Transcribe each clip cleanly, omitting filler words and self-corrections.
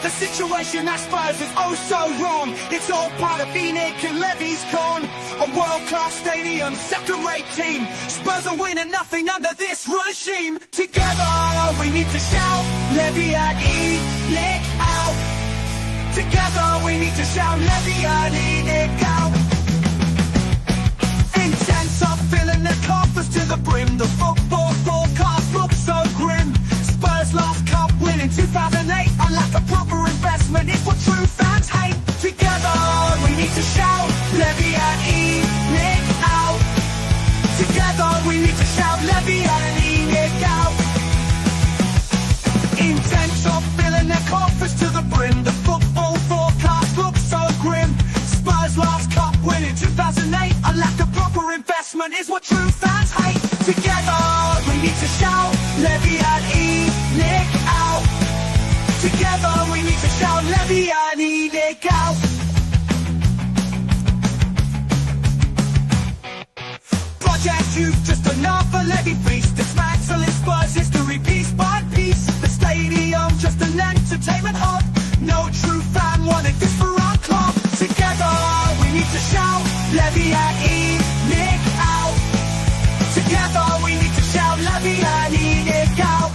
The situation at Spurs is oh so wrong. It's all part of Phoenix and Levy's gone. A world-class stadium, second-rate team. Spurs are winning nothing under this regime. Together we need to shout, Levy and Nick out. Together we need to shout, Levy and Nick out. Intense are filling their coffers to the brim. The football forecast looks so grim. Spurs last cup win in 2008. A lack of proper investment is what true fans hate. Together we need to shout, Levy and Nick out. Together we need to shout, Levy and Nick out. Intense are filling their coffers to the brim. The football forecast looks so grim. Spurs last cup win in 2008. A lack of proper investment is what true fans hate. Together we need to shout, Levy and Nick out. Together we need to shout, Levy and Nick out. Project Youth, just another Levy feast. Dismantling Spurs history piece by piece. The stadium just an entertainment hub. No true fan wanted this for our club. Together we need to shout, Levy and Nick out. Together we need to shout, Levy and Nick out.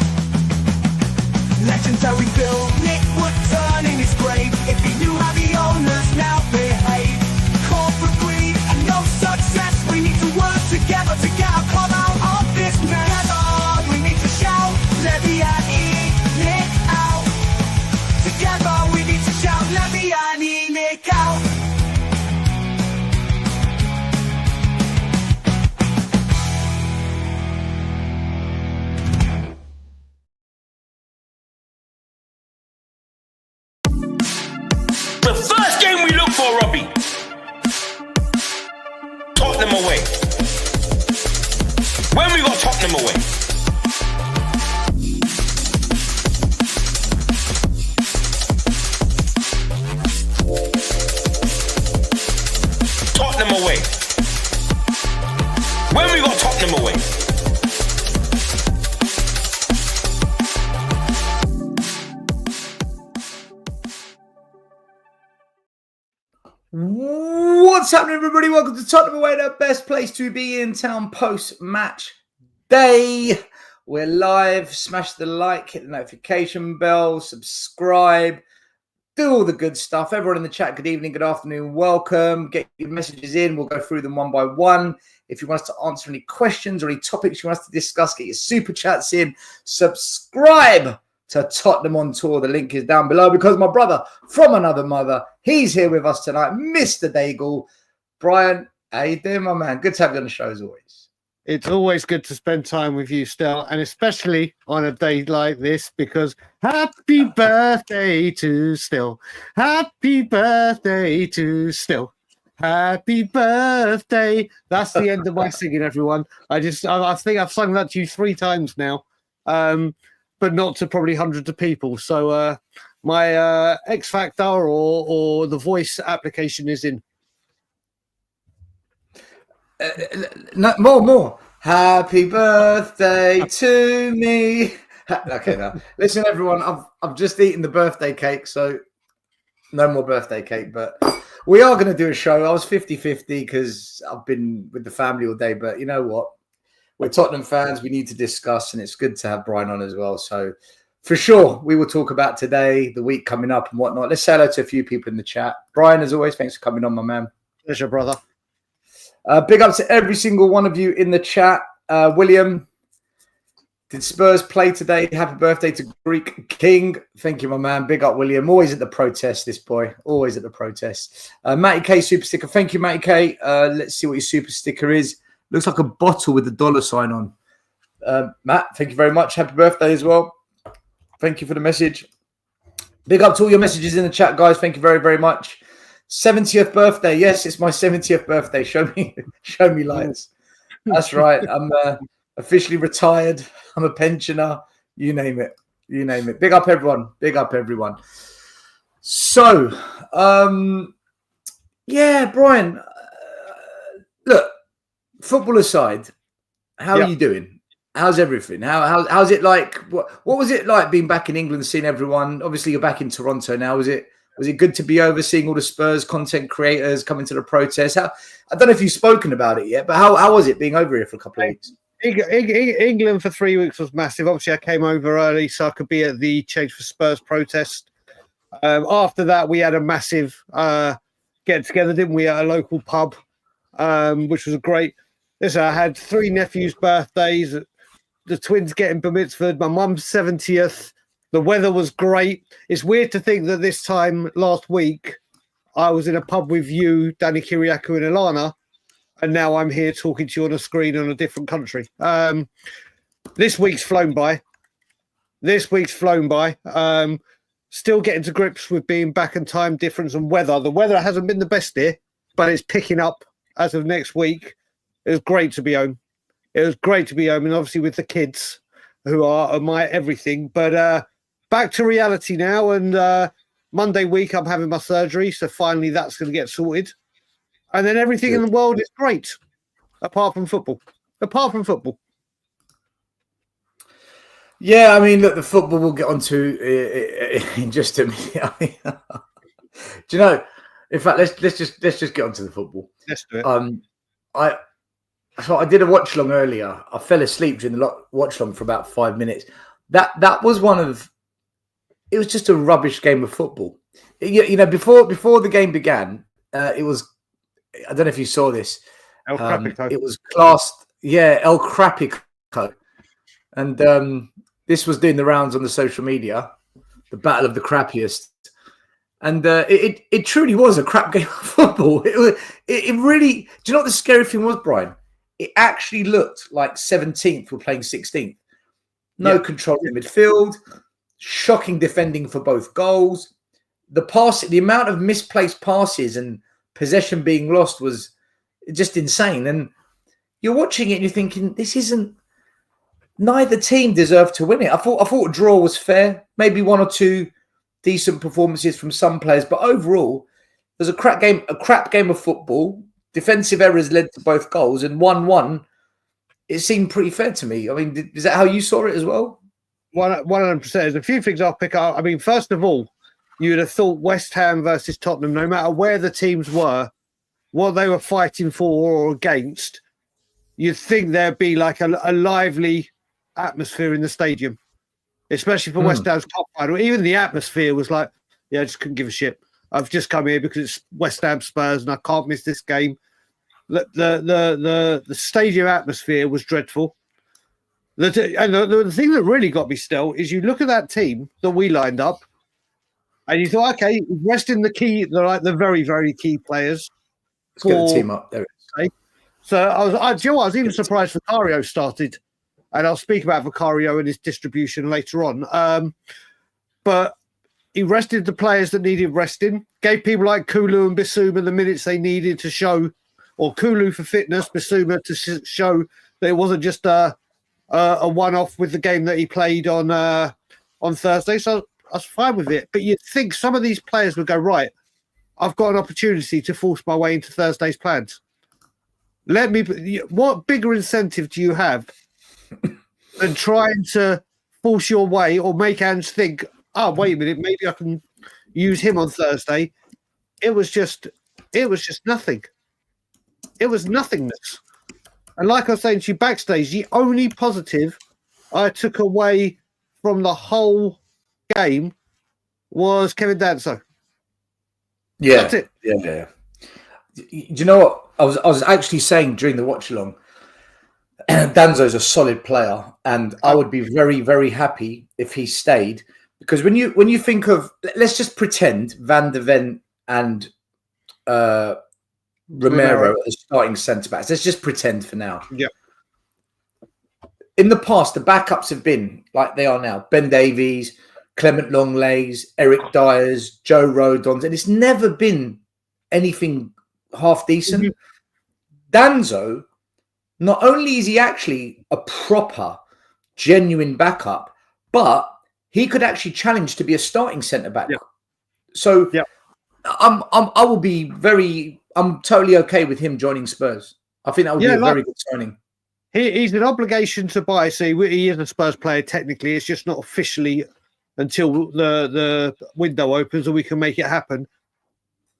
Legendary Bill Nick would turn in his grave if he knew how the owners now behave. Corporate greed and no success. We need to work together to get our club out of this mess. Together we need to shout, Levy and Nick out. Together we need to shout, Levy and Nick out. The first game we look for, Robbie. Tottenham away. When we got Tottenham away. Tottenham away. When we got Tottenham away. What's happening, everybody? Welcome to Tottenham Away, the best place to be in town post-match day. We're live. Smash the like, hit the notification bell, subscribe, do all the good stuff. Everyone in the chat, good evening, good afternoon, welcome. Get your messages in. We'll go through them one by one. If you want us to answer any questions or any topics you want us to discuss, get your super chats in. Subscribe to Tottenham on Tour. The link is down below because my brother from another mother, he's here with us tonight, Mr. Daigle. Brian, how you doing, my man? Good to have you on the show as always. It's always good to spend time with you, Stel, and especially on a day like this because happy birthday to Stel. Happy birthday to Stel. Happy birthday. That's the end of my singing, everyone. I think I've sung that to you 3 times now. But not to probably hundreds of people. So my X Factor or the voice application is in. No, more. Happy birthday to me. Okay, now listen, everyone. I've just eaten the birthday cake, so no more birthday cake. But we are going to do a show. I was 50-50 because I've been with the family all day. But you know what? We're Tottenham fans. We need to discuss, and it's good to have Brian on as well. So, for sure, we will talk about today, the week coming up, and whatnot. Let's say hello to a few people in the chat. Brian, as always, thanks for coming on, my man. Pleasure, brother. Big up to every single one of you in the chat. William, did Spurs play today? Happy birthday to Greek King. Thank you, my man. Big up, William. Always at the protest, this boy. Always at the protest. Matty K, super sticker. Thank you, Matty K. Let's see what your super sticker is. Looks like a bottle with a $sign on. Matt, thank you very much. Happy birthday as well. Thank you for the message. Big up to all your messages in the chat, guys. Thank you very, very much. 70th birthday. Yes, it's my 70th birthday. Show me lights. That's right. I'm officially retired. I'm a pensioner. You name it. You name it. Big up, everyone. Big up, everyone. So, yeah, Brian, look, football aside, how are you doing? How's everything? How's it like? What was it like being back in England, seeing everyone? Obviously, you're back in Toronto now. Was it good to be over, seeing all the Spurs content creators coming to the protest? I don't know if you've spoken about it yet, but how was it being over here for a couple of weeks? England for 3 weeks was massive. Obviously, I came over early so I could be at the Change for Spurs protest. After that, we had a massive get together, didn't we, at a local pub, which was great. Listen, I had 3 nephews' birthdays, the twins getting bar mitzvahed, my mum's 70th. The weather was great. It's weird to think that this time last week I was in a pub with you, Danny Kiriakou and Ilana, and now I'm here talking to you on a screen in a different country. This week's flown by. Still getting to grips with being back and time difference and weather. The weather hasn't been the best here, but it's picking up as of next week. It was great to be home. And obviously with the kids who are my everything. But back to reality now. And Monday week, I'm having my surgery. So finally that's going to get sorted. And then everything in the world is great, apart from football. Yeah, I mean, look, the football we'll get onto in just a minute. Do you know? In fact, let's just get onto the football. Let's do it. I did a watch long earlier. I fell asleep during the watch long for about 5 minutes. That was it was just a rubbish game of football. You know, before the game began, it was. I don't know if you saw this. El Crapico. It was classed, El Crapico, and this was doing the rounds on the social media, the battle of the crappiest, and it truly was a crap game of football. It really. Do you know what the scary thing was, Brian? It actually looked like 17th were playing 16th. No control in midfield, shocking defending for both goals. The amount of misplaced passes and possession being lost was just insane. And you're watching it and you're thinking, neither team deserved to win it. I thought a draw was fair. Maybe 1 or 2 decent performances from some players, but overall, there's a crap game of football. Defensive errors led to both goals, and 1-1. It seemed pretty fair to me. I mean, is that how you saw it as well? 100%. There's a few things I'll pick up. I mean, first of all, you would have thought West Ham versus Tottenham, no matter where the teams were, what they were fighting for or against, you'd think there'd be like a lively atmosphere in the stadium, especially for West Ham's top final. Even the atmosphere was like, I just couldn't give a shit. I've just come here because it's West Ham Spurs and I can't miss this game. The stadium atmosphere was dreadful. The thing that really got me still is you look at that team that we lined up and you thought, okay, resting the very, very key players. Let's get the team up there. Okay. So I was even surprised Vicario started, and I'll speak about Vicario and his distribution later on. But he rested the players that needed resting, gave people like Kulu and Bissouma the minutes they needed to show, or Kulu for fitness, Bissouma to show that it wasn't just a one-off with the game that he played on Thursday. So I was fine with it. But you'd think some of these players would go, right, I've got an opportunity to force my way into Thursday's plans. What bigger incentive do you have than trying to force your way or make Ange think, oh, wait a minute, maybe I can use him on Thursday. It was just nothing. It was nothingness. And like I was saying to you backstage, the only positive I took away from the whole game was Kevin Danso. Yeah. That's it. Yeah. Do you know what? I was actually saying during the watch along, Danzo's a solid player, and I would be very, very happy if he stayed. Because when you think of, let's just pretend Van der Ven and Romero as starting centre backs. Let's just pretend for now. Yeah. In the past, the backups have been like they are now: Ben Davies, Clement Lenglet's, Eric Dyer's, Joe Rodon's, and it's never been anything half decent. Mm-hmm. Danzo, not only is he actually a proper, genuine backup, but he could actually challenge to be a starting centre back. Yeah. So yeah. I'm totally okay with him joining Spurs. I think that would be a very good signing. He's an obligation to buy. See, he is a Spurs player technically. It's just not officially until the window opens and we can make it happen.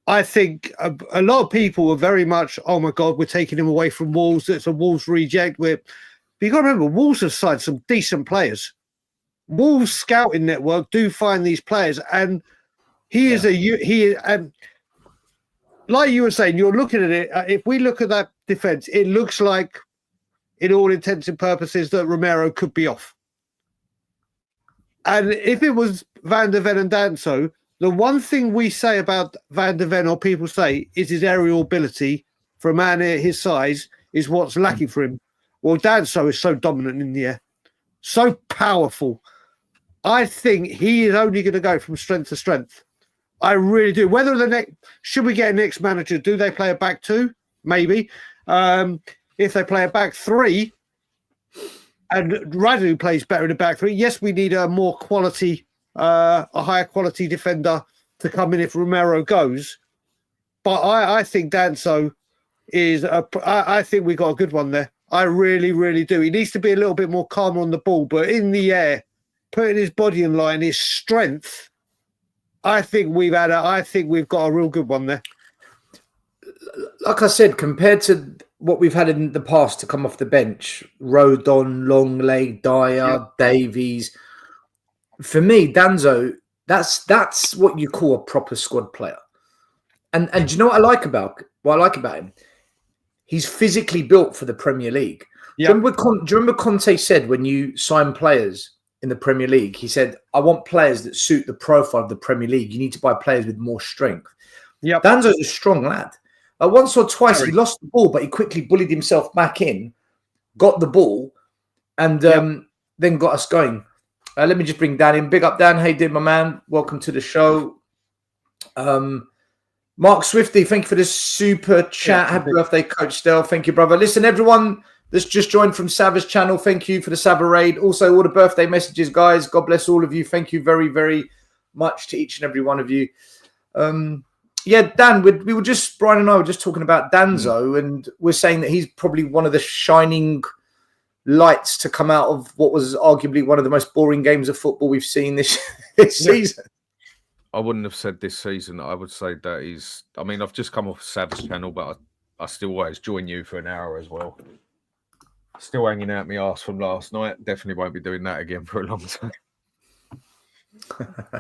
I think a lot of people are very much, oh my God, we're taking him away from Wolves. It's a Wolves reject. But you got to remember, Wolves have signed some decent players. Wolves scouting network do find these players, and he is like you were saying, you're looking at it. If we look at that defense, it looks like, in all intents and purposes, that Romero could be off. And if it was Van der Ven and Danso, the one thing we say about Van der Ven, or people say, is his aerial ability for a man his size is what's lacking for him. Well, Danso is so dominant in the air, so powerful. I think he is only going to go from strength to strength. I really do. Whether should we get a next manager? Do they play a back two? Maybe. If they play a back three, and Radu plays better in a back three, yes, we need a more quality, a higher quality defender to come in if Romero goes. But I think Danso is I think we got a good one there. I really, really do. He needs to be a little bit more calm on the ball, but in the air, putting his body in line, his strength, I think we've got a real good one there. Like I said, compared to what we've had in the past to come off the bench, Rodon, Longley, Dyer, Davies. For me, Danso, that's what you call a proper squad player. And do you know what I like about him? He's physically built for the Premier League. Yeah. Do you remember Conte said when you sign players in the Premier League, he said, I want players that suit the profile of the Premier League. You need to buy players with more strength. Yep. Danzo's a strong lad. Once or twice he lost the ball, but he quickly bullied himself back in, got the ball, and then got us going. Let me just bring Dan in. Big up, Dan. Hey, my man. Welcome to the show. Mark Swifty, thank you for this super chat. Happy birthday, Coach Stell. Thank you, brother. Listen, everyone that's just joined from Sava's channel, thank you for the Sava raid. Also, all the birthday messages, guys. God bless all of you. Thank you very, very much to each and every one of you. Dan, we were just, Brian and I were just talking about Danso, and we're saying that he's probably one of the shining lights to come out of what was arguably one of the most boring games of football we've seen this season. I wouldn't have said this season. I would say that he's... I mean, I've just come off Sav's channel, but I still always join you for an hour as well. Still hanging out my arse from last night. Definitely won't be doing that again for a long time.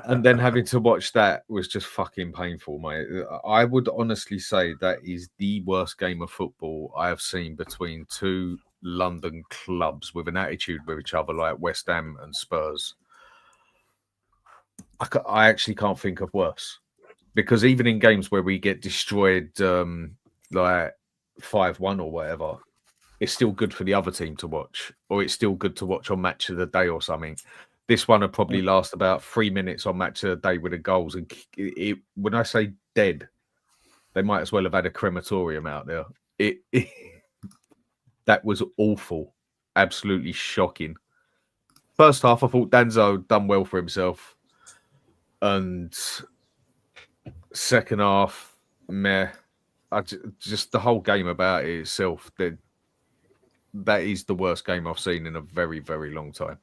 And then having to watch that was just fucking painful, mate. I would honestly say that is the worst game of football I have seen between two London clubs with an attitude with each other like West Ham and Spurs. I actually can't think of worse, because even in games where we get destroyed like 5-1 or whatever, it's still good for the other team to watch, or it's still good to watch on Match of the Day or something. This one will probably last about 3 minutes on Match of the Day with the goals. And when I say dead, they might as well have had a crematorium out there. That was awful. Absolutely shocking. First half, I thought Danso done well for himself. And second half, meh. Just the whole game about it itself, that is the worst game I've seen in a very, very long time.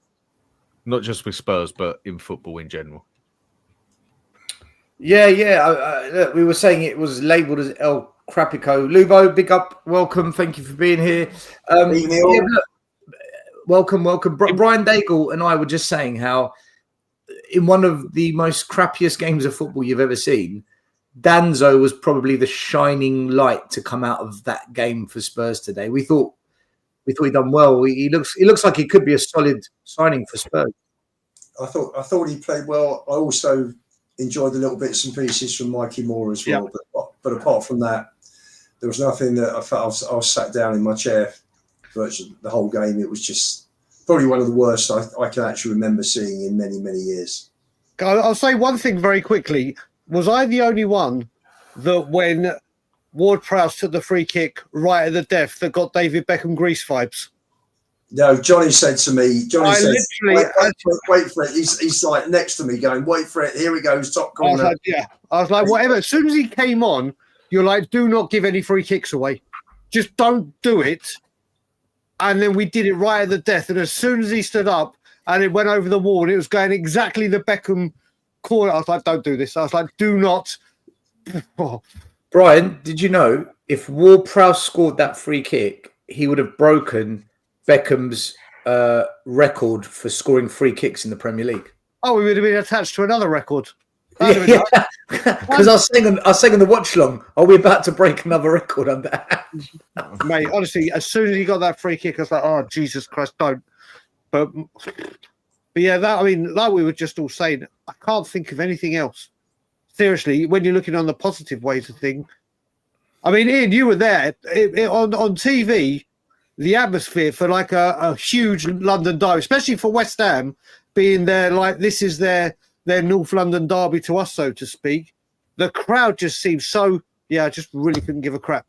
Not just with Spurs, but in football in general. Look, we were saying it was labelled as El Crapico. Lubo, big up, welcome. Thank you for being here. Welcome. Brian Daigle and I were just saying how in one of the most crappiest games of football you've ever seen, Danso was probably the shining light to come out of that game for Spurs today. We thought he'd done well. He looks like he could be a solid signing for Spurs. I thought he played well. I also enjoyed the little bits and pieces from Mikey Moore as well. Yeah. But apart from that, there was nothing that I felt. I was sat down in my chair virtually the whole game. It was just probably one of the worst I can actually remember seeing in many, many years. I'll say one thing very quickly. Was I the only one that when Ward-Prowse took the free kick right at the death that got David Beckham Grease vibes? No, Johnny said to me, wait for it. He's like next to me going, wait for it. Here he goes, top corner. I was like, whatever. As soon as he came on, you're like, do not give any free kicks away. Just don't do it. and then we did it right at the death. And as soon as he stood up and it went over the wall and it was going exactly the Beckham corner, I was like, don't do this. I was like, do not. Oh. Brian, did you know if Ward-Prowse scored that free kick, he would have broken Beckham's record for scoring free kicks in the Premier League? Oh, we would have been attached to another record. Yeah, because I was saying on the watch long, are we about to break another record on that? Mate, honestly, as soon as he got that free kick, I was like, oh, Jesus Christ, don't. But yeah, that, I mean, like we were just all saying, I can't think of anything else. Seriously, when you're looking on the positive ways of things. I mean, Ian, you were there. On TV, the atmosphere for like a huge London derby, especially for West Ham, being there, like this is their North London derby to us, so to speak. The crowd just seems so, I just really couldn't give a crap.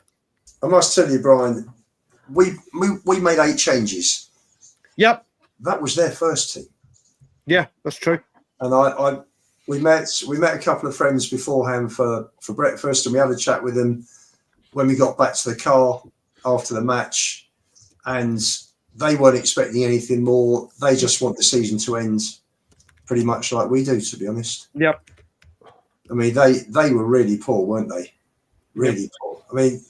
I must tell you, Brian, we made 8 changes. Yep. That was their first team. Yeah, that's true. And we met a couple of friends beforehand for breakfast, and we had a chat with them when we got back to the car after the match, and they weren't expecting anything more. They just want the season to end pretty much like we do, to be honest. Yep. I mean, they were really poor, weren't they? Really poor. I mean,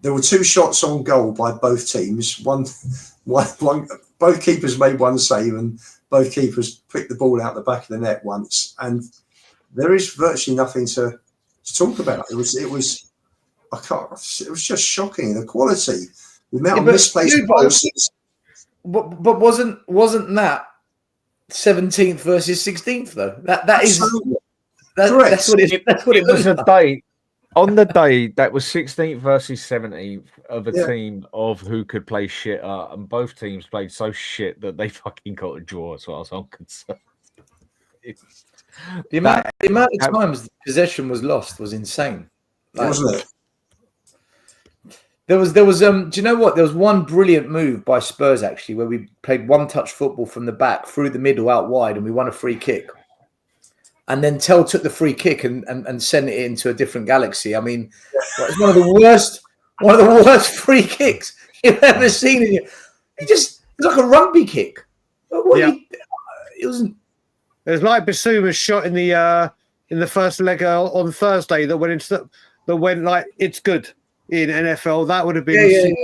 there were 2 shots on goal by both teams. One, both keepers made one save, and both keepers picked the ball out the back of the net once. And there is virtually nothing to talk about. It was just shocking. The quality, the amount of misplaced passes. But wasn't that 17th versus 16th though? That's what it was a day. On the day, that was 16th versus 17th of a team of who could play shit, and both teams played so shit that they fucking got a draw, as far as I'm concerned. The amount of times the possession was lost was insane. Wasn't it? There was do you know what? There was one brilliant move by Spurs actually, where we played one-touch football from the back through the middle out wide, and we won a free kick. And then Tell took the free kick and sent it into a different galaxy. I mean, it's one of the worst free kicks you've ever seen. It's like a rugby kick. It wasn't. It was like Bissouma's shot in the first leg on Thursday that went like it's good in NFL. That would have been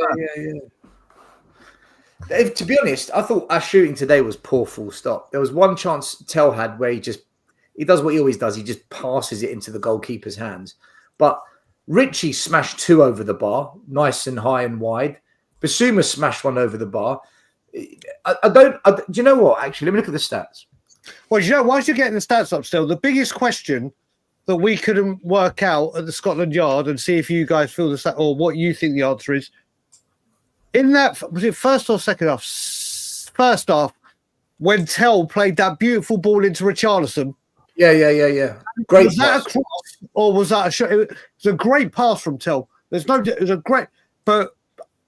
yeah. To be honest, I thought our shooting today was poor. Full stop. There was one chance Tell had where he does what he always does. He just passes it into the goalkeeper's hands. But Richie smashed 2 over the bar, nice and high and wide. Bissouma smashed 1 over the bar. Do you know what? Actually, let me look at the stats. Well, you know, whilst you're getting the stats up still, the biggest question that we couldn't work out at the Scotland Yard and see if you guys feel the stat or what you think the answer is. In that, was it first or second half? First half, when Tell played that beautiful ball into Richarlison. Yeah. Great. Was that a cross or was that a shot? It was a great pass from Tell. It was a great, but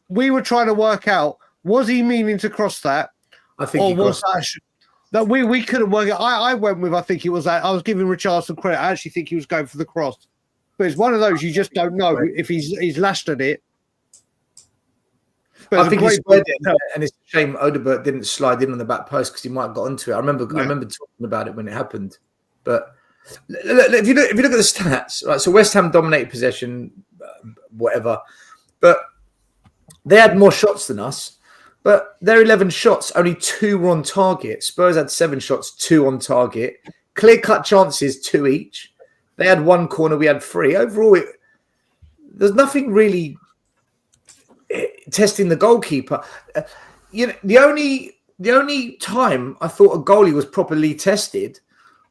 we were trying to work out, was he meaning to cross that? I think or he was that we couldn't work it. I went with, I think it was that. I was giving Richarlison credit. I actually think he was going for the cross. But it's one of those you just don't know if he's lashed at it. But I think he's squared it, and it's a shame Odobert didn't slide in on the back post because he might have got onto it. I remember talking about it when it happened. But if you look at the stats, right? So West Ham dominated possession, whatever, but they had more shots than us. But their 11 shots, only 2 were on target. Spurs had 7 shots, 2 on target. Clear-cut chances, 2 each. They had 1 corner, we had 3. Overall, there's nothing really testing the goalkeeper. The only time I thought a goalie was properly tested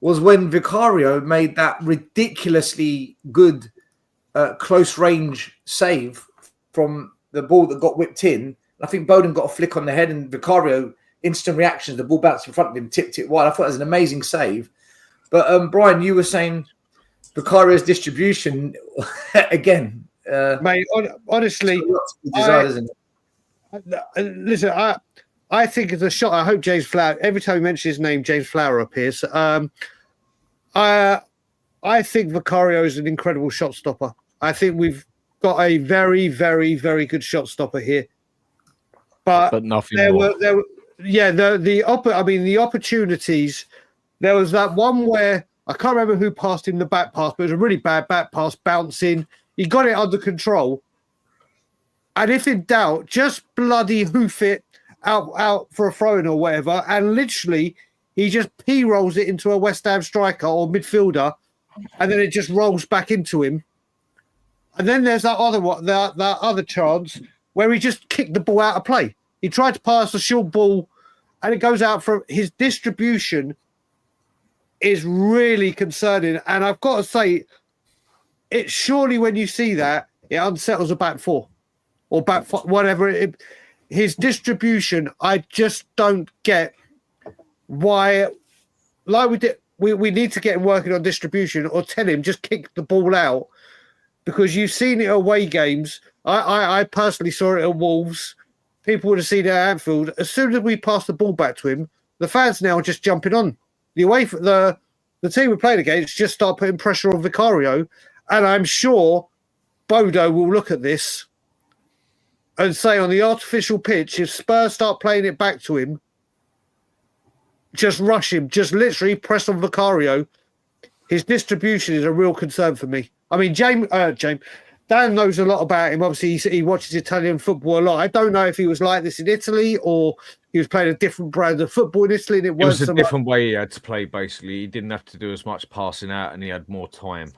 was when Vicario made that ridiculously good close-range save from the ball that got whipped in. I think Bodo got a flick on the head and Vicario, instant reaction, the ball bounced in front of him, tipped it wide. I thought it was an amazing save. But Brian, you were saying Vicario's distribution, again. Mate, honestly, listen, I think it's a shot. I hope James Flower, every time he mentions his name, James Flower appears. I think Vicario is an incredible shot stopper. I think we've got a very, very, very good shot stopper here. but nothing more. The opportunities. There was that one where I can't remember who passed him the back pass, but it was a really bad back pass, bouncing. He got it under control. And if in doubt, just bloody hoof it out for a throw-in or whatever. And literally, he just P-rolls it into a West Ham striker or midfielder, and then it just rolls back into him. And then there's that other chance where he just kicked the ball out of play. He tried to pass a short ball, and it goes out from his distribution is really concerning. And I've got to say, it surely when you see that, it unsettles a back four or back four, whatever. His distribution, I just don't get why. Like we did, we need to get him working on distribution, or tell him just kick the ball out, because you've seen it away games. I personally saw it at Wolves. People would have seen it at Anfield. As soon as we pass the ball back to him, the fans now are just jumping on. The team we're playing against just start putting pressure on Vicario, and I'm sure Bodo will look at this and say on the artificial pitch, if Spurs start playing it back to him, just rush him, just literally press on Vicario. His distribution is a real concern for me. I mean, James, Dan knows a lot about him. Obviously, he watches Italian football a lot. I don't know if he was like this in Italy or he was playing a different brand of football in Italy. And it was a different way he had to play, basically. He didn't have to do as much passing out and he had more time.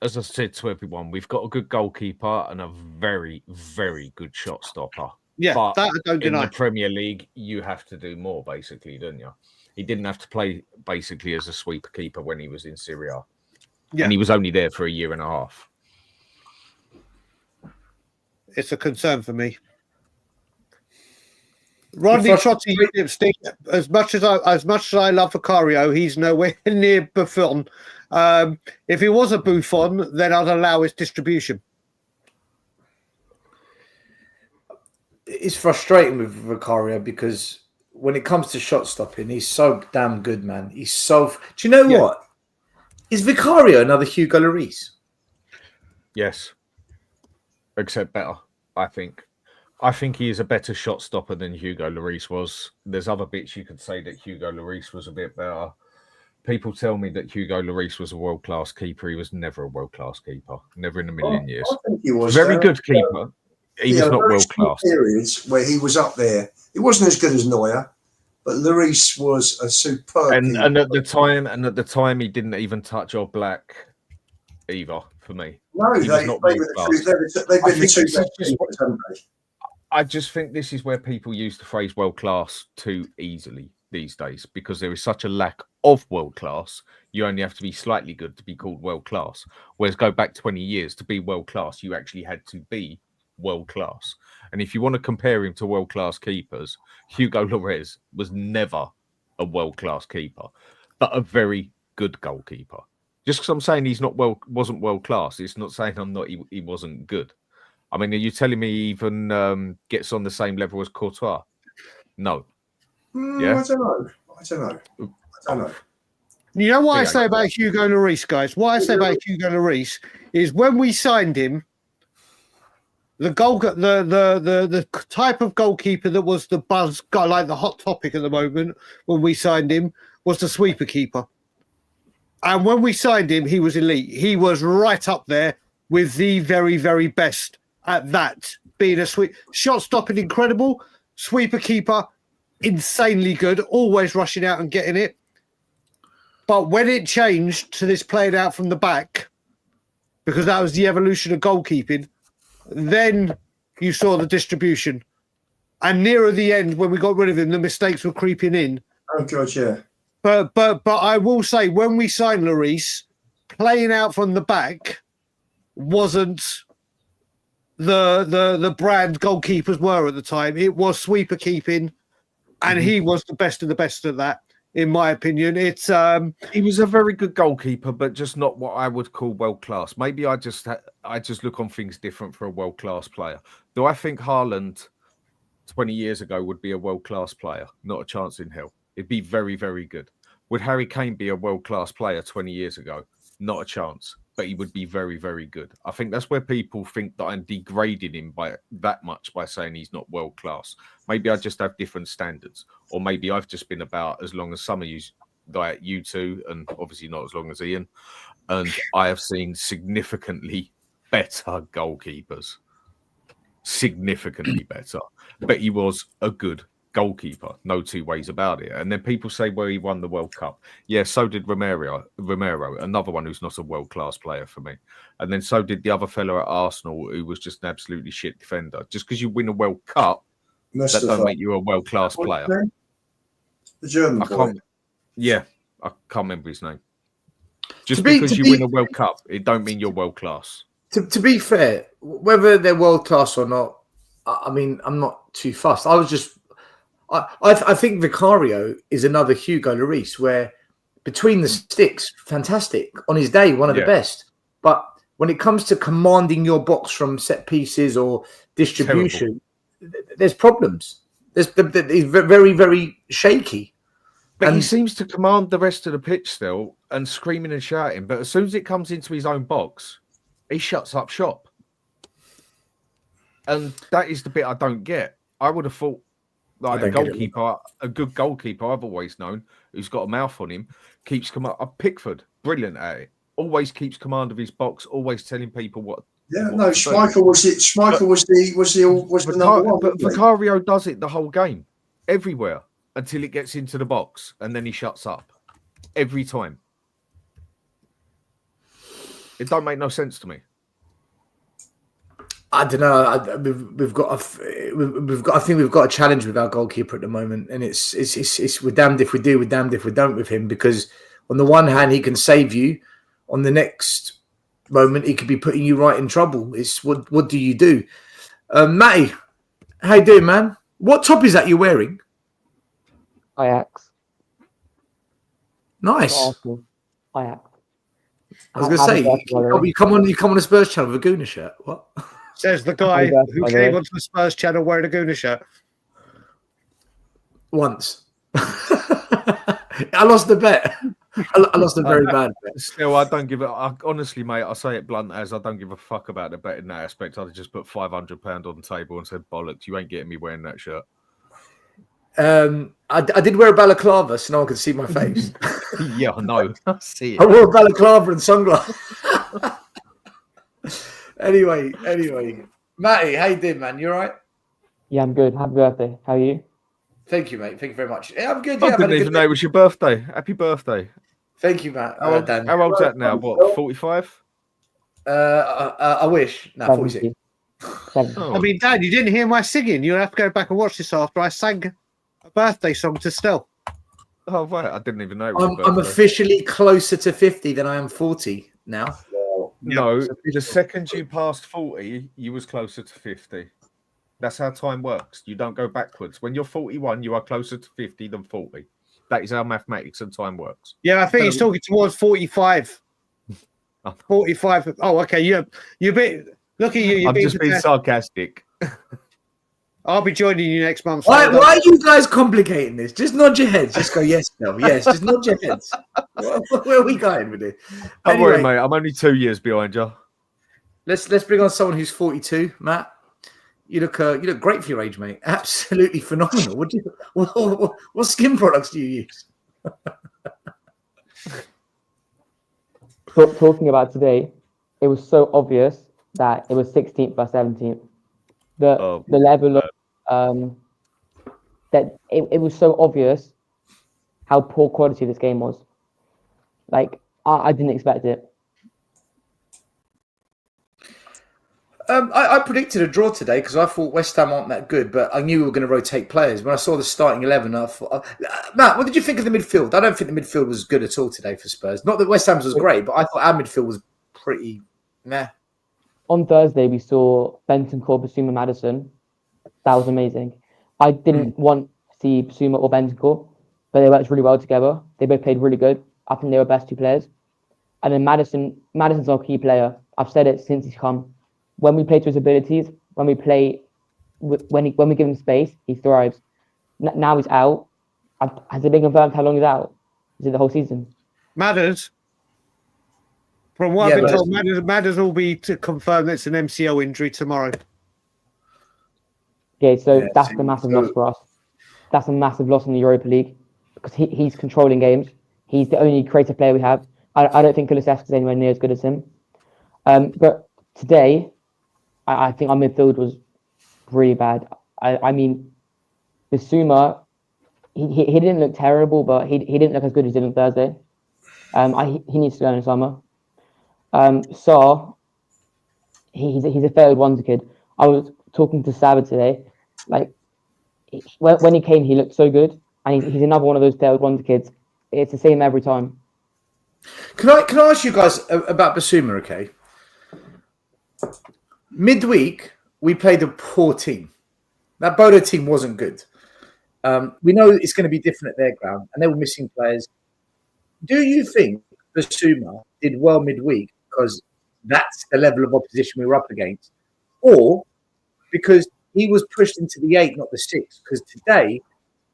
As I said to everyone, we've got a good goalkeeper and a very, very good shot stopper. Yeah, but that I don't deny. In the Premier League, you have to do more, basically, don't you? He didn't have to play, basically, as a sweeper keeper when he was in Serie A. Yeah. And he was only there for a year and a half. It's a concern for me. Rodney Trotty, lipstick. As much as I love Vicario, he's nowhere near Buffon. If he was a Buffon, then I'd allow his distribution. It's frustrating with Vicario because when it comes to shot stopping, he's so damn good, man. He's so. Do you know what? Is Vicario another Hugo Lloris? Yes. Except better, I think. I think he is a better shot stopper than Hugo Lloris was. There's other bits you could say that Hugo Lloris was a bit better. People tell me that Hugo Lloris was a world-class keeper. He was never a world-class keeper. Never in a million years. I think he was. Very good keeper. He was not world-class. Periods where he was up there. He wasn't as good as Neuer, but Lloris was a superb keeper. And at the time, he didn't even touch our black either, for me. No, they've been the two best keepers, haven't they? I just think this is where people use the phrase world class too easily these days, because there is such a lack of world class. You only have to be slightly good to be called world class. Whereas go back 20 years to be world class, you actually had to be world class. And if you want to compare him to world class keepers, Hugo Lloris was never a world class keeper, but a very good goalkeeper. Just because I'm saying wasn't world class, it's not saying he wasn't good. I mean, are you telling me he even gets on the same level as Courtois? No. Yeah? I don't know. You know what I say about Hugo Lloris, guys? What I say about Hugo Lloris is when we signed him, the type of goalkeeper that was the buzz guy, like the hot topic at the moment when we signed him, was the sweeper keeper. And when we signed him, he was elite. He was right up there with the very, very best at that, being a sweep shot stopping, incredible sweeper keeper, insanely good, always rushing out and getting it. But when it changed to this playing out from the back, because that was the evolution of goalkeeping, then you saw the distribution. And nearer the end, when we got rid of him, the mistakes were creeping in. Oh God, yeah. But I will say, when we signed Lloris, playing out from the back wasn't the brand goalkeepers were at the time. It was sweeper keeping, and he was the best of the best at that, in my opinion. It's he was a very good goalkeeper, but just not what I would call world class. Maybe I just look on things different for a world class player. Do I think Haaland 20 years ago would be a world class player? Not a chance in hell. It'd be very, very good. Would Harry Kane be a world class player 20 years ago? Not a chance. but he would be very, very good. I think that's where people think that I'm degrading him by that much by saying he's not world class. Maybe I just have different standards, or maybe I've just been about as long as some of you, like you two, and obviously not as long as Ian. And I have seen significantly better goalkeepers, significantly better. But he was a good goalkeeper, no two ways about it. And then people say, well, he won the World Cup. Yeah, so did Romero, another one who's not a world-class player for me. And then so did the other fellow at Arsenal, who was just an absolutely shit defender. Just because you win a World Cup, that don't make you a world-class player. The German boy. I can't remember his name. Just because you win a World Cup, it don't mean you're world-class. To be fair, whether they're world-class or not, I mean, I'm not too fussed. I think Vicario is another Hugo Lloris, where between the sticks, fantastic. On his day, one of the best. But when it comes to commanding your box from set pieces or distribution, there's problems. He's very, very shaky. But he seems to command the rest of the pitch still and screaming and shouting. But as soon as it comes into his own box, he shuts up shop. And that is the bit I don't get. I would have thought, like a goalkeeper, a good goalkeeper, I've always known, who's got a mouth on him, keeps Pickford, brilliant at it. Always keeps command of his box, always telling people what. Yeah, no, Schmeichel was it. Schmeichel was the number one. But Vicario does it the whole game, everywhere, until it gets into the box, and then he shuts up every time. It don't make no sense to me. I don't know. I think we've got a challenge with our goalkeeper at the moment, and it's we're damned if we do, we're damned if we don't with him. Because on the one hand, he can save you, on the next moment, he could be putting you right in trouble. It's what do you do, Matty? How you doing, man? What top is that you're wearing? Ajax. Nice. Ajax. I was going to say, you come on a Spurs channel with a Guna shirt. What? Says the guy who came onto the Spurs channel wearing a Guna shirt. Once. I lost the bet. I lost a very bad bet. Still, I don't give it. Honestly, mate, I say it blunt as I don't give a fuck about the bet in that aspect. I'd just put £500 on the table and said, bollocks, you ain't getting me wearing that shirt. I did wear a balaclava so no one could see my face. Yeah, I know. I see it. I wore a balaclava and sunglasses. Anyway, Matty, how you doing, man? You all right? Yeah, I'm good. Happy birthday. How are you? Thank you, mate. Thank you very much. Yeah, I'm good. I didn't even know it was your birthday. Happy birthday. Thank you, Matt. Dan. How old's that now? What, 45? I wish. No, 46. I mean, Dad, you didn't hear my singing. You'll have to go back and watch this after I sang a birthday song to Stell. Oh, right. I didn't even know. I'm officially closer to 50 than I am 40 now. No, the second you passed 40, you was closer to 50. That's how time works. You don't go backwards. When you're 41, you are closer to 50 than 40. That is how mathematics and time works. Yeah, I think he's talking towards 45. 45. Oh, okay. You're a bit. Look at you. I'm just being sarcastic. I'll be joining you next month. Why are you guys complicating this? Just nod your heads. Just go, yes, no, yes. Just nod your heads. Where are we going with it? Don't worry, mate. I'm only 2 years behind you. Let's bring on someone who's 42, Matt. You look great for your age, mate. Absolutely phenomenal. What skin products do you use? Talking about today, it was so obvious that it was 16th by 17th. The level of that it was so obvious how poor quality this game was. Like I didn't expect it. I predicted a draw today because I thought West Ham aren't that good, but I knew we were going to rotate players. When I saw the starting 11, I thought, Matt, what did you think of the midfield? I don't think the midfield was good at all today for Spurs. Not that West Ham's was great, but I thought our midfield was pretty meh. On Thursday, we saw Bentancur, Basuma, Maddison. That was amazing. I didn't want to see Basuma or Bentancur, but they worked really well together. They both played really good. I think they were best two players. And then Maddison's our key player. I've said it since he's come. When we play to his abilities, when we give him space, he thrives. Now he's out. Has it been confirmed how long he's out? Is it the whole season? Madders. From what Yeah, I've been but- told, Maddison will be to confirm it's an MCL injury tomorrow. Okay, so Yeah, that's so- the massive so- loss for us. That's a massive loss in the Europa League because he's controlling games. He's the only creative player we have. I don't think Kulusevski is anywhere near as good as him. But today, I think our midfield was really bad. I mean, Bissouma, he didn't look terrible, but he didn't look as good as he did on Thursday. He needs to learn in summer. Sarr, he's a failed wonder kid. I was talking to Sabah today. Like when he came, he looked so good, and he's another one of those failed wonder kids. It's the same every time. Can I ask you guys about Bissouma? Okay, midweek we played a poor team. That Bodo team wasn't good. We know it's going to be different at their ground, and they were missing players. Do you think Bissouma did well midweek because that's the level of opposition we were up against, or because he was pushed into the 8, not the 6? Because today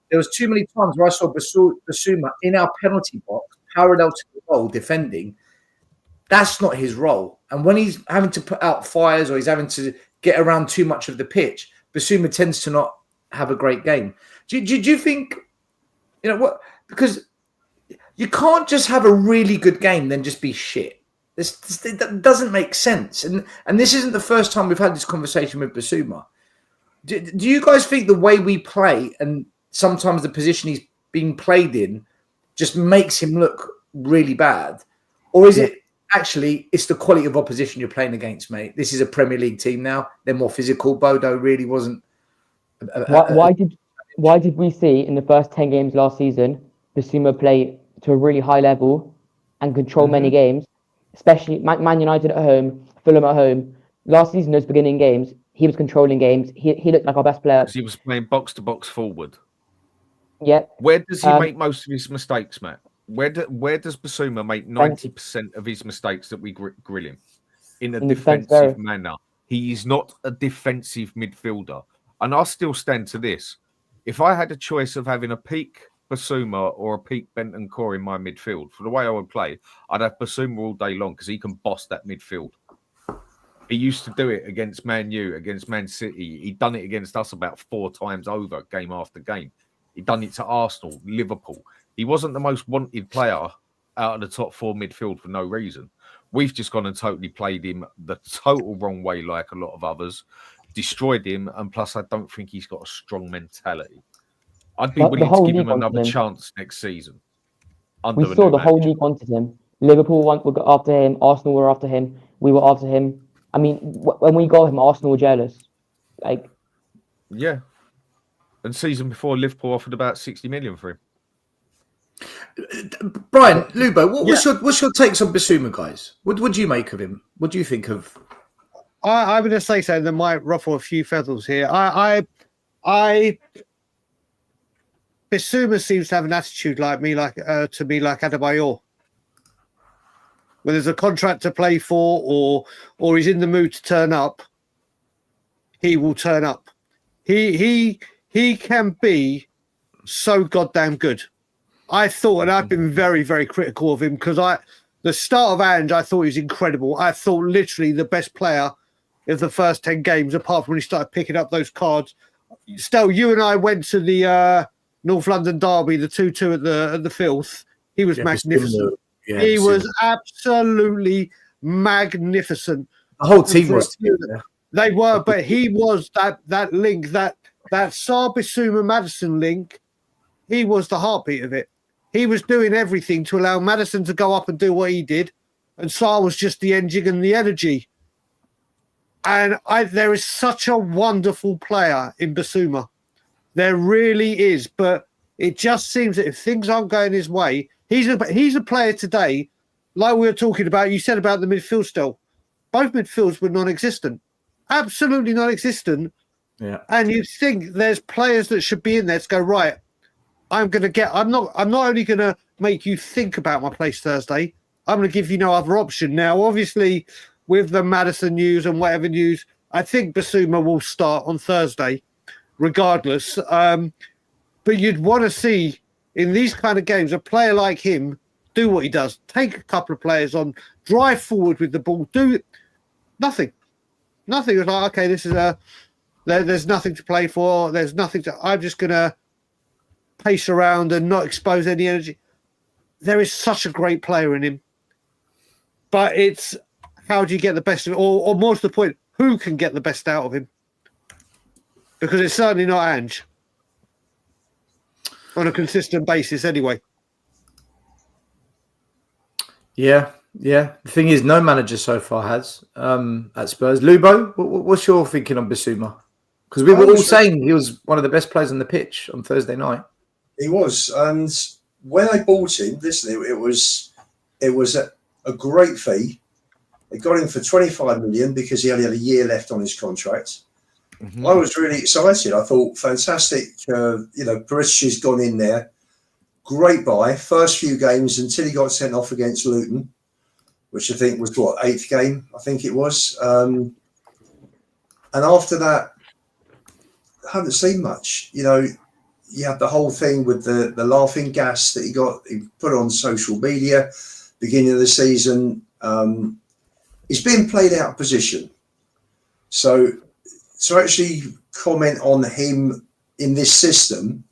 there was too many times where I saw Bissouma in our penalty box, parallel to the goal, defending. That's not his role. And when he's having to put out fires or he's having to get around too much of the pitch, Bissouma tends to not have a great game. Do you think, you know what? Because you can't just have a really good game then just be shit. That doesn't make sense. And this isn't the first time we've had this conversation with Bissouma. Do you guys think the way we play and sometimes the position he's being played in just makes him look really bad? Or is it actually it's the quality of opposition you're playing against, mate? This is a Premier League team now. They're more physical. Bodo really wasn't. Why did we see in the first 10 games last season Bissouma play to a really high level and control many games, especially Man United at home, Fulham at home? Last season, those beginning games, he was controlling games. He looked like our best player. Because he was playing box to box forward. Yeah. Where does he make most of his mistakes, Matt? Where does Bissouma make 90% of his mistakes that we grill him? In a defensive manner. He is not a defensive midfielder. And I still stand to this. If I had a choice of having a peak Bissouma or a peak Bentancur in my midfield, for the way I would play, I'd have Bissouma all day long because he can boss that midfield. He used to do it against Man U, against Man City. He'd done it against us about 4 times over, game after game. He'd done it to Arsenal, Liverpool. He wasn't the most wanted player out of the top 4 midfield for no reason. We've just gone and totally played him the total wrong way, like a lot of others, destroyed him, and plus I don't think he's got a strong mentality. I'd be willing to give him another chance next season. We saw the whole league wanted him. Liverpool were after him. Arsenal were after him. We were after him. I mean, when we got him, Arsenal were jealous. Yeah. And season before, Liverpool offered about 60 million for him. Brian, Lubo, what's your takes on Bissouma, guys? What do you make of him? What do you think of? I'm going to say something that might ruffle a few feathers here. Bissouma seems to have an attitude like Adebayor. When there's a contract to play for, or he's in the mood to turn up, he will turn up. He can be so goddamn good. I thought, and I've been very, very critical of him because the start of Ange, I thought he was incredible. I thought literally the best player of the first 10 games, apart from when he started picking up those cards. Still, you and I went to the North London derby, the 2-2 at the Filth. He was magnificent. Yeah, he was absolutely magnificent. The whole team was. They were, but he was that link, that Sarr Bissouma Maddison link. He was the heartbeat of it. He was doing everything to allow Maddison to go up and do what he did, and Sarr was just the engine and the energy. And there is such a wonderful player in Bissouma. There really is, but it just seems that if things aren't going his way, he's a player today, like we were talking about, you said about the midfield still. Both midfields were non-existent. Absolutely non-existent. Yeah. And you think there's players that should be in there to go, right, I'm not only going to make you think about my place Thursday, I'm going to give you no other option. Now, obviously, with the Maddison news and whatever news, I think Bissouma will start on Thursday, regardless. But you'd want to see, in these kind of games, a player like him do what he does, take a couple of players on, drive forward with the ball, do nothing. Nothing. It's like, okay, this is there's nothing to play for. There's nothing to. I'm just gonna pace around and not expose any energy. There is such a great player in him, but it's how do you get the best of it, or more to the point, who can get the best out of him? Because it's certainly not Ange on a consistent basis, anyway. Yeah. The thing is, no manager so far has at Spurs. Lubo, what's your thinking on Bissouma? Because we were all saying he was one of the best players on the pitch on Thursday night. He was, and when I bought him, listen, it was a great fee. They got him for 25 million because he only had a year left on his contract. Mm-hmm. I was really excited. I thought, fantastic. Perisic's gone in there. Great buy. First few games until he got sent off against Luton, which I think was, 8th game, I think it was. And after that, I haven't seen much. You had the whole thing with the laughing gas that he put on social media beginning of the season. He's been played out of position. So to actually comment on him in this system,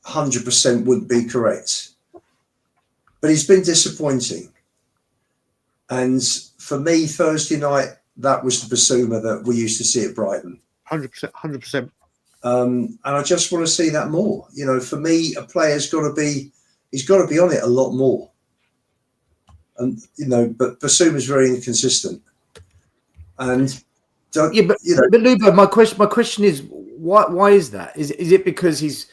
100% wouldn't be correct. But he's been disappointing. And for me, Thursday night, that was the Bissouma that we used to see at Brighton. 100%. And I just want to see that more. For me, a player's he's got to be on it a lot more. And but Bissouma's very inconsistent. And but Lubo, my question is, why is that? Is it because he's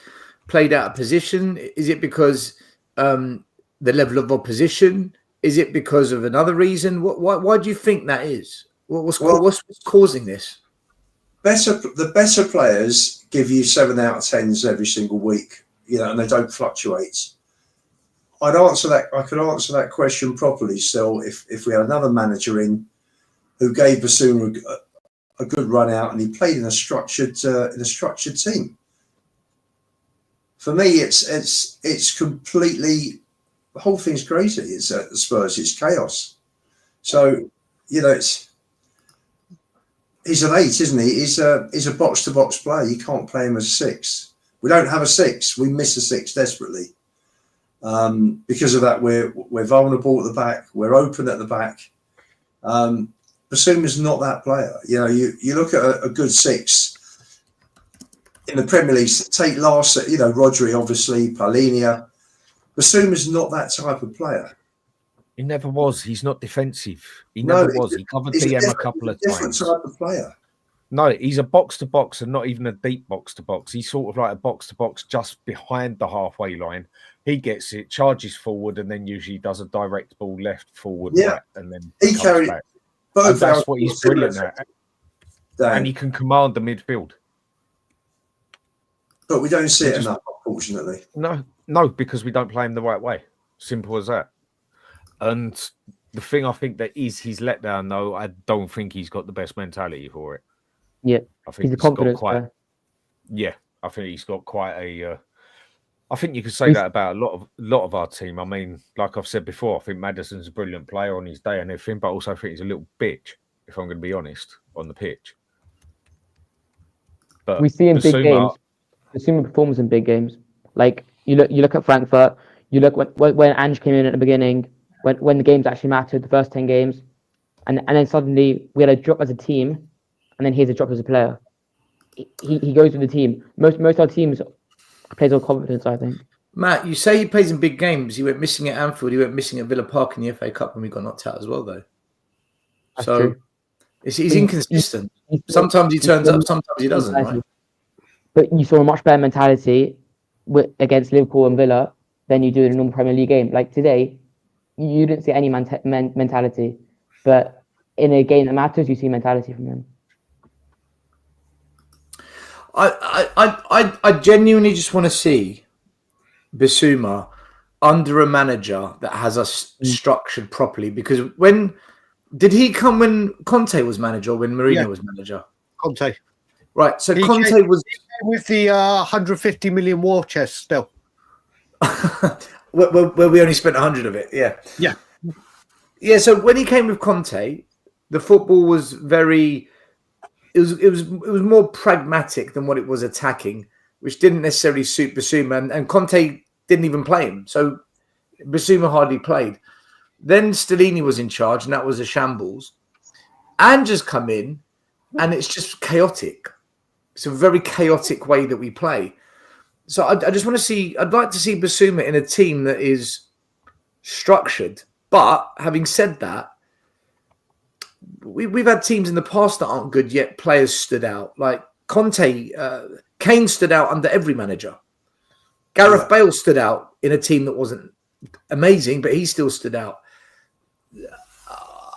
played out of position? Is it because the level of opposition? Is it because of another reason? Why do you think that is? What's causing this? The better players give you 7 out of 10s every single week, and they don't fluctuate. I could answer that question properly still if we had another manager in who gave Bissouma a good run out and he played in a structured team. For me, it's completely, the whole thing's crazy. It's at the Spurs, it's chaos. So he's an 8, isn't he? He's a box to box player. You can't play him as a 6. We don't have a 6. We miss a 6 desperately. Because of that, we're vulnerable at the back. We're open at the back. Bissouma's not that player. You look at a good 6 in the Premier League. Take last, Rodri, obviously, Paulinho. Bissouma's not that type of player. He never was. He's not defensive. He never was. He covered DM a couple of times. Different type of player. No, he's a box to box and not even a deep box to box. He's sort of like a box to box just behind the halfway line. He gets it, charges forward, and then usually does a direct ball left, forward, right, and then he carries back. And that's what he's brilliant at. And he can command the midfield. But we don't see it enough, unfortunately. No, because we don't play him the right way. Simple as that. And the thing I think that is his letdown, though, I don't think he's got the best mentality for it. Yeah, I think he's a confidence player. Yeah, I think he's got quite a. I think you could say that about a lot of our team. I mean, like I've said before, I think Maddison's a brilliant player on his day and everything, but also I think he's a little bitch, if I'm going to be honest, on the pitch. But we see in big games. Bissouma performs in big games. Like you look at Frankfurt. You look when Ange came in at the beginning, when the games actually mattered, the first 10 games, and then suddenly we had a drop as a team, and then he has a drop as a player. He goes with the team. Most of our teams plays on confidence, I think. Matt, you say he plays in big games. He went missing at Anfield. He went missing at Villa Park in the FA Cup when we got knocked out as well, though. That's so true. He's inconsistent. Sometimes he turns up, sometimes he doesn't. Right? But you saw a much better mentality against Liverpool and Villa than you do in a normal Premier League game. Like today, you didn't see any mentality, but in a game that matters, you see mentality from him. I genuinely just want to see Bissouma under a manager that has us structured properly. Because did he come when Conte was manager or when Mourinho was manager? Conte. Right. So he Conte came was with the 150 million war chest still. where we only spent 100 of it. Yeah. Yeah. Yeah. So when he came with Conte, the football was very. It was more pragmatic than what it was attacking, which didn't necessarily suit Basuma, and Conte didn't even play him. So Basuma hardly played. Then Stellini was in charge, and that was a shambles. And just come in, and it's just chaotic. It's a very chaotic way that we play. So I just want to see. I'd like to see Basuma in a team that is structured. But having said that, we've had teams in the past that aren't good yet. Players stood out, like Conte. Kane stood out under every manager. Gareth Bale stood out in a team that wasn't amazing, but he still stood out.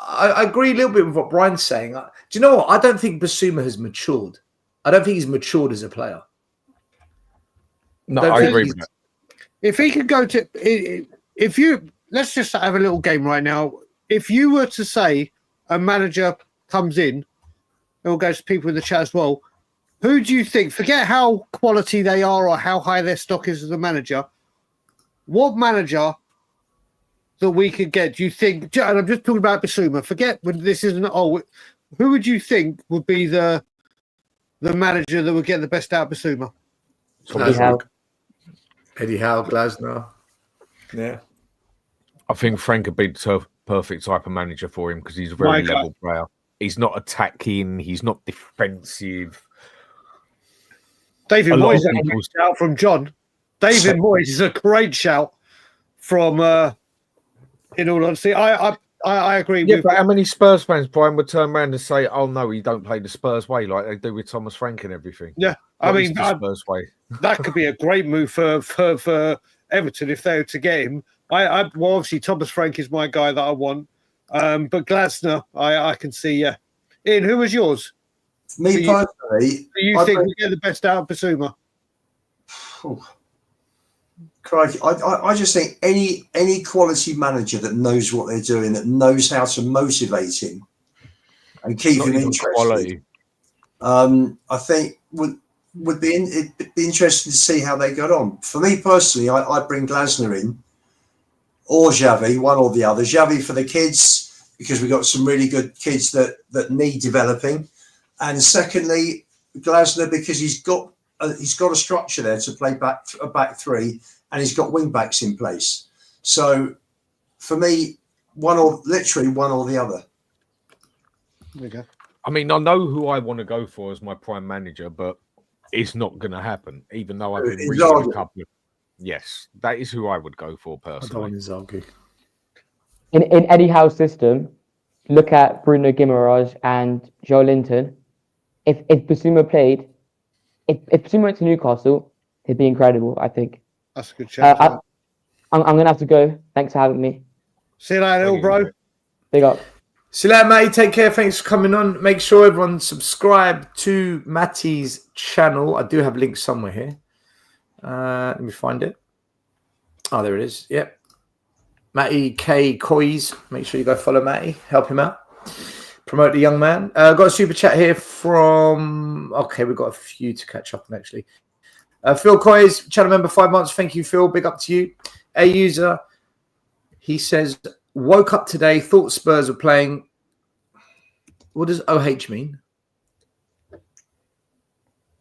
I agree a little bit with what Brian's saying. Do you know what? I don't think Basuma has matured. I don't think he's matured as a player. No, I agree with that. If he could go to, if you, let's just have a little game right now. If you were to say a manager comes in, it will go to people in the chat as well. Who do you think, forget how quality they are or how high their stock is as a manager, what manager that we could get, do you think, and I'm just talking about Basuma, forget when this isn't, who would you think would be the manager that would get the best out of Basuma? Eddie Howe, Glasner. Yeah. I think Frank would be the perfect type of manager for him because he's a very level player. He's not attacking. He's not defensive. David Moyes is a great shout from John. David Moyes is a great shout from, in all honesty. I agree with but how many Spurs fans, Brian, would turn around and say, oh, no, he don't play the Spurs way like they do with Thomas Frank and everything? Yeah, I mean, the Spurs way. That could be a great move for Everton if they were to get him. Well, obviously, Thomas Frank is my guy that I want. But Glasner, I can see, yeah. Ian, who was yours? Me personally, do you think we get the best out of Basuma? Crikey, I just think any quality manager that knows what they're doing, that knows how to motivate him and keep him interested, I think would be it'd be interesting to see how they got on. For me personally, I'd bring Glasner in or Xavi, one or the other. Xavi for the kids because we've got some really good kids that need developing, and secondly, Glasner because he's got a structure there to play a back three. And he's got wing backs in place. So for me, one or the other. There we go. I mean, I know who I want to go for as my prime manager, but it's not going to happen, even though I've been reading a couple of... Yes, that is who I would go for personally. In Eddie Howe's system, look at Bruno Guimaraes and Joe Linton. If Basuma played, if Basuma went to Newcastle, he'd be incredible, I think. That's a good shout. I'm going to have to go. Thanks for having me. See you later, bro. Big up. See you later, Matty. Take care. Thanks for coming on. Make sure everyone subscribe to Matty's channel. I do have links somewhere here. Let me find it. Oh, there it is. Yep. Matty K. Coys. Make sure you go follow Matty. Help him out. Promote the young man. Got a super chat here from... Okay, we've got a few to catch up on, actually. Phil Coys, channel member, 5 months. Thank you, Phil. Big up to you. A user, he says, woke up today, thought Spurs were playing. What does OH mean?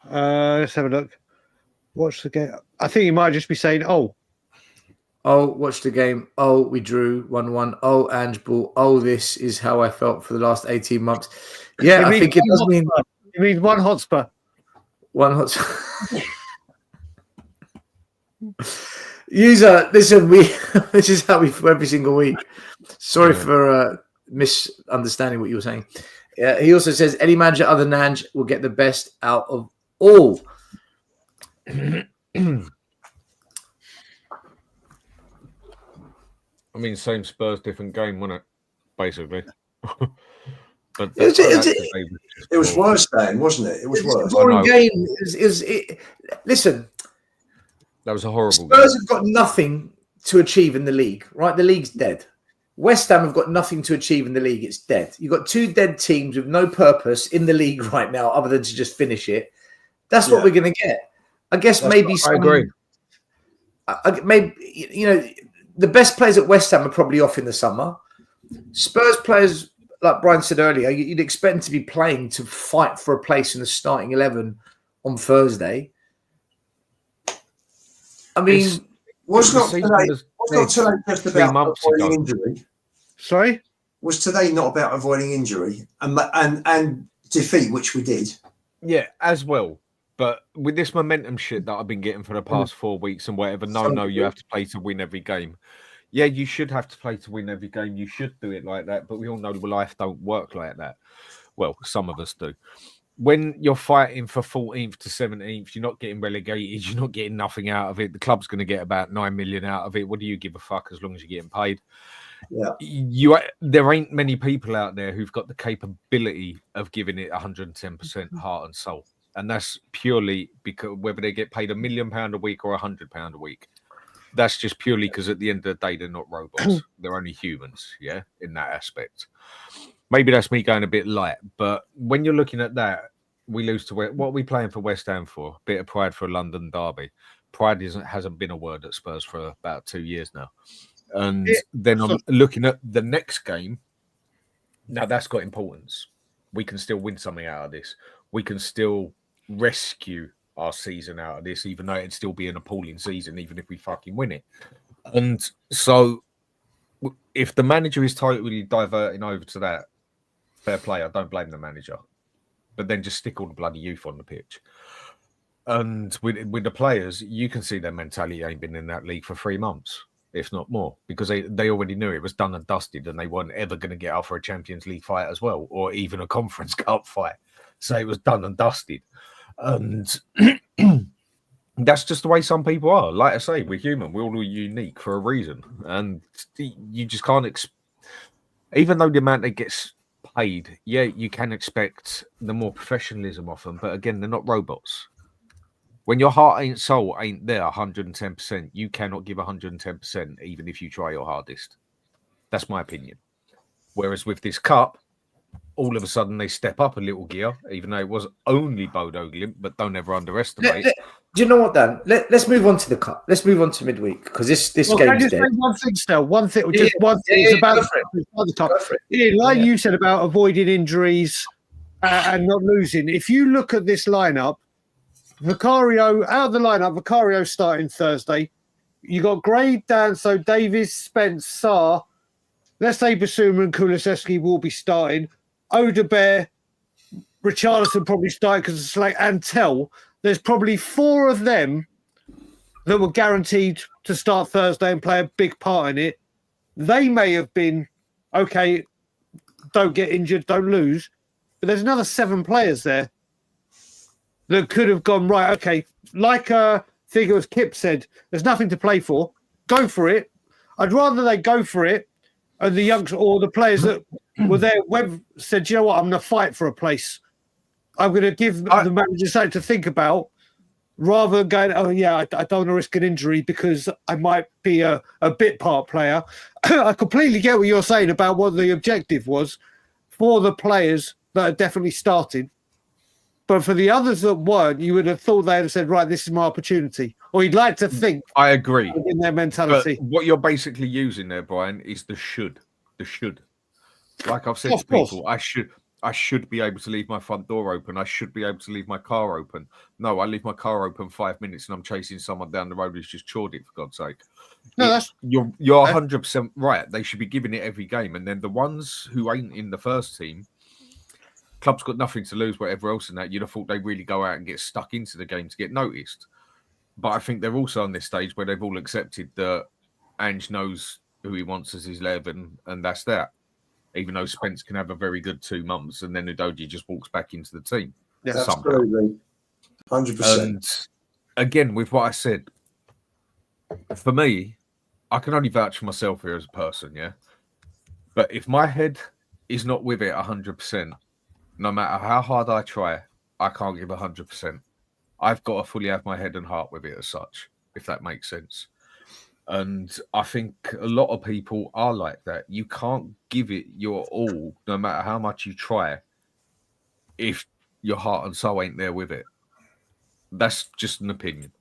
Let's have a look. Watch the game. I think you might just be saying, oh. Oh, watch the game. Oh, we drew 1-1. Oh, ANGEBALL. Oh, this is how I felt for the last 18 months. Yeah, I think it does mean... It means one hotspur. One hotspur. User, listen, this is how we for every single week. Sorry for misunderstanding what you were saying. He also says any manager other than Ange will get the best out of all. I mean, same Spurs, different game, wasn't it? Basically. But it was worse then, wasn't it? It was worse. Boring game. Listen. That was a horrible Spurs game. Have got nothing to achieve in the league, right? The league's dead. West Ham have got nothing to achieve in the league. It's dead. You've got two dead teams with no purpose in the league right now other than to just finish it. That's what we're going to get. I guess maybe I agree. Maybe, the best players at West Ham are probably off in the summer. Spurs players, like Brian said earlier, you'd expect them to be playing to fight for a place in the starting 11 on Thursday. I mean, was not the today, season was not today just 3 about months avoiding ago. injury? Sorry? Was today not about avoiding injury and defeat, which we did? Yeah, as well. But with this momentum shit that I've been getting for the past 4 weeks and whatever, no, you have to play to win every game. Yeah, you should have to play to win every game. You should do it like that. But we all know life don't work like that. Well, some of us do. When you're fighting for 14th to 17th, you're not getting relegated. You're not getting nothing out of it. The club's going to get about 9 million out of it. What do you give a fuck as long as you're getting paid? Yeah. There ain't many people out there who've got the capability of giving it 110% heart and soul. And that's purely because whether they get paid £1 million a week or £100 a week. That's just purely because at the end of the day, they're not robots. They're only humans, yeah, in that aspect. Maybe that's me going a bit light, but when you're looking at that, we lose to what are we playing for West Ham for? A bit of pride for a London derby. Pride hasn't been a word at Spurs for about 2 years now. And then I'm looking at the next game. Now that's got importance. We can still win something out of this. We can still rescue our season out of this, even though it'd still be an appalling season, even if we fucking win it. And so if the manager is totally diverting over to that, fair play, I don't blame the manager. But then just stick all the bloody youth on the pitch. And with the players, you can see their mentality ain't been in that league for 3 months, if not more, because they already knew it was done and dusted and they weren't ever going to get up for a Champions League fight as well, or even a Conference Cup fight. So it was done and dusted. And that's just the way some people are. Like I say, we're human. We're all unique for a reason. And you just can't... Even though the amount that gets paid, yeah, you can expect the more professionalism of them. But again, they're not robots. When your heart and soul ain't there 110%, you cannot give 110%, even if you try your hardest. That's my opinion. Whereas with this cup, all of a sudden they step up a little gear, even though it was only Bodo Glimp, but don't ever underestimate. Do you know what, Dan? Let's move on to the cup. Let's move on to midweek because this game can I is just dead. say one thing still? One thing, just one thing. It's about the top. Yeah, like you said about avoiding injuries and not losing. If you look at this lineup, Vicario out of the lineup, Vicario starting Thursday. You got Gray, Danso, Davies, Spence, Sarr. Let's say Basuma and Kulusevski will be starting. Odebear, Richarlison probably starting because it's like Antel. There's probably 4 of them that were guaranteed to start Thursday and play a big part in it. They may have been, okay, don't get injured, don't lose. But there's another 7 players there that could have gone, right, okay, like I think it was Kip said, there's nothing to play for. Go for it. I'd rather they go for it and the youngs or the players that were there said, you know what, I'm going to fight for a place. I'm going to give the manager something to think about rather than going, oh, yeah, I don't want to risk an injury because I might be a bit part player. I completely get what you're saying about what the objective was for the players that are definitely starting. But for the others that weren't, you would have thought they had said, right, this is my opportunity. Or you'd like to think. I agree. In their mentality. But what you're basically using there, Brian, is the should. The should. Like I've said to people, I should be able to leave my front door open. I should be able to leave my car open. No, I leave my car open 5 minutes and I'm chasing someone down the road who's just chawed it, for God's sake. No, you're 100% right. They should be giving it every game. And then the ones who ain't in the first team, club's got nothing to lose, whatever else in that. You'd have thought they really go out and get stuck into the game to get noticed. But I think they're also on this stage where they've all accepted that Ange knows who he wants as his 11, and that's that. Even though Spence can have a very good 2 months, and then Udogie just walks back into the team. Yeah, absolutely. 100%. And again, with what I said, for me, I can only vouch for myself here as a person, yeah? But if my head is not with it 100%, no matter how hard I try, I can't give 100%. I've got to fully have my head and heart with it as such, if that makes sense. And I think a lot of people are like that. You can't give it your all, no matter how much you try, if your heart and soul ain't there with it. That's just an opinion.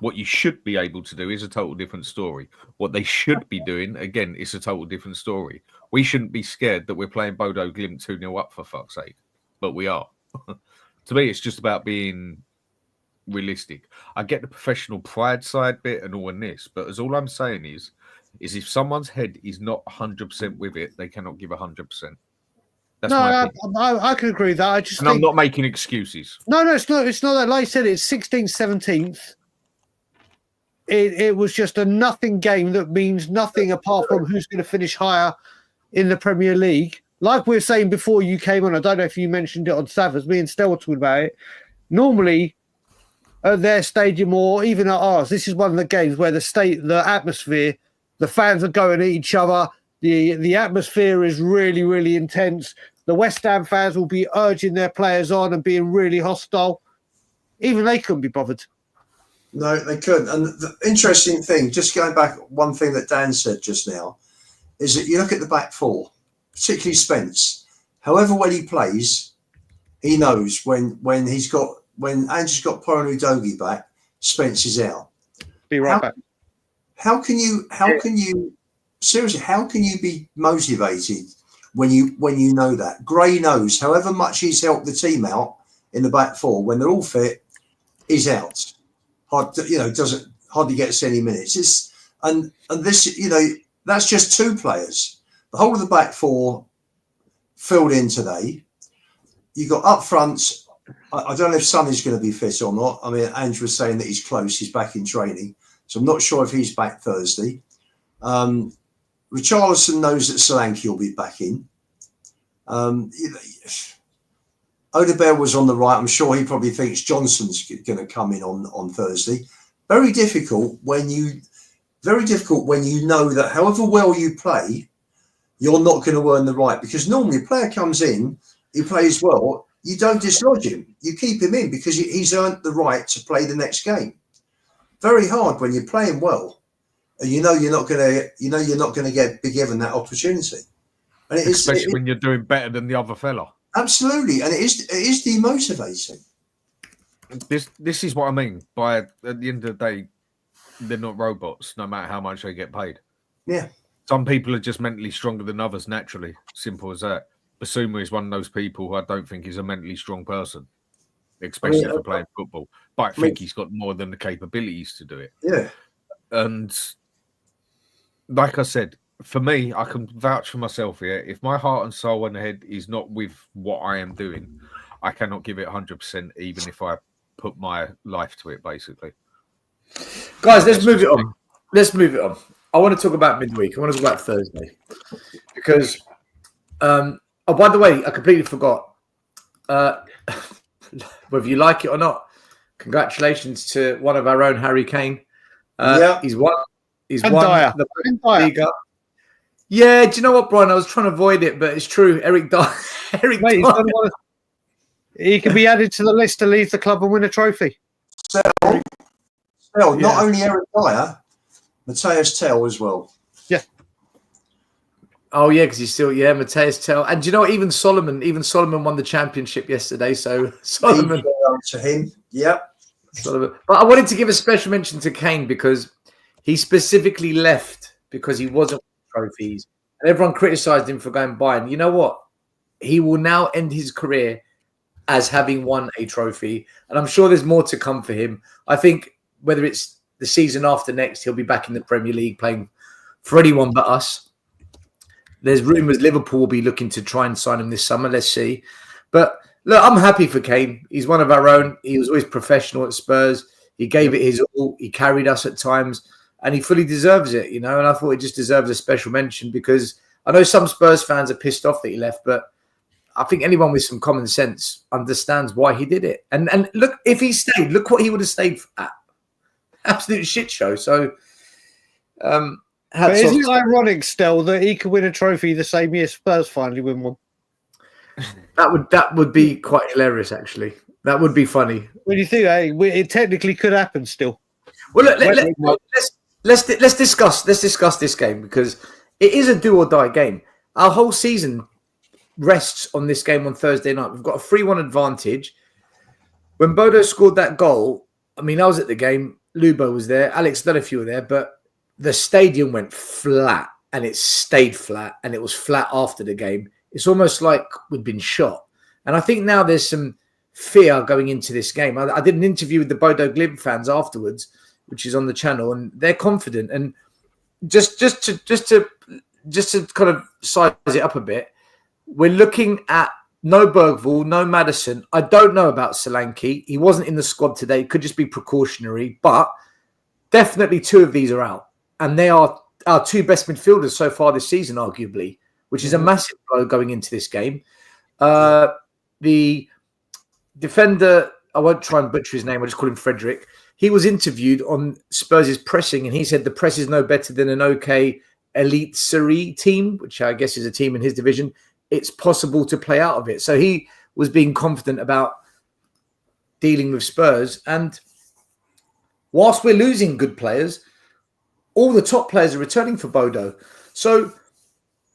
What you should be able to do is a total different story. What they should be doing, again, is a total different story. We shouldn't be scared that we're playing Bodo Glimt 2-0 up, for fuck's sake. But we are. To me, it's just about being realistic. I get the professional pride side bit and all in this, but as all I'm saying is if someone's head is not 100% with it, they cannot give 100%. That's my opinion. I can agree with that. I just and I'm not making excuses. No, it's not. It's not that. Like I said, it's 16th, 17th. It was just a nothing game that means nothing apart from who's going to finish higher in the Premier League. Like we were saying before you came on, I don't know if you mentioned it on Savas, me and Stel were talking about it. Normally, at their stadium or even at ours, this is one of the games where the atmosphere, the fans are going at each other. The atmosphere is really, really intense. The West Ham fans will be urging their players on and being really hostile. Even they couldn't be bothered. No, they couldn't. And the interesting thing, just going back, one thing that Dan said just now, is that you look at the back four, particularly Spence. However well he plays, he knows when Ange's got Poronu Dogi back, Spence is out. Be right back. How can you seriously? How can you be motivated when you know that? Gray knows. However much he's helped the team out in the back four, when they're all fit, he's out. Doesn't hardly gets any minutes. And this, that's just two players. The whole of the back four filled in today. You got up front. I don't know if Sonny's going to be fit or not. I mean, Andrew was saying that he's close. He's back in training, so I'm not sure if he's back Thursday. Richarlison knows that Solanke will be back in. Odobert was on the right. I'm sure he probably thinks Johnson's going to come in on Thursday. Very difficult when you know that however well you play, you're not going to earn the right. Because normally a player comes in, he plays well, you don't dislodge him. You keep him in because he's earned the right to play the next game. Very hard when you're playing well, and you're not going to be given that opportunity. And especially when you're doing better than the other fella. Absolutely, and it is demotivating. This is what I mean by at the end of the day, they're not robots, no matter how much they get paid. Yeah. Some people are just mentally stronger than others naturally. Simple as that. Basuma is one of those people who I don't think is a mentally strong person, especially for playing football. But I think he's got more than the capabilities to do it. Yeah. And like I said, for me, I can vouch for myself here. If my heart and soul and head is not with what I am doing, I cannot give it 100%, even if I put my life to it, basically. Guys, let's move it on. I want to talk about midweek. I want to talk about Thursday. Because, by the way, I completely forgot. Whether you like it or not, congratulations to one of our own, Harry Kane. He's won the Liga. Yeah, do you know what, Brian? I was trying to avoid it, but it's true. Eric Dyer. He can be added to the list to leave the club and win a trophy. Not only Eric Dyer, Matthias Tell as well. Yeah. Oh yeah, because he's still Matthias Tell, and do you know what? Even Solomon won the championship yesterday. So Solomon to him, yeah. Solomon. But I wanted to give a special mention to Kane because he specifically left because he wasn't winning trophies, and everyone criticised him for going Bayern. You know what? He will now end his career as having won a trophy, and I'm sure there's more to come for him. I think whether it's the season after next, he'll be back in the Premier League playing for anyone but us. There's rumours Liverpool will be looking to try and sign him this summer. Let's see. But look, I'm happy for Kane. He's one of our own. He was always professional at Spurs. He gave it his all. He carried us at times, and he fully deserves it, And I thought he just deserves a special mention because I know some Spurs fans are pissed off that he left, but I think anyone with some common sense understands why he did it. And look, if he stayed, look what he would have stayed at. Absolute shit show. So, but isn't it ironic still that he could win a trophy the same year Spurs finally win one? That would be quite hilarious, actually. That would be funny. What do you think? It technically could happen still. Well, look, let's discuss this game because it is a do or die game. Our whole season rests on this game on Thursday night. We've got a 3-1 advantage. When Bodo scored that goal, I mean, I was at the game. Lubo was there. Alex, I don't know if you were there, but the stadium went flat and it stayed flat and it was flat after the game. It's almost like we'd been shot. And I think now there's some fear going into this game. I did an interview with the Bodo Glimt fans afterwards, which is on the channel, and they're confident. And just to kind of size it up a bit, we're looking at no Bergvall, no Maddison. I don't know about Solanke. He wasn't in the squad today. It could just be precautionary, but definitely two of these are out. And they are our two best midfielders so far this season, arguably, which is a massive blow going into this game. The defender, I won't try and butcher his name, I'll just call him Frederick. He was interviewed on Spurs' pressing, and he said the press is no better than an okay elite Serie team, which I guess is a team in his division. It's possible to play out of it. So he was being confident about dealing with Spurs. And whilst we're losing good players, all the top players are returning for Bodo. So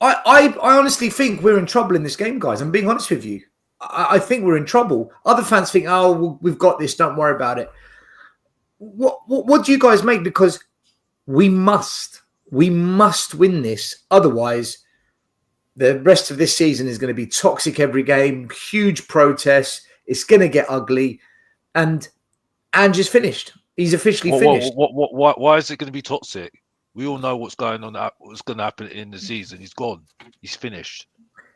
I honestly think we're in trouble in this game, guys. I'm being honest with you. I think we're in trouble. Other fans think, oh, well, we've got this. Don't worry about it. What do you guys make? Because we must win this. Otherwise, the rest of this season is going to be toxic every game, huge protests. It's going to get ugly. And Ange is finished. He's officially finished. Why is it going to be toxic? We all know what's going on. What's going to happen in the season? He's gone. He's finished.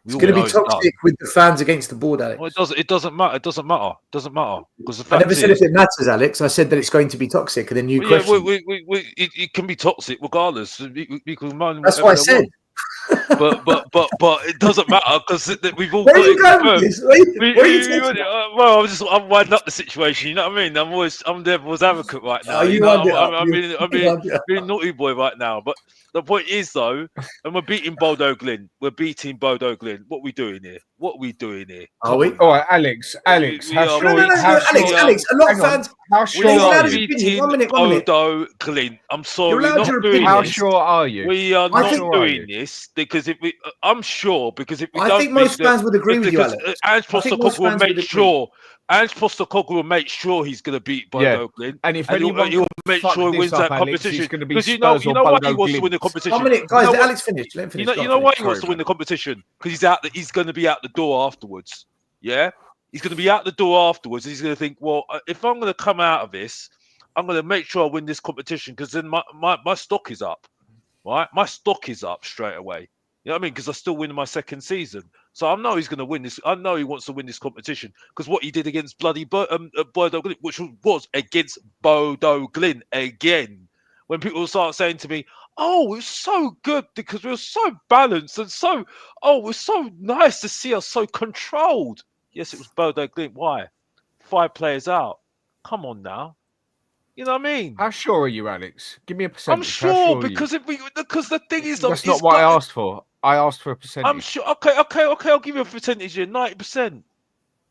It's going to be toxic with the fans against the board, Alex. Well, it doesn't matter. It doesn't matter. Because the I fact never said if it matters, Alex. I said that it's going to be toxic, and then you question. It can be toxic regardless. That's what I said. But it doesn't matter because we've all. Where are you going with this? I'm winding up the situation. You know what I mean? I'm devil's advocate right now. I'm being naughty boy right now. But the point is though, and we're beating Bodo Glimt. We're beating Bodo Glimt. What are we doing here? Are we? All right, Alex. Alex. A lot of fans. How sure are you? Bodo Glimt. I'm sorry, not doing How this. sure are you? We are not doing this because I'm sure because if we don't, I think most fans would agree with you, Alex. Ange Postecoglou will make sure. Ange Postecoglou will make sure he's going to beat Bodo Glimt, and if he'll make sure he wins that competition because you know why he wants to win the competition. Guys, Alex finished. Let him finish. You know why he wants to win the competition because he's going to be out the door afterwards. Yeah, he's going to be out the door afterwards. He's going to think, well, if I'm going to come out of this, I'm going to make sure I win this competition because then my stock is up, right? My stock is up straight away. You know what I mean? Because I still win my second season. So I know he's going to win this. I know he wants to win this competition because what he did against bloody Bodo Glimt, which was against Bodo Glimt again. When people start saying to me, oh, it was so good because we were so balanced and it was so nice to see us so controlled. Yes, it was Bodo Glimt. Why? 5 players out. Come on now. You know what I mean? How sure are you, Alex? Give me a percentage. I'm sure because the thing is that's not what I asked for. I asked for a percentage. I'm sure. Okay. I'll give you a percentage here. 90%.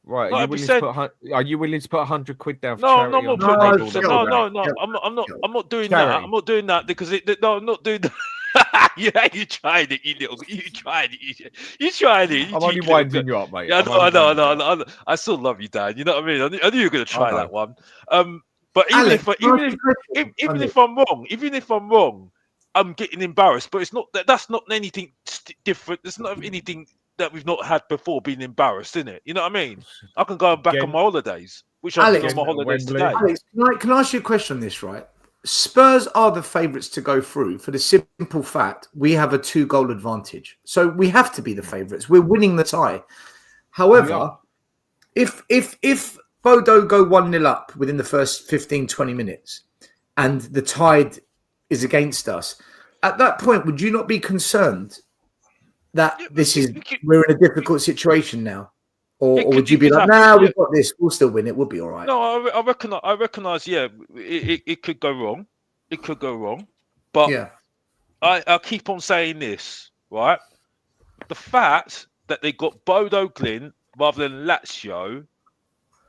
Right. Are you willing to put 100 quid down for charity? No, I'm not doing that. I'm not doing that because I'm not doing that. Yeah, you tried it, you tried it. You tried it. I'm only winding you up, mate. Yeah, I know. I still love you, Dan. You know what I mean? I knew you were going to try that one. But even if I'm wrong, I'm getting embarrassed. But it's not that's not anything different. There's not anything that we've not had before being embarrassed, in it. You know what I mean? I can go back on my holidays, which I did on my holidays today. Alex, can I ask you a question on this, right? Spurs are the favourites to go through for the simple fact we have a 2-goal advantage. So we have to be the favourites. We're winning the tie. However, if Bodo go 1-0 up within the first 15, 20 minutes and the tide is against us, at that point, would you not be concerned that we're in a difficult situation now? Or would you be like, we've got this, we'll still win it, we'll be all right? No, I recognise, it could go wrong. It could go wrong. But I keep on saying this, right? The fact that they got Bodo Glimt rather than Lazio,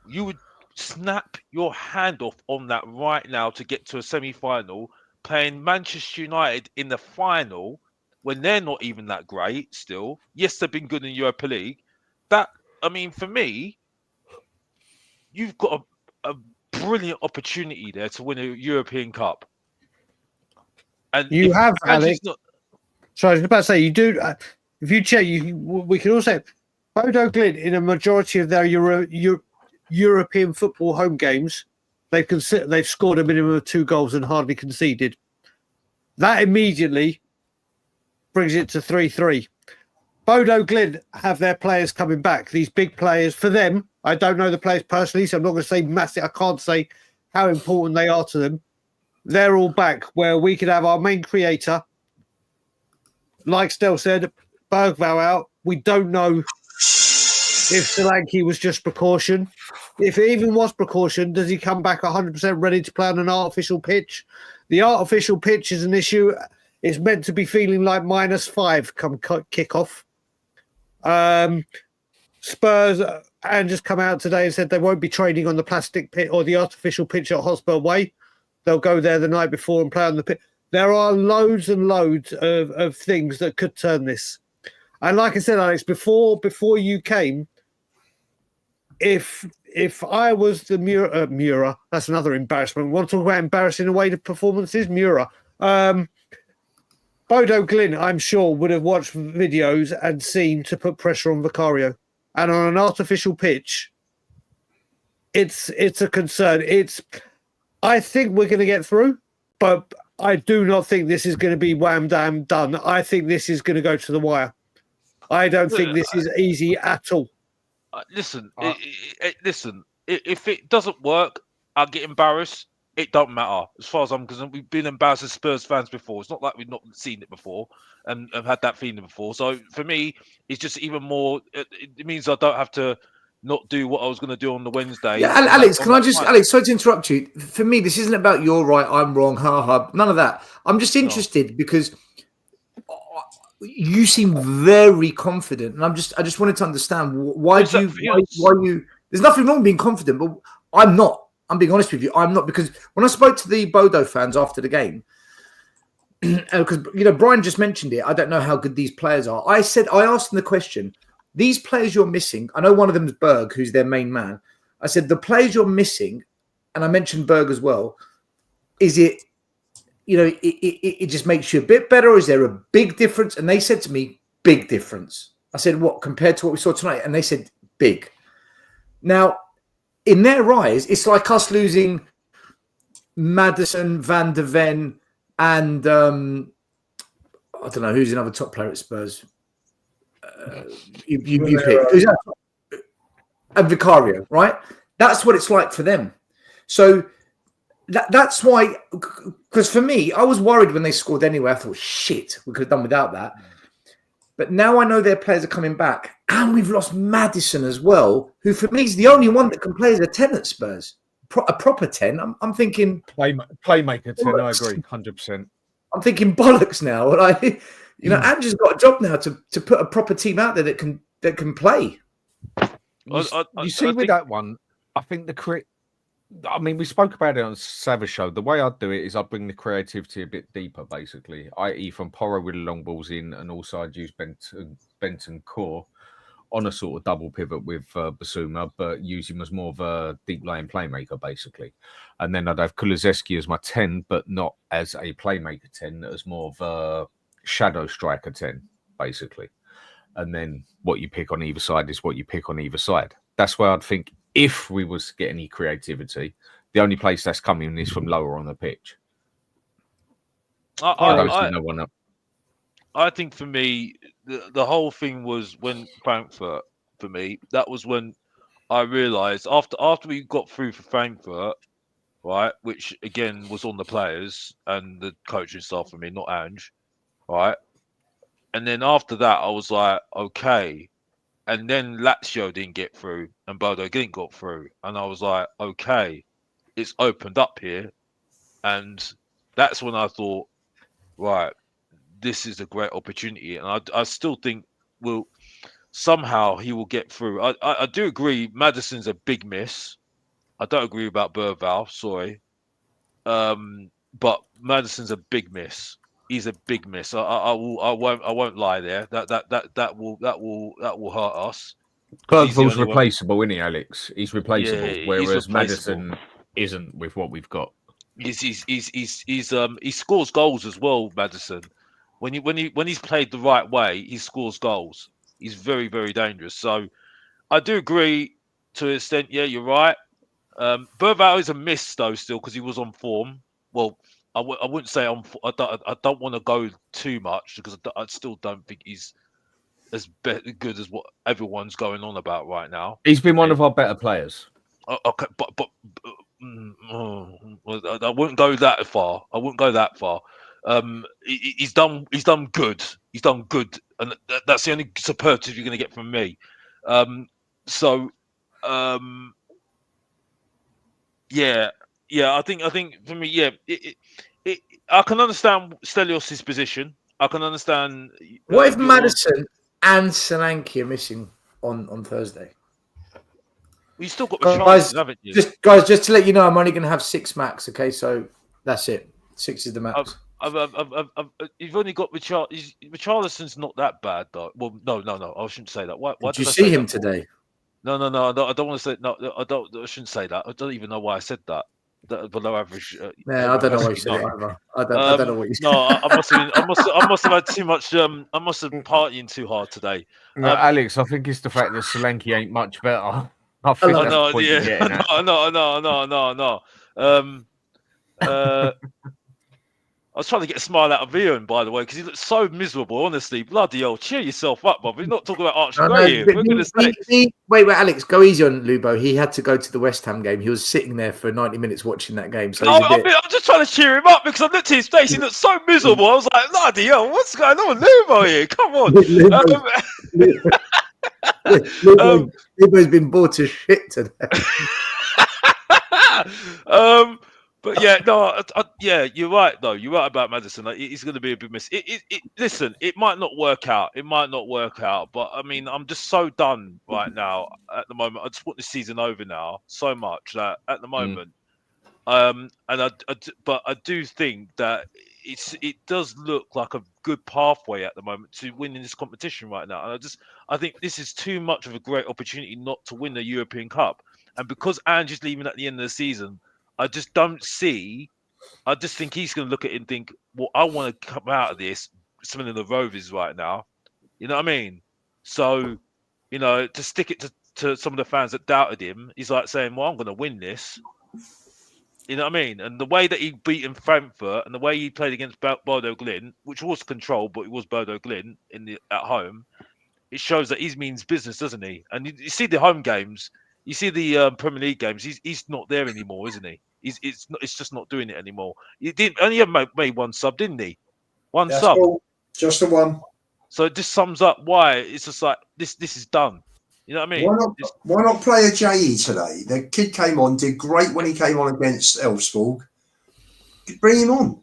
you would snap your hand off on that right now to get to a semi-final, playing Manchester United in the final when they're not even that great still. Yes, they've been good in Europa League. For me, you've got a brilliant opportunity there to win a European Cup. And You have, Ange's Alex. So I was about to say, you do. If you check, we can also Bodo Glimt in a majority of their European football home games, they've scored a minimum of 2 goals and hardly conceded. That immediately brings it to 3-3. Bodo Glimt have their players coming back. These big players, for them, I don't know the players personally, so I'm not going to say massive. I can't say how important they are to them. They're all back, where we could have our main creator, like Stel said, Bergvall out. We don't know if Solanke was just precaution. If it even was precaution, does he come back 100% ready to play on an artificial pitch? The artificial pitch is an issue. It's meant to be feeling like -5 come kickoff. Spurs and just come out today and said they won't be training on the plastic pit or the artificial pitch at Hotspur Way. They'll go there the night before and play on the pitch. There are loads and loads of things that could turn this. And like I said, Alex, before you came, if I was the Mura, that's another embarrassment. We want to talk about embarrassing away the performances, Mura. Bodo Glimt, I'm sure, would have watched videos and seen to put pressure on Vicario. And on an artificial pitch, it's a concern. I think we're going to get through, but I do not think this is going to be wham damn done. I think this is going to go to the wire. I don't think this is easy at all. Listen, if it doesn't work, I'll get embarrassed. It don't matter as far as I'm concerned. We've been embarrassed as Spurs fans before. It's not like we've not seen it before and have had that feeling before. So for me, it's just even more. It means I don't have to not do what I was going to do on the Wednesday. Yeah, Alex, Alex, sorry to interrupt you. For me, this isn't about you're right, I'm wrong, ha. None of that. I'm just interested because you seem very confident, and I just wanted to understand why you. There's nothing wrong with being confident, but I'm not. I'm being honest with you. I'm not, because when I spoke to the Bodo fans after the game, because Brian just mentioned it, I don't know how good these players are. I asked them the question: these players you're missing. I know one of them is Berg, who's their main man. I said the players you're missing, and I mentioned Berg as well. Is it? It just makes you a bit better, or is there a big difference? And they said to me, big difference. I said, what, compared to what we saw tonight? And they said, big. Now, in their eyes, it's like us losing Maddison, Van de Ven, and I don't know, who's another top player at Spurs? You pick. And Vicario, right? That's what it's like for them. So that's why, because for me, I was worried when they scored anyway. I thought, shit, we could have done without that. But now I know their players are coming back, and we've lost Maddison as well, who for me is the only one that can play as a 10 at Spurs, a proper 10. I'm thinking playmaker 10. I agree, 100%. I'm thinking bollocks now. Ange's got a job now to put a proper team out there that can play. You see, with that one, I think we spoke about it on Savage Show. The way I'd do it is I'd bring the creativity a bit deeper, basically, i.e. from Porro with the long balls in, and also I'd use Benton Core on a sort of double pivot with Basuma, but use him as more of a deep-lying playmaker, basically. And then I'd have Kulusevski as my 10, but not as a playmaker 10, as more of a shadow striker 10, basically. And then what you pick on either side is what you pick on either side. That's where I'd think, if we was to get any creativity, the only place that's coming is from lower on the pitch. I don't see no one up. I think for me, the whole thing was when Frankfurt, for me, that was when I realised after we got through for Frankfurt, right, which again was on the players and the coaching staff for me, not Ange, right? And then after that, I was like, okay. And then Lazio didn't get through and Bodo didn't got through. And I was like, okay, it's opened up here. And that's when I thought, right, this is a great opportunity. And I still think somehow he will get through. I do agree Maddison's a big miss. I don't agree about Bergvall, sorry. But Maddison's a big miss. He's a big miss. I won't lie there. That will hurt us. Bergvall's replaceable, isn't he, Alex? He's replaceable. Yeah, whereas he's replaceable. Maddison, isn't with what we've got. He scores goals as well, Maddison. When he's played the right way, he scores goals. He's very, very dangerous. So I do agree to an extent. Yeah, you're right. Burval is a miss though, still, because he was on form. Well, I wouldn't say I don't want to go too much because I still don't think he's as good as what everyone's going on about right now. He's been one of our better players. Okay, but I wouldn't go that far. I wouldn't go that far. He's done good. He's done good, and that's the only superlative you're going to get from me. Yeah. I think for me, yeah. I can understand Stelios' position. I can understand. What if Maddison and Solanke are missing on Thursday? You still got Richarlison, haven't you? Just to let you know, I'm only going to have 6 max. Okay, so that's it. 6 is the max. You've only got Richarlison. Richarlison's not that bad, though. Well, no. I shouldn't say that. Why did you see him today? No. I don't want to say. No, I don't. I shouldn't say that. I don't even know why I said that. Below average. Yeah, I don't know why you said it either. I don't know what you said. No, I must have had too much. I must have been partying too hard today. No, Alex, I think it's the fact that Solanke ain't much better. I think that's the point you're getting at. No. I was trying to get a smile out of Ian, by the way, because he looks so miserable. Honestly, bloody hell, cheer yourself up, Bob. We're not talking about Archie Gray here. We're going to say. Wait, Alex, go easy on Lubo. He had to go to the West Ham game. He was sitting there for 90 minutes watching that game. So I'm just trying to cheer him up because I looked at his face. He looked so miserable. I was like, bloody hell, what's going on, Lubo here? Come on. Lubo's been bored to shit today. But yeah, no, yeah, you're right though. You're right about Maddison. He's going to be a big miss. Listen, it might not work out. But I mean, I'm just so done right now. At the moment, I just want this season over now so much that at the moment, but I do think that it does look like a good pathway at the moment to winning this competition right now. And I think this is too much of a great opportunity not to win the European Cup. And because Ange's leaving at the end of the season, I just don't see. I just think he's going to look at it and think, well, I want to come out of this swimming the Rovers right now. You know what I mean? So, to stick it to some of the fans that doubted him, he's like saying, well, I'm going to win this. You know what I mean? And the way that he beat in Frankfurt and the way he played against Bodo Glint, which was controlled, but it was Bodo Glint at home, it shows that he means business, doesn't he? And you see the home games. You see the Premier League games. He's not there anymore, isn't he? It's just not doing it anymore. He only made one sub, didn't he? One sub, just the one. So it just sums up why it's just like this is done. You know what I mean? Why not play a JE today? The kid came on, did great when he came on against Elfsborg. Bring him on.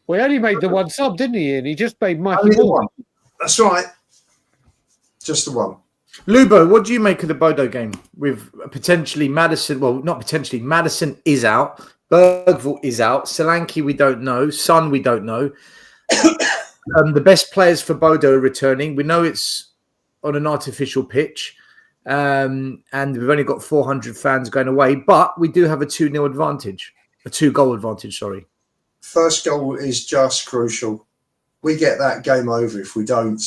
Well, he only made the one sub, didn't he? And he just made Mikey Moore. That's right. Just the one. Lubo, what do you make of the Bodo game with potentially Maddison? Well, not potentially. Maddison is out. Bergvall is out. Solanke, we don't know. Son, we don't know. The best players for Bodo are returning. We know it's on an artificial pitch. And we've only got 400 fans going away. But we do have a 2-0 advantage. A 2-goal advantage, sorry. First goal is just crucial. We get that game over. If we don't,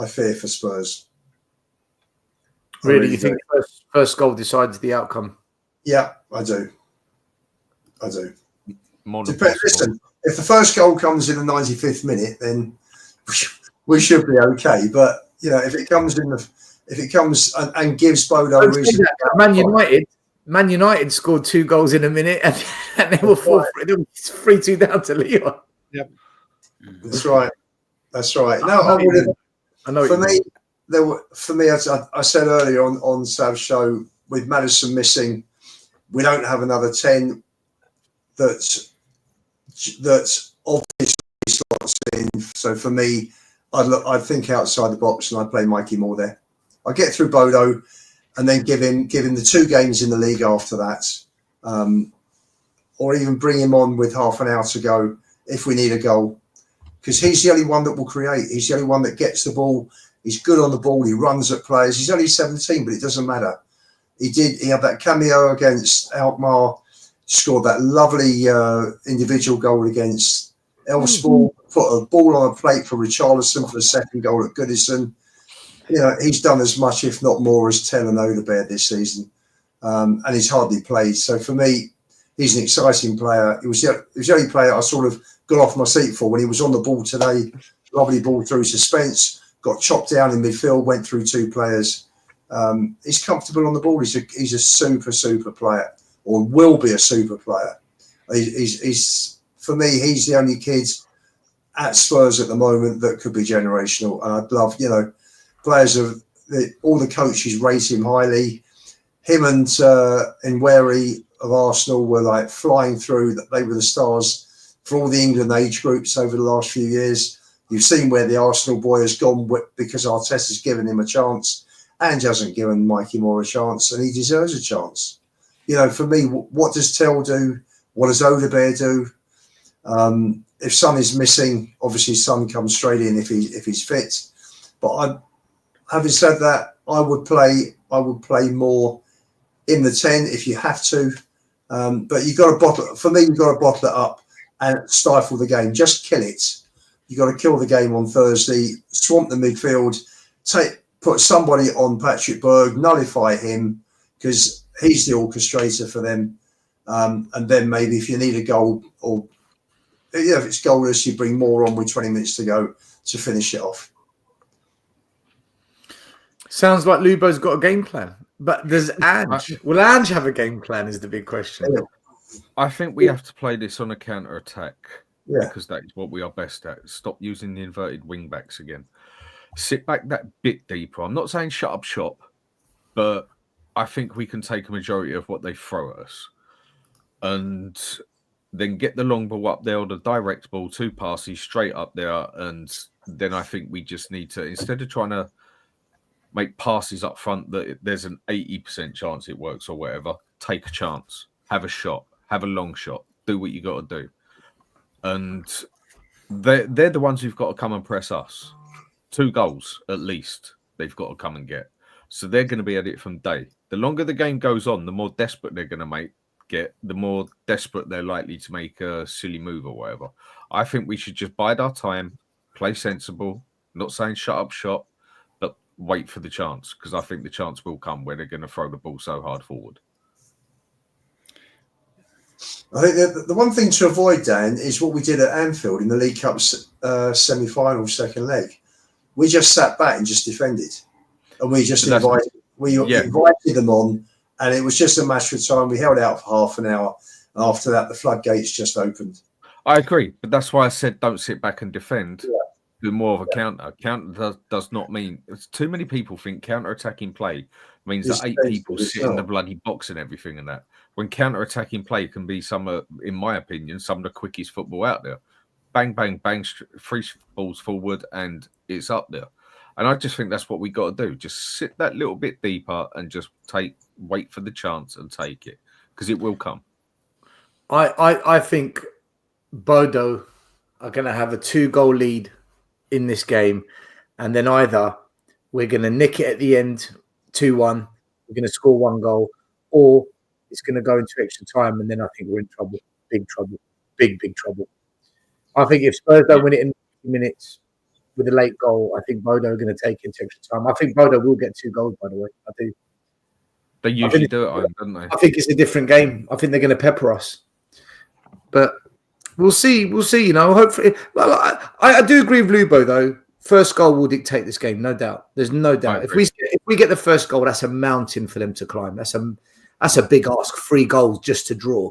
I fear for Spurs. Really, you think first goal decides the outcome? Yeah, I do. Listen, if the first goal comes in the 95th minute, then we should be okay. But if it comes and gives Bodo a reason. Man United scored 2 goals in a minute, and they were 3-2 down to Leon. Yep, that's right. No, I know. For me, as I said earlier on Sav's show, with Maddison missing, we don't have another 10 that's obviously slots in. So for me, I'd think outside the box and I'd play Mikey Moore there. I'd get through Bodo and then give him the 2 games in the league after that, or even bring him on with half an hour to go if we need a goal, because he's the only one that will create. He's the only one that gets the ball. He's good on the ball. He runs at players. He's only 17, but it doesn't matter. He had that cameo against Alkmaar scored that lovely individual goal against Elfsborg, put a ball on a plate for Richarlison for the second goal at Goodison. You know, he's done as much, if not more, as Tell and Odegaard this season. And he's hardly played. So for me, he's an exciting player. He was the only player I sort of got off my seat for when he was on the ball today. Lovely ball through suspense, got chopped down in midfield, went through two players. He's comfortable on the ball. He's a super player, or will be a super player. He's for me, he's the only kid at Spurs at the moment that could be generational. And I'd love, you know, players of all the coaches rate him highly. Him and Nweri of Arsenal were like flying through. That they were the stars for all the England age groups over the last few years. You've seen where the Arsenal boy has gone because Arteta's given him a chance. And hasn't given Mikey Moore a chance, and he deserves a chance. You know, for me, what does Tell do? What does Odegaard do? If Son is missing, obviously Son comes straight in if he's fit. But having said that, I would play more in the 10 if you have to. But you've got to bottle. For me, you've got to bottle it up and stifle the game. Just kill it. You've got to kill the game on Thursday. Swamp the midfield. Put somebody on Patrick Berg, nullify him because he's the orchestrator for them. And then maybe if you need a goal, or if it's goalless, you bring more on with 20 minutes to go to finish it off. Sounds like Lubo's got a game plan. But does Ange? Will Ange have a game plan is the big question. I think we have to play this on a counter-attack because that is what we are best at. Stop using the inverted wing-backs again. Sit back that bit deeper. I'm not saying shut up shop, but I think we can take a majority of what they throw at us. And then get the long ball up there or the direct ball, 2 passes straight up there. And then I think we just need to, instead of trying to make passes up front that there's an 80% chance it works or whatever, take a chance, have a shot, have a long shot, do what you got to do. And they're the ones who've got to come and press us. 2 goals at least they've got to come and get. So they're going to be at it from day. The longer the game goes on, the more desperate they're going to get, the more desperate they're likely to make a silly move or whatever. I think we should just bide our time, play sensible, not saying shut up shop, but wait for the chance, because I think the chance will come where they're going to throw the ball so hard forward. I think the one thing to avoid, Dan, is what we did at Anfield in the League Cup semi-final second leg. We just sat back and just defended, and we just invited them on, and it was just a matter of time. We held out for half an hour, and after that, the floodgates just opened. I agree, but that's why I said don't sit back and defend. Do more of a counter. Counter does not mean too many people think counter-attacking play means that 8 people sit in the bloody box and everything and that. When counter-attacking play can be in my opinion, some of the quickest football out there. Bang, bang, bang, 3 balls forward, and it's up there. And I just think that's what we got to do. Just sit that little bit deeper and just wait for the chance and take it, because it will come. I think Bodo are going to have a 2-goal lead in this game, and then either we're going to nick it at the end, 2-1, we're going to score 1 goal, or it's going to go into extra time, and then I think we're in trouble, big trouble, big trouble. I think if Spurs don't win it in 50 minutes with a late goal, I think Bodo are going to take it into extra time. I think Bodo will get 2 goals, by the way. I do. They usually do it, don't they? I think it's a different game. I think they're going to pepper us. But we'll see. We'll see, you know. Hopefully. Well, I do agree with Lubo, though. First goal will dictate this game, no doubt. There's no doubt. If we get the first goal, that's a mountain for them to climb. That's a big ask. 3 goals just to draw.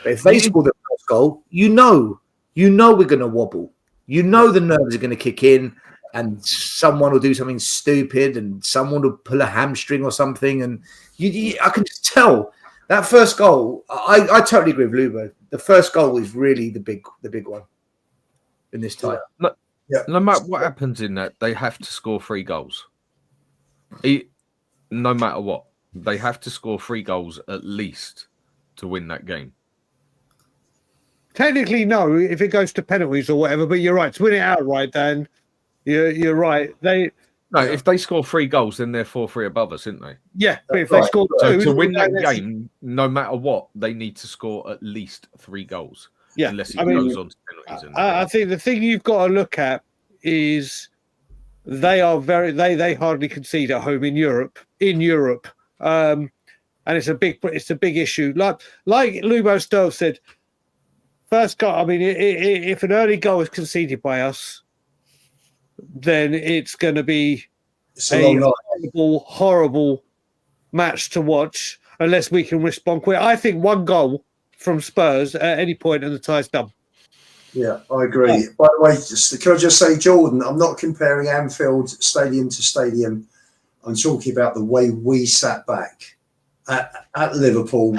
But if they score the first goal, you know we're going to wobble. You know the nerves are going to kick in, and someone will do something stupid, and someone will pull a hamstring or something. And I can just tell that first goal. I totally agree with Lubo. The first goal is really the big one in this tie. No matter what happens in that, they have to score 3 goals. No matter what, they have to score 3 goals at least to win that game. Technically, no, if it goes to penalties or whatever, but you're right. To win it outright, Dan, you're right. No, if they score 3 goals, then they're 4-3 above us, isn't they? Yeah, but if Right, they score So two, to win that then game, no matter what, they need to score at least 3 goals. yeah, Unless it I mean, goes on to penalties. And I think the thing you've got to look at is they hardly concede at home in Europe. And it's a big issue. Like Lubo Stowe said, first goal. I mean, if an early goal is conceded by us, then it's going to be It's a long night. horrible match to watch unless we can respond quick. I think one goal from Spurs at any point and the tie's done. Yeah, I agree. By the way, can I just say, Jordan, I'm not comparing Anfield stadium to stadium. I'm talking about the way we sat back at Liverpool.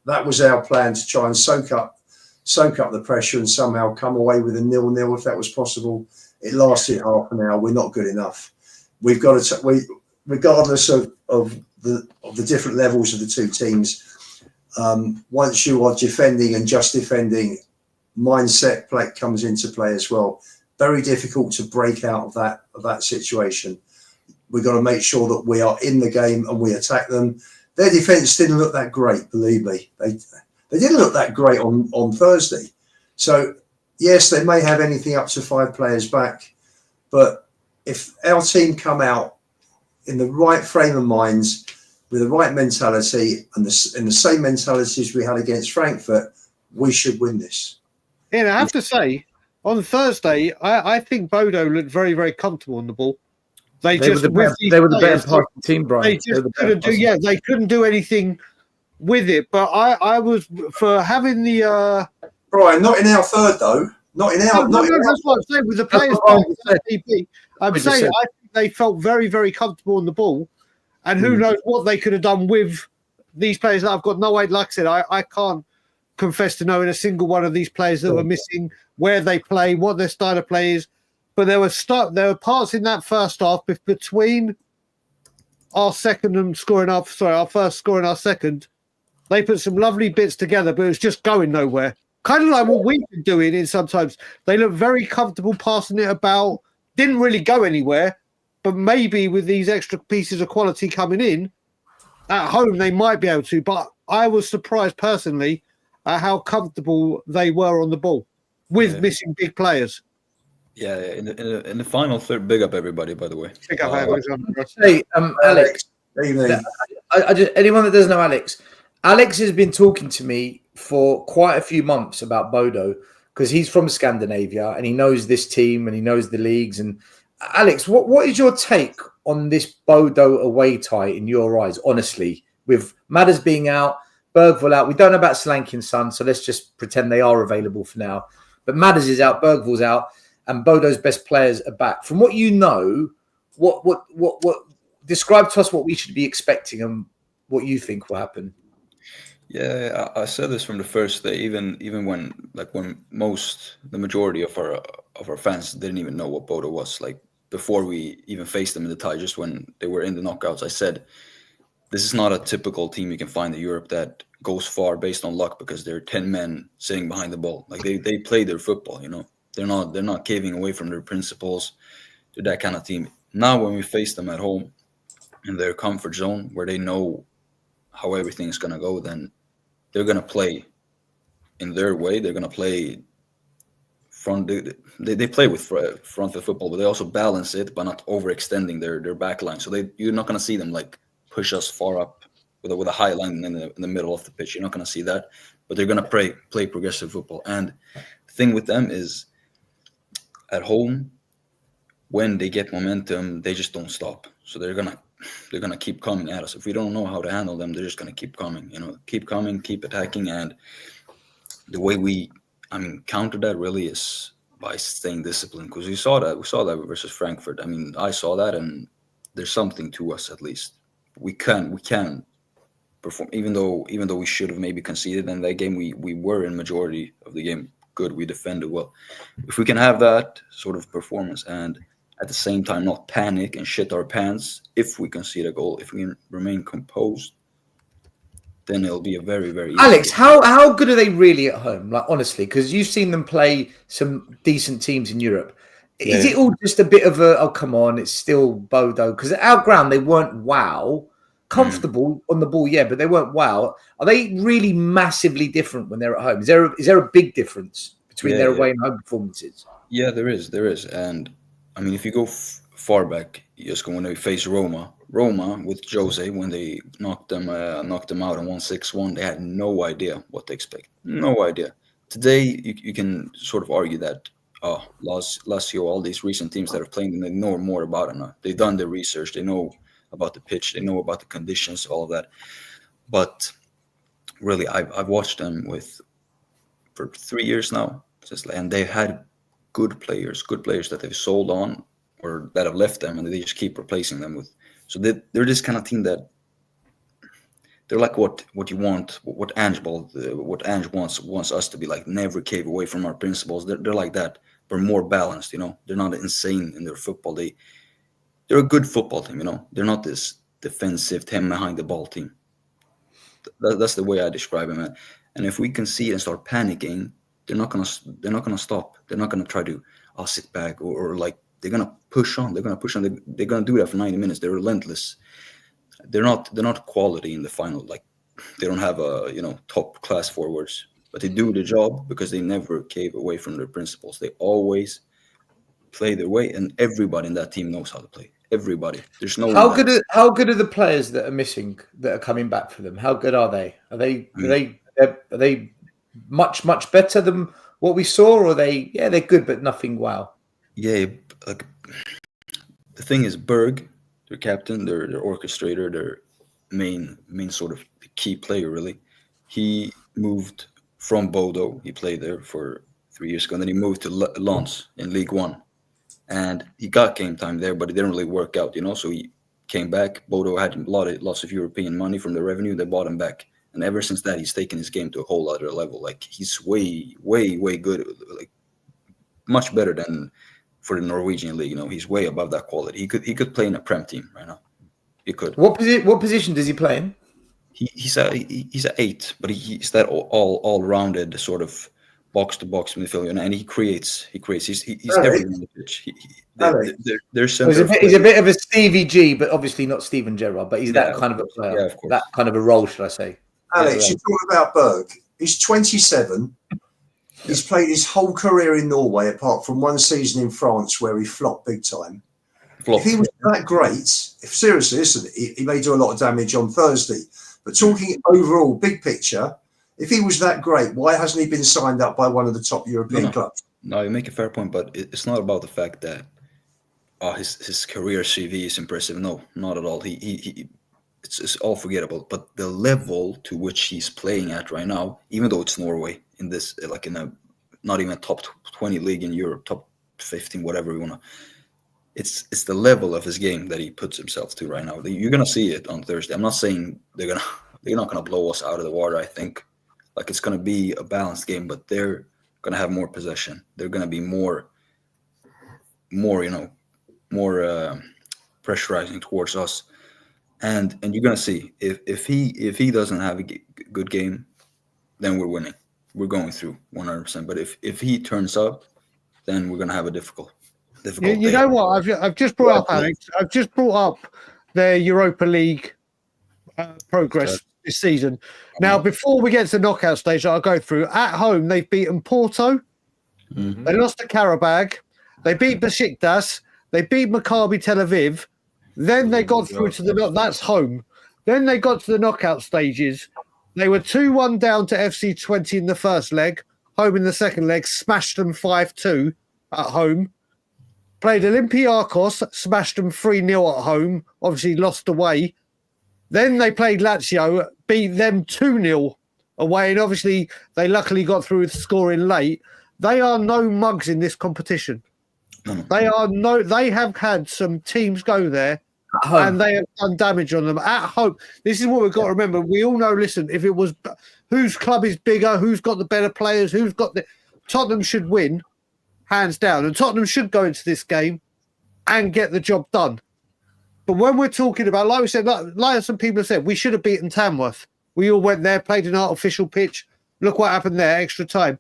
That was our plan, to try and soak up the pressure and somehow come away with a 0-0 if that was possible. It lasted half an hour. We're not good enough. We've got to. Regardless of the different levels of the two teams, once you are defending and just defending, mindset play comes into play as well. Very difficult to break out of that situation. We've got to make sure that we are in the game and we attack them. Their defence didn't look that great, believe me. They didn't look that great on Thursday. So yes, they may have anything up to 5 players back, but if our team come out in the right frame of minds, with the right mentality and the same mentalities we had against Frankfurt, we should win this. Yeah, I have to say, on Thursday, I think Bodo looked very, very comfortable on the ball. They were the better part of the team, Brian. They just couldn't do. Yeah, they couldn't do anything with it. But I was for having the. Brian, not in our third though. Not in our. That's what I'm saying with the players. I'm saying I think they felt very, very comfortable on the ball, and who knows what they could have done with these players that I've got no idea. Like I said, I can't confess to knowing a single one of these players that were missing, where they play, what their style of play is. But there were parts in that first half between our second and our first score and our second. They put some lovely bits together, but it was just going nowhere. Kind of like what we've been doing in sometimes. They look very comfortable passing it about, didn't really go anywhere, but maybe with these extra pieces of quality coming in, at home they might be able to. But I was surprised personally at how comfortable they were on the ball with missing big players. Yeah, in the final third, big up everybody, by the way. Big up Alexander. Hey, Alex. Evening. Anyone that doesn't know Alex has been talking to me for quite a few months about Bodo because he's from Scandinavia and he knows this team and he knows the leagues. And Alex, what is your take on this Bodo away tie in your eyes, honestly, with Madders being out, Bergvall out? We don't know about Solanke and Son, so let's just pretend they are available for now. But Madders is out, Bergvall's out, and Bodo's best players are back. From what you know, what describe to us what we should be expecting and what you think will happen. Yeah, I said this from the first day, even when the majority of our fans didn't even know what Bodo was, like before we even faced them in the tie, just when they were in the knockouts. I said, this is not a typical team you can find in Europe that goes far based on luck because they're 10 men sitting behind the ball. Like they play their football, you know. They're not caving away from their principles. They're that kind of team. Now when we face them at home in their comfort zone where they know how everything's gonna go, then they're gonna play in their way. They're gonna play front. They play with front of football, but they also balance it by not overextending their back line. So you're not gonna see them like push us far up with a high line in the middle of the pitch. You're not gonna see that, but they're gonna play progressive football. And the thing with them is, at home, when they get momentum, they just don't stop. So they're gonna keep coming at us. If we don't know how to handle them, they're just gonna keep coming. You know, keep coming, keep attacking. And the way we counter that really is by staying disciplined. Because we saw that versus Frankfurt. I mean, I saw that, and there's something to us at least. We can perform, even though we should have maybe conceded in that game. We were in majority of the game good. We defended well. If we can have that sort of performance and at the same time not panic and shit our pants if we concede a goal, if we can remain composed, then it'll be a very, very easy Alex, how good are they really at home? Like honestly, because you've seen them play some decent teams in Europe. Is it all just a bit of a, oh, come on, it's still Bodo? Because at our ground, they weren't wow. Comfortable on the ball, yeah, but they weren't wow. Are they really massively different when they're at home? Is there a big difference between their away and home performances? Yeah, there is. And I mean, if you go far back, you just go when they face Roma with Jose, when they knocked them out and won 6-1, they had no idea what to expect. No idea. Today, you can sort of argue that Lazio, all these recent teams that are playing them, they know more about it now. They've done their research. They know about the pitch. They know about the conditions, all of that. But really, I've watched them for 3 years now, and they've had good players that they've sold on or that have left them, and they just keep replacing them with. So they're this kind of team that they're like what you want, what Ange wants us to be like. Never cave away from our principles. They're like that, but more balanced. They're not insane in their football. They're a good football team. They're not this defensive 10 behind the ball team. That's the way I describe it, man. And if we concede and start panicking, they're not gonna stop. They're not gonna try to sit back or like they're gonna push on. They're gonna push on. They're gonna do that for 90 minutes. They're relentless. They're not quality in the final. Like they don't have top class forwards, but they do the job because they never cave away from their principles. They always play their way, and everybody in that team knows how to play. Everybody. There's no. How good are the players that are missing that are coming back for them? How good are they? Are they much better than what we saw? Or are they? Yeah, they're good, but nothing wow. Yeah, like the thing is, Berg, their captain, their orchestrator, their main sort of key player, really. He moved from Bodo. He played there for 3 years ago, and then he moved to Lens in League One. And he got game time there, but it didn't really work out, So he came back. Bodo had lots of European money from the revenue. They bought him back. And ever since that, he's taken his game to a whole other level. Like, he's way, way, way good. Like, much better than for the Norwegian league. He's way above that quality. He could play in a Prem team right now. He could. What position does he play in? He's a 8, but he's that all rounded sort of box to box midfielder, and he creates. He's everywhere on the pitch. He's a bit of a Stevie G, but obviously not Steven Gerrard. But he's that kind of a player. Yeah, of course. That kind of a role, should I say? Alex, you're talking about Berg. He's 27. He's played his whole career in Norway, apart from one season in France where he flopped big time. If he was that great, seriously, listen, he may do a lot of damage on Thursday. But talking overall, big picture, if he was that great, why hasn't he been signed up by one of the top European clubs? No, you make a fair point, but it's not about the fact that his career CV is impressive. No, not at all. It's all forgettable. But the level to which he's playing at right now, even though it's Norway, in this not even a top 20 league in Europe, top 15, whatever you want to. It's the level of his game that he puts himself to right now. You're gonna see it on Thursday. I'm not saying they're not gonna blow us out of the water. I think it's gonna be a balanced game, but they're gonna have more possession. They're gonna be more pressurizing towards us, and you're gonna see if he doesn't have a good game, then we're winning. We're going through 100%. But if he turns up, then we're gonna have a difficult. You know what? I've just brought up, Alex. I've just brought up their Europa League progress this season. Now, before we get to the knockout stage, I'll go through. At home, they've beaten Porto. Mm-hmm. They lost to Karabag. They beat Besiktas. They beat Maccabi Tel Aviv. Then they got through to that's home. Then they got to the knockout stages. They were 2-1 down to FC 20 in the first leg. Home in the second leg, smashed them 5-2 at home. Played Olympiacos, smashed them 3-0 at home. Obviously lost away. Then they played Lazio, beat them 2-0 away. And obviously they luckily got through with scoring late. They are no mugs in this competition. They have had some teams go there and they have done damage on them at home. This is what we've got to remember. We all know, listen, if it was whose club is bigger, who's got the better players, Tottenham should win, hands down. And Tottenham should go into this game and get the job done. But when we're talking about, like we said, like some people have said, we should have beaten Tamworth. We all went there, played an artificial pitch. Look what happened there, extra time.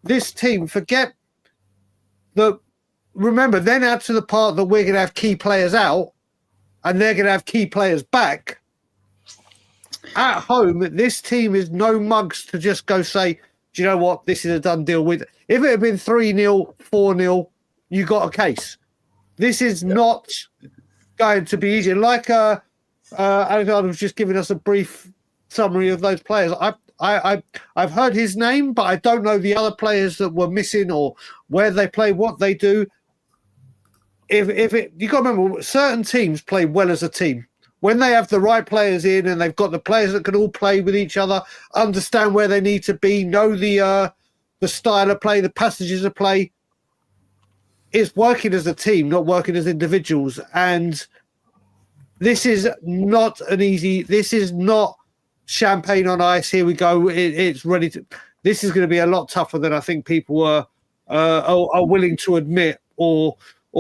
This team, forget the remember, then add to the part that we're going to have key players out and they're going to have key players back. At home, this team is no mugs to just go say, do you know what? This is a done deal with. If it had been 3-0, 4-0, you got a case. This is not going to be easy. Like Alexander was just giving us a brief summary of those players. I've heard his name, but I don't know the other players that were missing or where they play, what they do. You got to remember, certain teams play well as a team. When they have the right players in and they've got the players that can all play with each other, understand where they need to be, know the style of play, the passages of play, it's working as a team, not working as individuals. And this is not this is not champagne on ice. Here we go. It's ready to. This is going to be a lot tougher than I think people are willing to admit or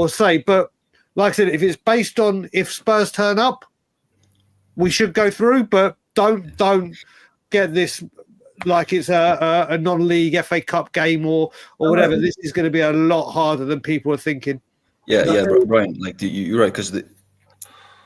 say. But like I said, if it's based on if Spurs turn up, we should go through. But don't get this like it's a non-league FA Cup game or whatever. This is going to be a lot harder than people are thinking. Yeah, Brian. Like you're right, because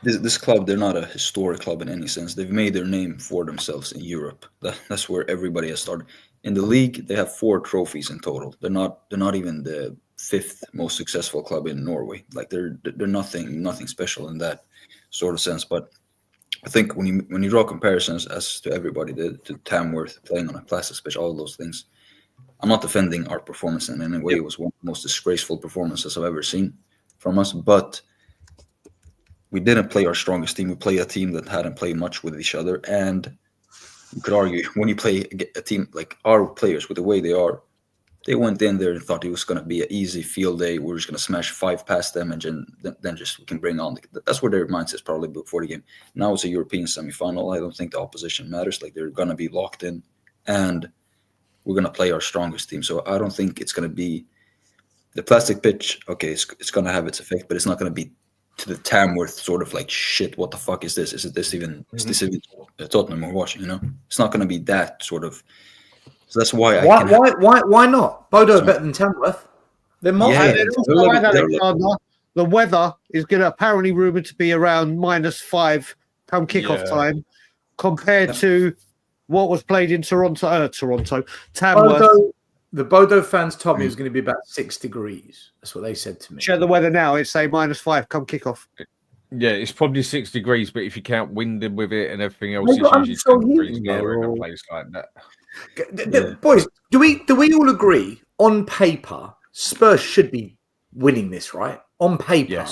this club, they're not a historic club in any sense. They've made their name for themselves in Europe. That's where everybody has started. In the league, they have 4 trophies in total. They're not even the 5th most successful club in Norway. Like they're nothing special in that sort of sense. But I think when you draw comparisons as to everybody, to Tamworth playing on a plastic pitch, all of those things, I'm not defending our performance in any way. It was one of the most disgraceful performances I've ever seen from us. But we didn't play our strongest team. We played a team that hadn't played much with each other. And you could argue when you play a team like our players with the way they are, they went in there and thought it was going to be an easy field day. We're just going to smash 5 past them and then just we can bring on. That's where their mindset is probably before the game. Now it's a European semifinal. I don't think the opposition matters. Like they're going to be locked in and we're going to play our strongest team. So I don't think it's going to be the plastic pitch. Okay, it's going to have its effect, but it's not going to be to the Tamworth sort of like, shit, what the fuck is this? Is this even Tottenham we're watching? You know, it's not going to be that sort of. So that's why why not? Bodo better than Tamworth. They're the weather is going to apparently rumored to be around -5 come kickoff time, compared to what was played in Toronto. Tamworth. The Bodo fans told me it was going to be about 6 degrees. That's what they said to me. Check the weather now. It's say -5 come kickoff. Yeah, it's probably 6 degrees, but if you count wind with it and everything else, it's usually 10 degrees lower in a place like that. Boys, do we all agree on paper Spurs should be winning this, right? On paper,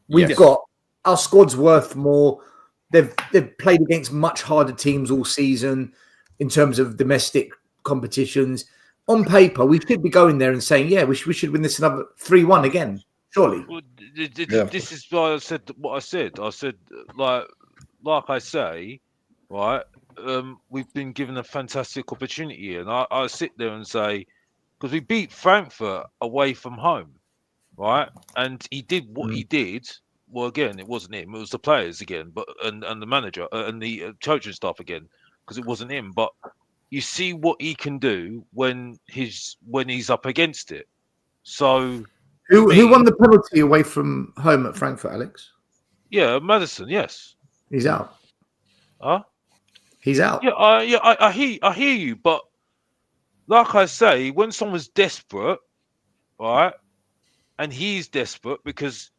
we've got our squad's worth more. They've played against much harder teams all season in terms of domestic competitions. On paper, we should be going there and saying, we should win this another 3-1 again, surely. Well, this is why I said what I said. I said, like I say, right, we've been given a fantastic opportunity. And I sit there and say, because we beat Frankfurt away from home, right? And he did what he did. Well, again, it wasn't him. It was the players again, and the manager and the coaching staff again, because it wasn't him. But you see what he can do when he's up against it. So who won the penalty away from home at Frankfurt, Alex? Yeah, Maddison. Yes, he's out. Huh? He's out. Yeah, I hear you, but like I say, when someone's desperate, right, and he's desperate because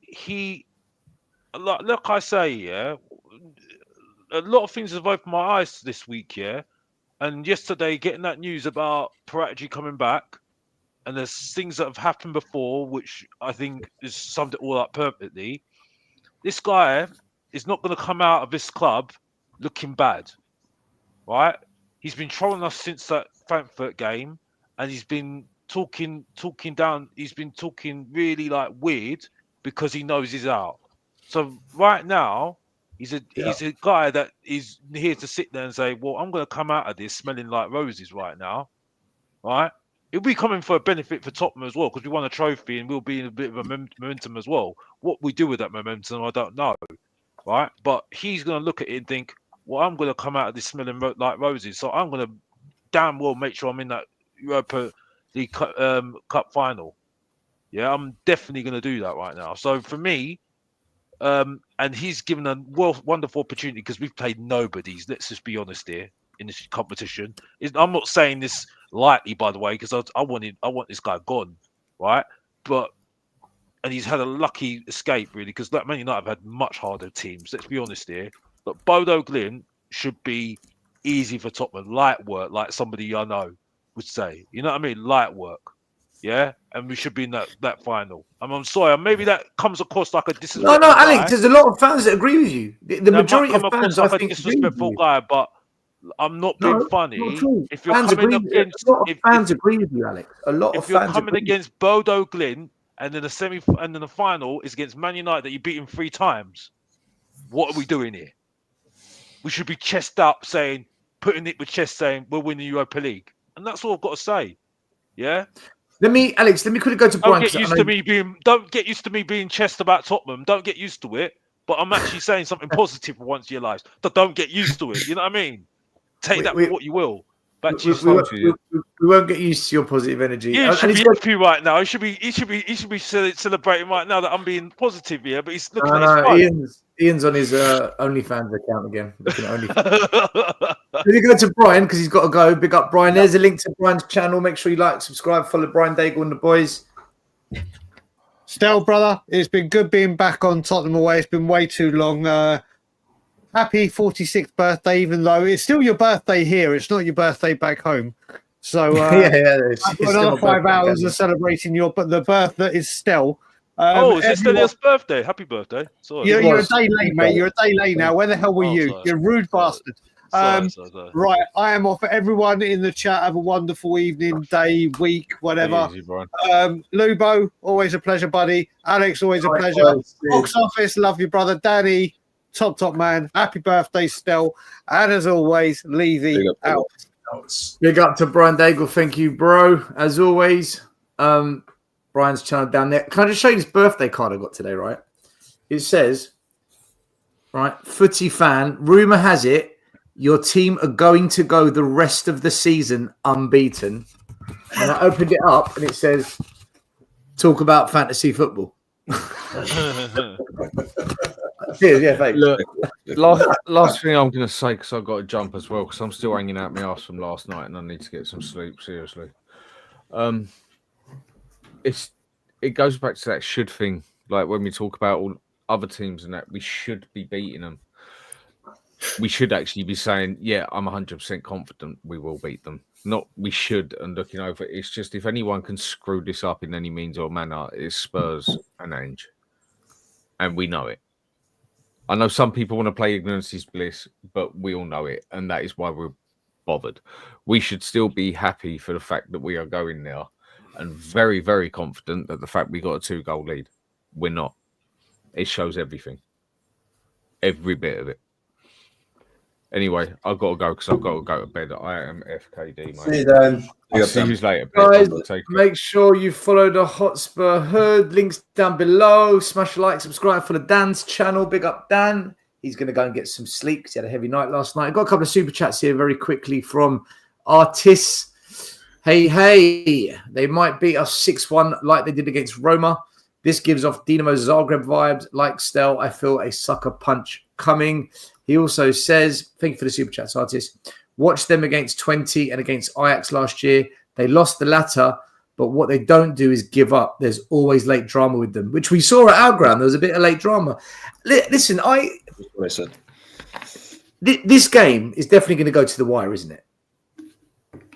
like I say, a lot of things have opened my eyes this week, and yesterday getting that news about Parachi coming back, and there's things that have happened before, which I think has summed it all up perfectly. This guy is not going to come out of this club looking bad, right? He's been trolling us since that Frankfurt game, and he's been talking down. He's been talking really like weird because he knows he's out. So right now, he's a guy that is here to sit there and say, "Well, I'm going to come out of this smelling like roses right now, right?" It'll be coming for a benefit for Tottenham as well because we won a trophy and we'll be in a bit of a momentum as well. What we do with that momentum, I don't know, right? But he's going to look at it and think, "Well, I'm going to come out of this smelling like roses, so I'm going to damn well make sure I'm in that Europa League Cup final." Yeah, I'm definitely going to do that right now. So for me, and he's given a wonderful opportunity because we've played nobodies. Let's just be honest here in this competition. I'm not saying this lightly, by the way, because I want this guy gone, right? And he's had a lucky escape, really, because Man United have had much harder teams. Let's be honest here. But Bodo Glint should be easy for Tottenham, light work, like somebody I know would say. You know what I mean? Light work. Yeah, and we should be in that final. I'm sorry, maybe that comes across like a disrespectful No, guy. Alex. There's a lot of fans that agree with you. The majority of fans, like I a think, disrespectful guy, but I'm not being funny. Not true. If you're Fans coming agree, against, a lot of fans agree with you, Alex. A lot of if you're fans coming agree. against Bodo Glint, and then the final is against Man United that you beat him 3 times, what are we doing here? We should be chest up, putting it with chest, saying we're winning the Europa League, and that's all I've got to say. Yeah. Alex, let me quickly go to Brian. Don't get used to me being chest about Tottenham. Don't get used to it. But I'm actually saying something positive for once in your lives. But don't get used to it. You know what I mean? Take that for what you will. Back to we won't get used to your positive energy. Yeah, he should be happy right now. He should be celebrating right now that I'm being positive here. But he's looking at his phone. Ian's on his OnlyFans account again. Looking at OnlyFans. Let me go to Brian because he's got to go. Big up Brian. There's a link to Brian's channel. Make sure you like, subscribe, follow Brian Daigle and the boys. Stel, brother, it's been good being back on Tottenham Away. It's been way too long. Happy 46th birthday, even though it's still your birthday here. It's not your birthday back home. So it's another 5 hours of celebrating the birth that is Stel. Is it Stelia's birthday? Happy birthday. Sorry. You're a day late, mate. You're a day late now. Where the hell were you? Sorry. You're a rude bastard. Sorry. Right, I am off. Everyone in the chat, have a wonderful evening, day, week, whatever. Easy, Brian. Lubo, always a pleasure, buddy. Alex, always a pleasure. Box office, love you, brother. Danny, top man. Happy birthday, Stel. And as always, Levy out. Big up to Brian Daigle. Thank you, bro. As always, Brian's channel down there. Can I just show you this birthday card I got today, right? It says, right, footy fan, rumour has it, your team are going to go the rest of the season unbeaten. And I opened it up and it says, talk about fantasy football. Cheers, yeah, thanks. Look, last thing I'm going to say, because I've got to jump as well, because I'm still hanging out my ass from last night and I need to get some sleep, seriously. It goes back to that should thing. Like when we talk about all other teams and that, we should be beating them. We should actually be saying, yeah, I'm 100% confident we will beat them. Not we should and looking over. It's just if anyone can screw this up in any means or manner, it's Spurs and Ange. And we know it. I know some people want to play ignorance is bliss, but we all know it. And that is why we're bothered. We should still be happy for the fact that we are going there and very, very confident that the fact we got a 2-goal lead. We're not. It shows everything. Every bit of it. Anyway, I've got to go because I've got to go to bed. I am FKD, mate. See you, Dan. I'll see you later. Guys, make sure you follow the Hotspur Hood. Links down below. Smash a like, subscribe for the Dan's channel. Big up Dan. He's going to go and get some sleep because he had a heavy night last night. I've got a couple of super chats here very quickly from artists. Hey, they might beat us 6-1 like they did against Roma. This gives off Dinamo Zagreb vibes. Like Stel, I feel a sucker punch coming. He also says, thank you for the super chats, artist. Watch them against 20 and against Ajax last year. They lost the latter, but what they don't do is give up. There's always late drama with them, which we saw at our ground. There was a bit of late drama. Listen, That's what I said. This game is definitely going to go to the wire, isn't it?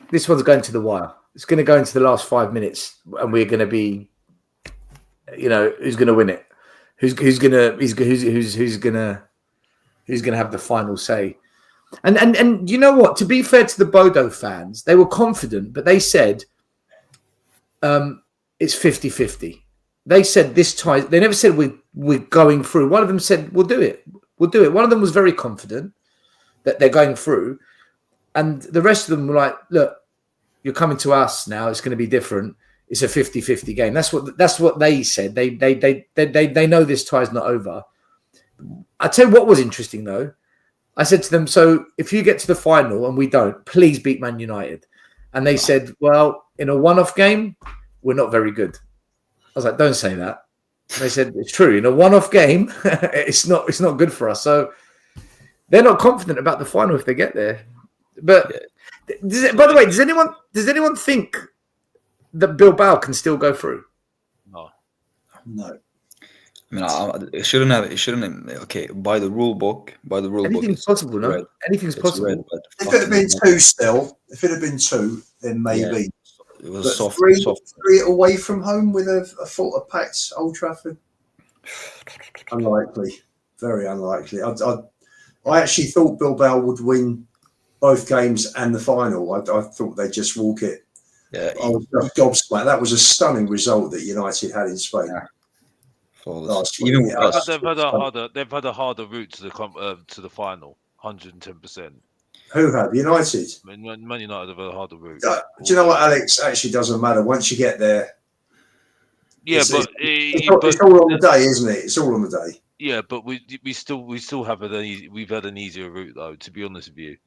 This one's going to the wire. It's going to go into the last 5 minutes, and we're going to be, who's going to win it? Who's going to have the final say? And you know what? To be fair to the Bodo fans, they were confident, but they said it's 50-50. They said this time. They never said we're going through. One of them said we'll do it. We'll do it. One of them was very confident that they're going through, and the rest of them were like, "Look, you're coming to us now. It's going to be different. It's a 50-50 game." That's what they said. They know this tie's not over. I tell you what was interesting though. I said to them, so if you get to the final and we don't, please beat Man United. And they said, well, in a one-off game, we're not very good. was like, don't say that. They said it's true. In a one-off game, it's not good for us. So they're not confident about the final if they get there. But by the way, does anyone think that Bilbao can still go through? No. I mean, it shouldn't have. Okay, by the rule book, Anything's possible, no? red. Anything's It's possible. red, but If it had been two still, if it had been two, then maybe. it was But soft. three away from home with a packed Old Trafford? Unlikely. Very unlikely. I actually thought Bilbao would win both games and the final. I thought they'd just walk it. Yeah, I was just gobsmacked. That was a stunning result that United had in Spain. Yeah. Last week. Even Yeah. But they've had a harder route to the final, 110%. Who have? United. Man United have had a harder route. Do you know what, Alex? Actually, doesn't matter. Once you get there, Yeah, it's but all on the day, isn't it? It's all on the day. yeah, but we still have we've had an easier route though. To be honest with you,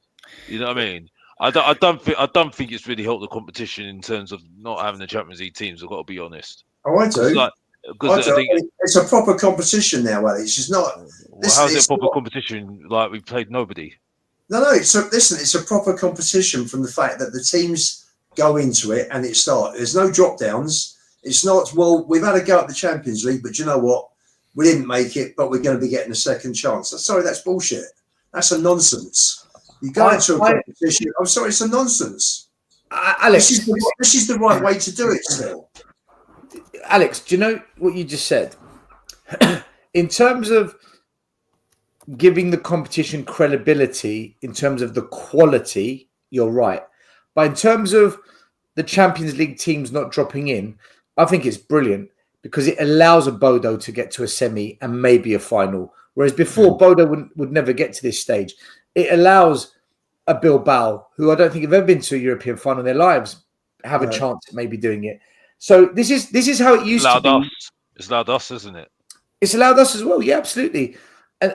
you know what I mean. I don't think it's really helped the competition in terms of not having the Champions League teams. I've got to be honest. Oh, I do. Because I think it's a proper competition now, Alex. It's not. how's it a proper competition? Like we played nobody. No. It's a proper competition from the fact that the teams go into it and it starts. There's no drop downs. It's not. Well, we've had a go at the Champions League, but you know what? We didn't make it, but we're going to be getting a second chance. Sorry, that's bullshit. That's a nonsense. You go into a competition. I'm sorry, it's a nonsense. Alex, this is the right way to do it. Still, Alex, do you know what you just said? In terms of giving the competition credibility, in terms of the quality, you're right. But in terms of the Champions League teams not dropping in, I think it's brilliant because it allows a Bodo to get to a semi and maybe a final. Whereas before, Bodo would never get to this stage. It allows a Bilbao, who I don't think have ever been to a European final in their lives, have a chance at maybe doing it. So this is how it used to be. It's allowed us, isn't it? It's allowed us as well. Yeah, absolutely. And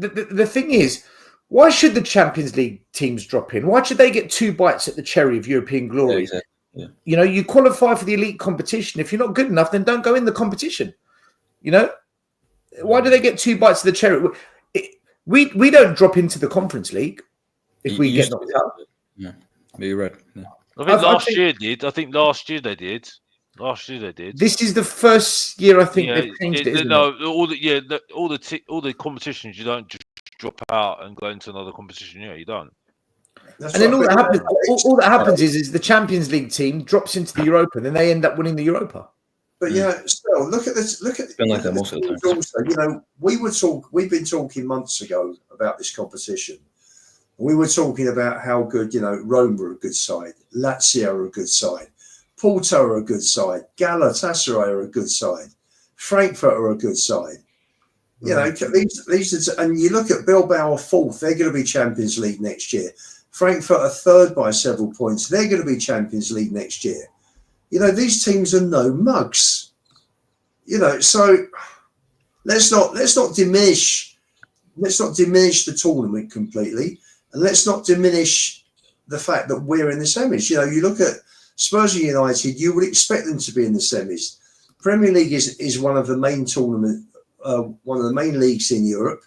the thing is, why should the Champions League teams drop in? Why should they get two bites at the cherry of European glory? Yeah, exactly. Yeah. You know, you qualify for the elite competition. If you're not good enough, then don't go in the competition. You know, why do they get two bites of the cherry? We don't drop into the Conference League if we get knocked out. Yeah, you're right. Yeah. I think last year did. I think last year they did. Last year they did. This is the first year I think they've changed it. No, all the competitions you don't just drop out and go into another competition. Yeah, you don't. That's And then right. all that happens is the Champions League team drops into the Europa, and then they end up winning the Europa. But still, look at this. It's been like that most of the time. Also, you know, we've been talking months ago about this competition. We were talking about how good, you know, Rome are a good side, Lazio are a good side, Porto are a good side, Galatasaray are a good side, Frankfurt are a good side. You know, these are, and you look at Bilbao are fourth, they're going to be Champions League next year. Frankfurt are third by several points, they're going to be Champions League next year. You know, these teams are no mugs. You know, so let's not diminish the tournament completely, and let's not diminish the fact that we're in the semis. You know, you look at Spurs and United, you would expect them to be in the semis. Premier League is one of the main one of the main leagues in Europe.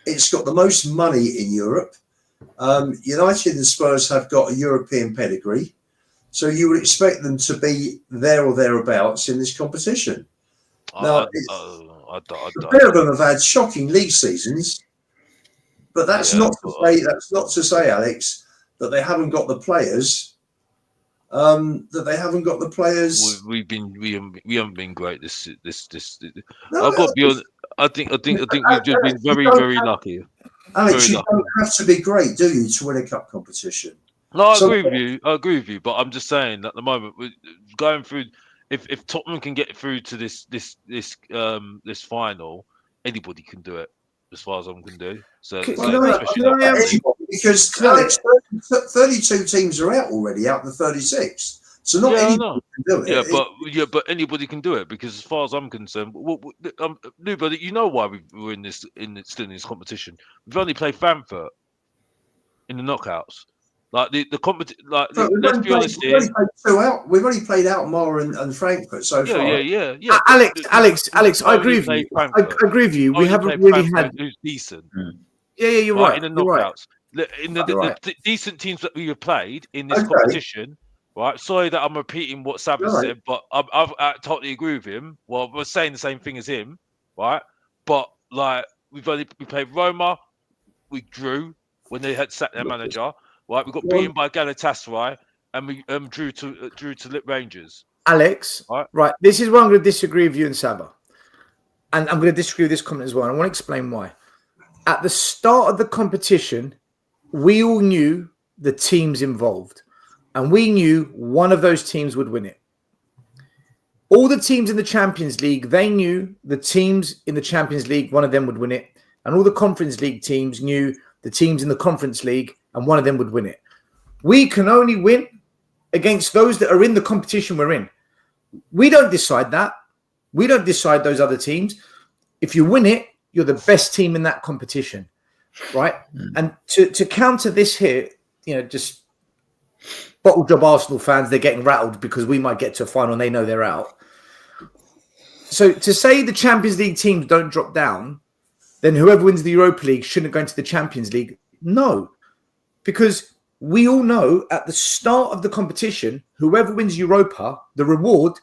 It's got the most money in Europe. United and Spurs have got a European pedigree. So you would expect them to be there or thereabouts in this competition. Now, a pair of them have had shocking league seasons, but that's not to say, Alex, that they haven't got the players. We haven't been great this. I've got to be honest. I think we've just been very, very lucky. Alex, you don't have to be great, do you, to win a cup competition? No, I agree with you. But I'm just saying at the moment we're going through. If Tottenham can get through to this final, anybody can do it, as far as I'm can do. So because Alex, 32 teams are out already, out of the 36. So not anybody can do it. But anybody can do it because, as far as I'm concerned, nobody. You know why we're still in this competition? We've only played Frankfurt in the knockouts. Like the like But let's be honest here. We've only played Alkmaar and Frankfurt so far. Yeah. Alex, I agree with you. I agree with you. We haven't really had. Who's decent. Yeah, you're right. In the knockouts, in the decent teams that we have played in this competition. Right. Sorry that I'm repeating what Sabbath said, but I totally agree with him. Well, we're saying the same thing as him, right? But like we played Roma, we drew when they had sacked their manager. Right, we got beaten by Galatasaray, and we drew to Lit Rangers. Alex, right. This is where I'm going to disagree with you and Saba, and I'm going to disagree with this comment as well. And I want to explain why. At the start of the competition, we all knew the teams involved, and we knew one of those teams would win it. All the teams in the Champions League, they knew the teams in the Champions League, one of them would win it, and all the Conference League teams knew the teams in the Conference League, and one of them would win it. We can only win against those that are in the competition we're in. We don't decide that. We don't decide those other teams. If you win it, you're the best team in that competition, right? And to counter this here, just bottle job Arsenal fans, they're getting rattled because we might get to a final and they know they're out. So to say the Champions League teams don't drop down, then whoever wins the Europa League shouldn't go into the Champions League. No, because we all know at the start of the competition, whoever wins Europa, the reward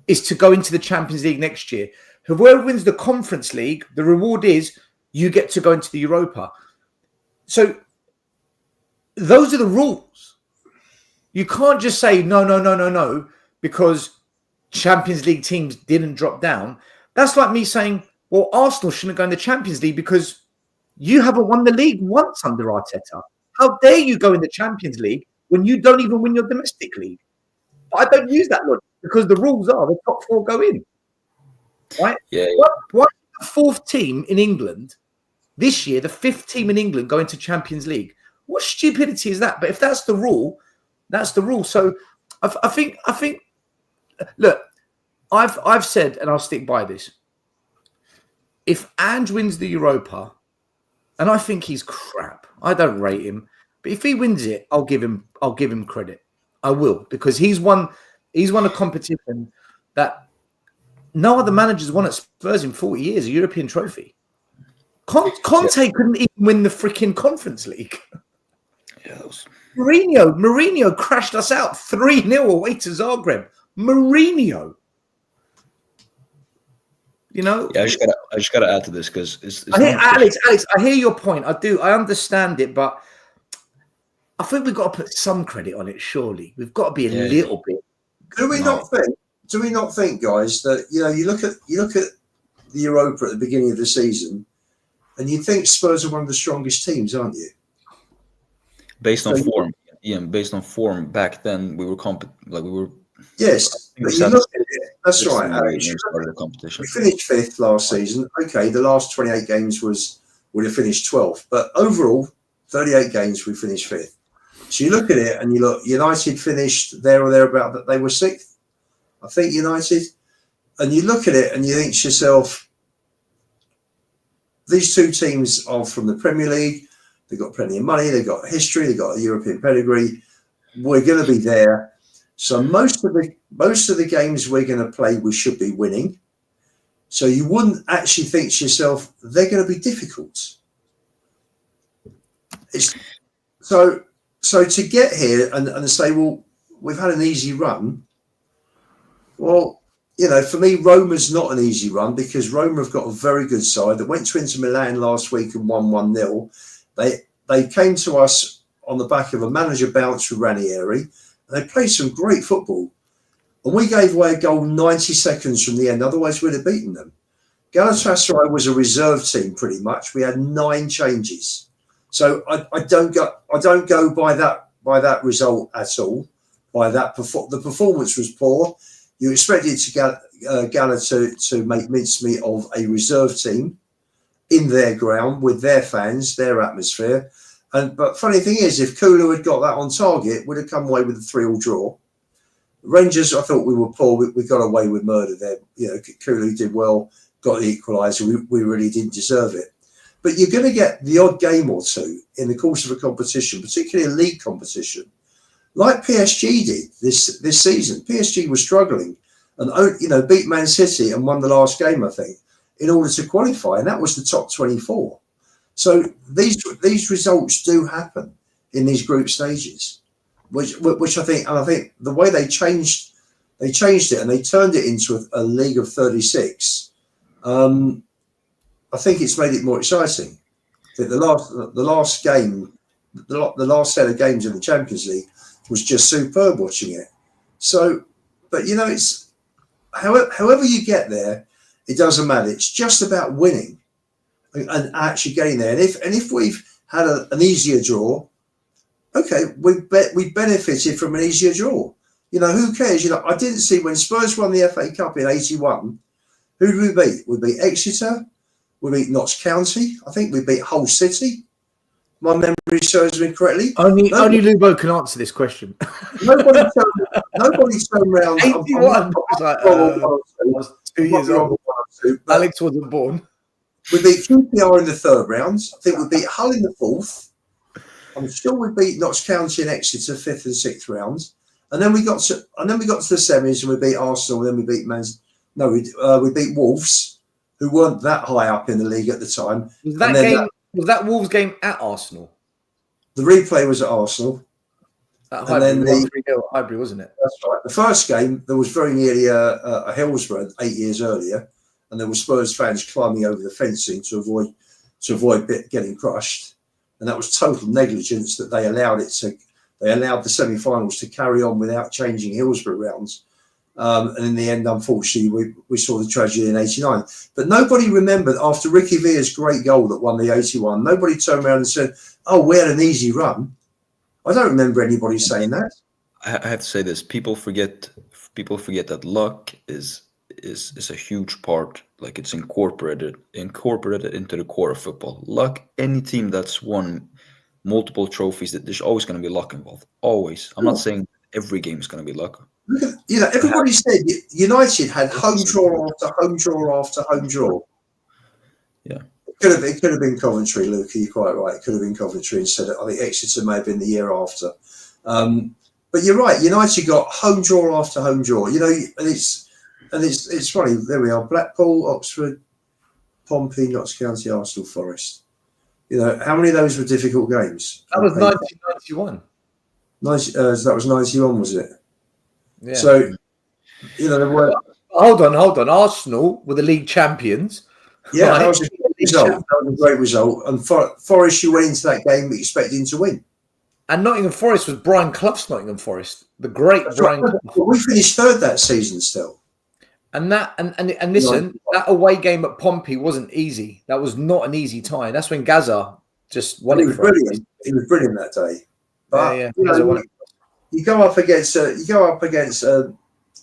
is to go into the Champions League next year. Whoever wins the Conference League, the reward is you get to go into the Europa. So those are the rules. You can't just say no, because Champions League teams didn't drop down. That's like me saying, well, Arsenal shouldn't go in the Champions League because you haven't won the league once under Arteta. How dare you go in the Champions League when you don't even win your domestic league? But I don't use that logic because the rules are the top four go in. Right? Yeah. Why the fourth team in England this year, the fifth team in England, go into Champions League? What stupidity is that? But if that's the rule, that's the rule. So I think. Look, I've said, and I'll stick by this. If Ange wins the Europa, and I think he's crap, I don't rate him, but if he wins it, I'll give him credit. I will, because he's won a competition that no other manager's won at Spurs in 40 years, a European trophy. Conte couldn't even win the freaking Conference League. Yeah, Mourinho crashed us out 3-0 away to Zagreb. Mourinho. Yeah, I just gotta add to this because Alex, I hear your point. I do. I understand it, but I think we've got to put some credit on it. Surely we've got to be a little bit. Do we not think, guys, that you look at the Europa at the beginning of the season, and you think Spurs are one of the strongest teams, aren't you? Based on form, Ian. Based on form, back then we were Yes, but you look at it. That's right, Alex. We finished fifth last season. Okay, the last 28 games would have finished 12th, but overall, 38 games we finished fifth. So you look at it and you look. United finished there or thereabout, that they were sixth. I think United, and you look at it and you think to yourself, these two teams are from the Premier League. They've got plenty of money. They've got history. They've got a European pedigree. We're going to be there. So most of the games we're going to play, we should be winning. So you wouldn't actually think to yourself, they're going to be difficult. So to get here and say, well, we've had an easy run. Well, for me, Roma's not an easy run because Roma have got a very good side that went to Inter Milan last week and won 1-0. They came to us on the back of a manager bounce with Ranieri. They played some great football. And we gave away a goal 90 seconds from the end. Otherwise, we'd have beaten them. Galatasaray was a reserve team pretty much. We had 9 changes. So I don't go by that result at all. By that, the performance was poor. You expected Gala to make mincemeat of a reserve team in their ground with their fans, their atmosphere. But funny thing is, if Kulu had got that on target, we'd have come away with a 3-3 draw. Rangers, I thought we were poor. We got away with murder there. Kulu did well, got the equaliser. We really didn't deserve it. But you're going to get the odd game or two in the course of a competition, particularly a league competition, like PSG did this season. PSG was struggling and beat Man City and won the last game, I think, in order to qualify, and that was the top 24. So these results do happen in these group stages, which I think the way they changed it and they turned it into a league of 36. I think it's made it more exciting. That the last game, the last set of games in the Champions League was just superb watching it. So, but it's however you get there, it doesn't matter. It's just about winning and actually getting there. And if we've had an easier draw, okay, we benefited from an easier draw. Who cares? I didn't see when Spurs won the FA Cup in '81. Who did we beat? We beat Exeter. We beat Notts County. I think we beat Hull City. My memory serves me correctly. Only Lubo can answer this question. Nobody turned around. 81. I was 2 years old. Alex wasn't born. We beat QPR in the third round. I think we beat Hull in the fourth. I'm sure we beat Notts County and Exeter fifth and sixth rounds. And then we got to the semis and we beat Arsenal. And then we beat we beat Wolves, who weren't that high up in the league at the time. Was that Wolves game at Arsenal? The replay was at Arsenal. At Highbury, wasn't it? That's right. The first game, there was very nearly a Hillsborough 8 years earlier, and there were Spurs fans climbing over the fencing to avoid getting crushed, and that was total negligence that they allowed the semi-finals to carry on without changing Hillsborough rounds. And in the end, unfortunately, we saw the tragedy in '89. But nobody remembered after Ricky Villa's great goal that won the '81. Nobody turned around and said, "Oh, we had an easy run." I don't remember anybody saying that. I have to say this: people forget that luck is a huge part. Like it's incorporated into the core of football. Luck. Any team that's won multiple trophies, that there's always going to be luck involved. Always. I'm not saying every game is going to be luck. Everybody said United had home draw after home draw after home draw. Yeah, it could have been Coventry, Luke. You're quite right. It could have been Coventry instead. I think Exeter may have been the year after. But you're right. United got home draw after home draw. And it's funny. There we are: Blackpool, Oxford, Pompey, Notts County, Arsenal, Forest. How many of those were difficult games? That was 1991. That was 91, was it? Yeah. So, there were. Hold on. Arsenal were the league champions. Yeah, right? that was a great result. That was a great result. And Forest, you went into that game expecting to win. And Nottingham Forest was Brian Clough's Nottingham Forest, the great Brian Clough. Well, we finished third that season still. And listen, that away game at Pompey wasn't easy. That was not an easy tie. That's when Gaza just won it for us. He was brilliant that day. But yeah. You go up against a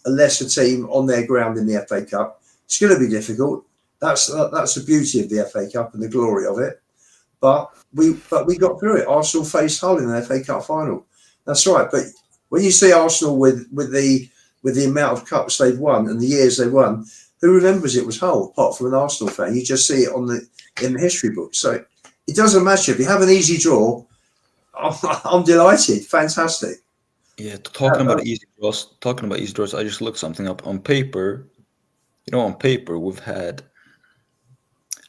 lesser team on their ground in the FA Cup. It's going to be difficult. That's the beauty of the FA Cup and the glory of it. But we got through it. Arsenal faced Hull in the FA Cup final. That's right. But when you see Arsenal with the amount of cups they've won and the years they won, who remembers it was Hull apart from an Arsenal fan? You just see it in the history book. So it doesn't matter if you have an easy draw. I'm delighted. Fantastic. Yeah, talking about easy draws, I just looked something up. On paper, we've had.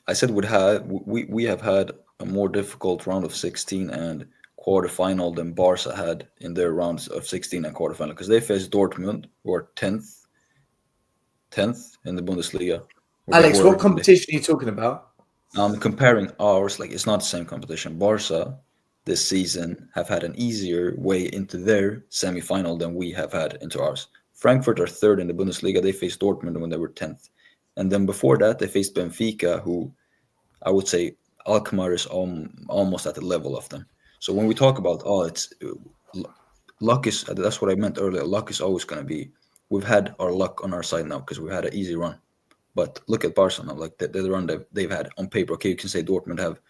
I said we have had a more difficult round of 16 and quarterfinal than Barca had in their rounds of 16 and quarterfinal, because they faced Dortmund, who are 10th in the Bundesliga. Alex, what competition are you talking about? I'm comparing ours. Like, it's not the same competition. Barca this season have had an easier way into their semi-final than we have had into ours. Frankfurt are third in the Bundesliga. They faced Dortmund when they were 10th. And then before that, they faced Benfica, who I would say Alkmaar is almost at the level of them. So when we talk about, it's luck is, that's what I meant earlier. Luck is always going to be, we've had our luck on our side now because we had an easy run. But look at Barca now, like the run they've had on paper. Okay, you can say Dortmund have.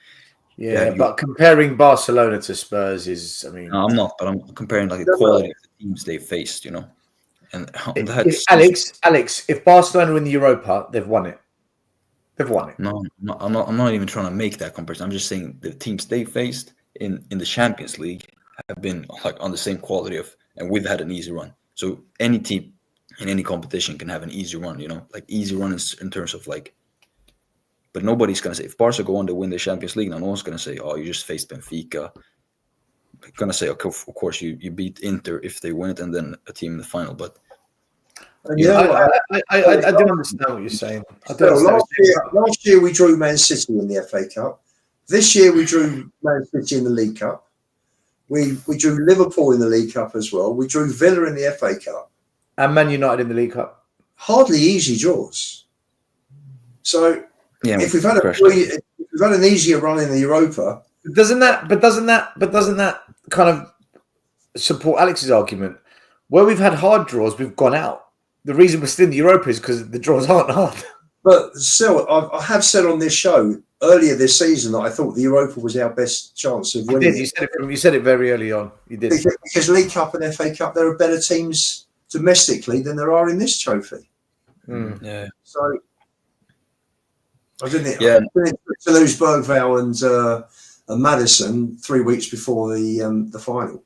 Yeah, but comparing Barcelona to Spurs is, I mean... No, I'm not, but I'm comparing like the quality of the teams they faced, And Alex, if Barcelona win the Europa, they've won it. They've won it. No, I'm not even trying to make that comparison. I'm just saying the teams they faced in the Champions League have been like on the same quality of, and we've had an easy run. So any team in any competition can have an easy run, like easy run in terms of like. But nobody's gonna say if Barca go on to win the Champions League, no one's gonna say, "Oh, you just faced Benfica." They're gonna say, "Okay, of course you beat Inter if they win it, and then a team in the final." But I do understand what you're saying. Last year we drew Man City in the FA Cup. This year we drew Man City in the League Cup. We drew Liverpool in the League Cup as well. We drew Villa in the FA Cup. And Man United in the League Cup. Hardly easy draws. So yeah, if we've had an easier run in the Europa, doesn't that kind of support Alex's argument? Where we've had hard draws, we've gone out. The reason we're still in the Europa is because the draws aren't hard. But still, I have said on this show earlier this season that I thought the Europa was our best chance of winning. You said it very early on. You did. Because League Cup and FA Cup, there are better teams domestically than there are in this trophy. Yeah. So I didn't to lose Bergvall and Maddison 3 weeks before the final.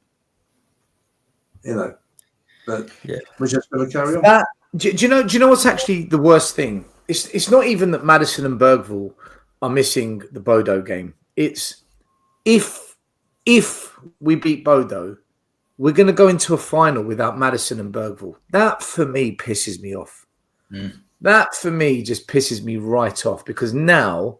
But we're just going to carry on. Do you know what's actually the worst thing? It's not even that Maddison and Bergvall are missing the Bodo game. It's if we beat Bodo, we're going to go into a final without Maddison and Bergvall. That for me pisses me off. That for me just pisses me right off because now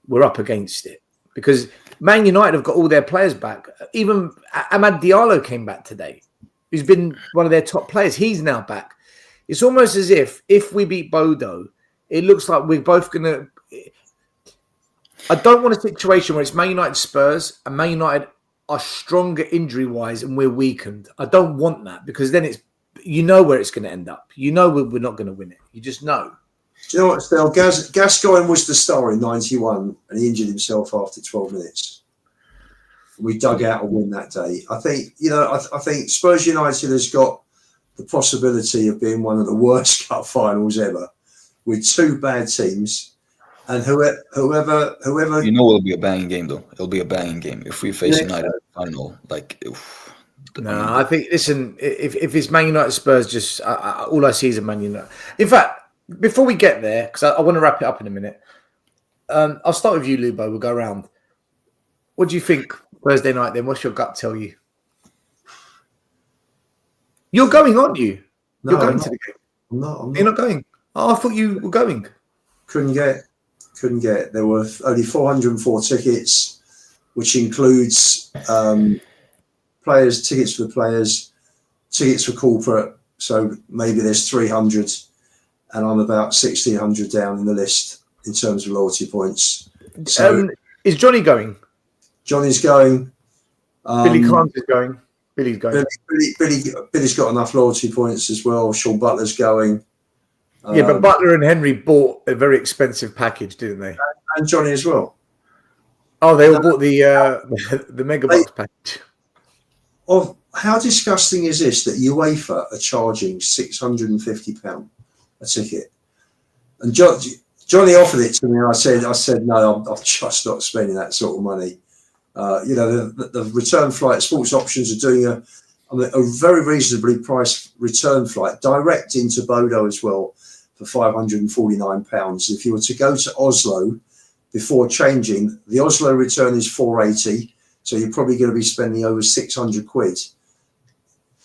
we're up against it. Because Man United have got all their players back. Even Amad Diallo came back today, who's been one of their top players. He's now back. It's almost as if we beat Bodo, it looks like we're both going to... I don't want a situation where it's Man United Spurs and Man United are stronger injury-wise and we're weakened. I don't want that because then it's where it's going to end up. We're not going to win it. You just know. Do you know what, Stel? Gascoigne was the star in 91 and he injured himself after 12 minutes. We dug out a win that day. I think, I think Spurs United has got the possibility of being one of the worst cup finals ever with two bad teams. And whoever it'll be a banging game though. It'll be a banging game if we face United final. I think. Listen, if it's Man United Spurs, just all I see is a Man United. In fact, before we get there, because I want to wrap it up in a minute. I'll start with you, Lubo. We'll go around. What do you think Thursday night? Then, what's your gut tell you? You're going, aren't you? You're going to the game. I'm not. You're not going. Oh, I thought you were going. Couldn't get. There were only 404 tickets, which includes tickets for the players, tickets for corporate. So maybe there's 300, and I'm about 1,600 down in the list in terms of loyalty points. So is Johnny going? Johnny's going. Billy Clark is going. Billy's going. Billy's got enough loyalty points as well. Sean Butler's going. Yeah, but Butler and Henry bought a very expensive package, didn't they? And Johnny as well. Oh, they all bought the mega box package. How disgusting is this that UEFA are charging £650 a ticket? And Johnny offered it to me, and I said no, I'm just not spending that sort of money. The return flight, Sports Options are doing a very reasonably priced return flight direct into Bodo as well for £549. If you were to go to Oslo before changing, the Oslo return is £480, so you're probably going to be spending over 600 quid.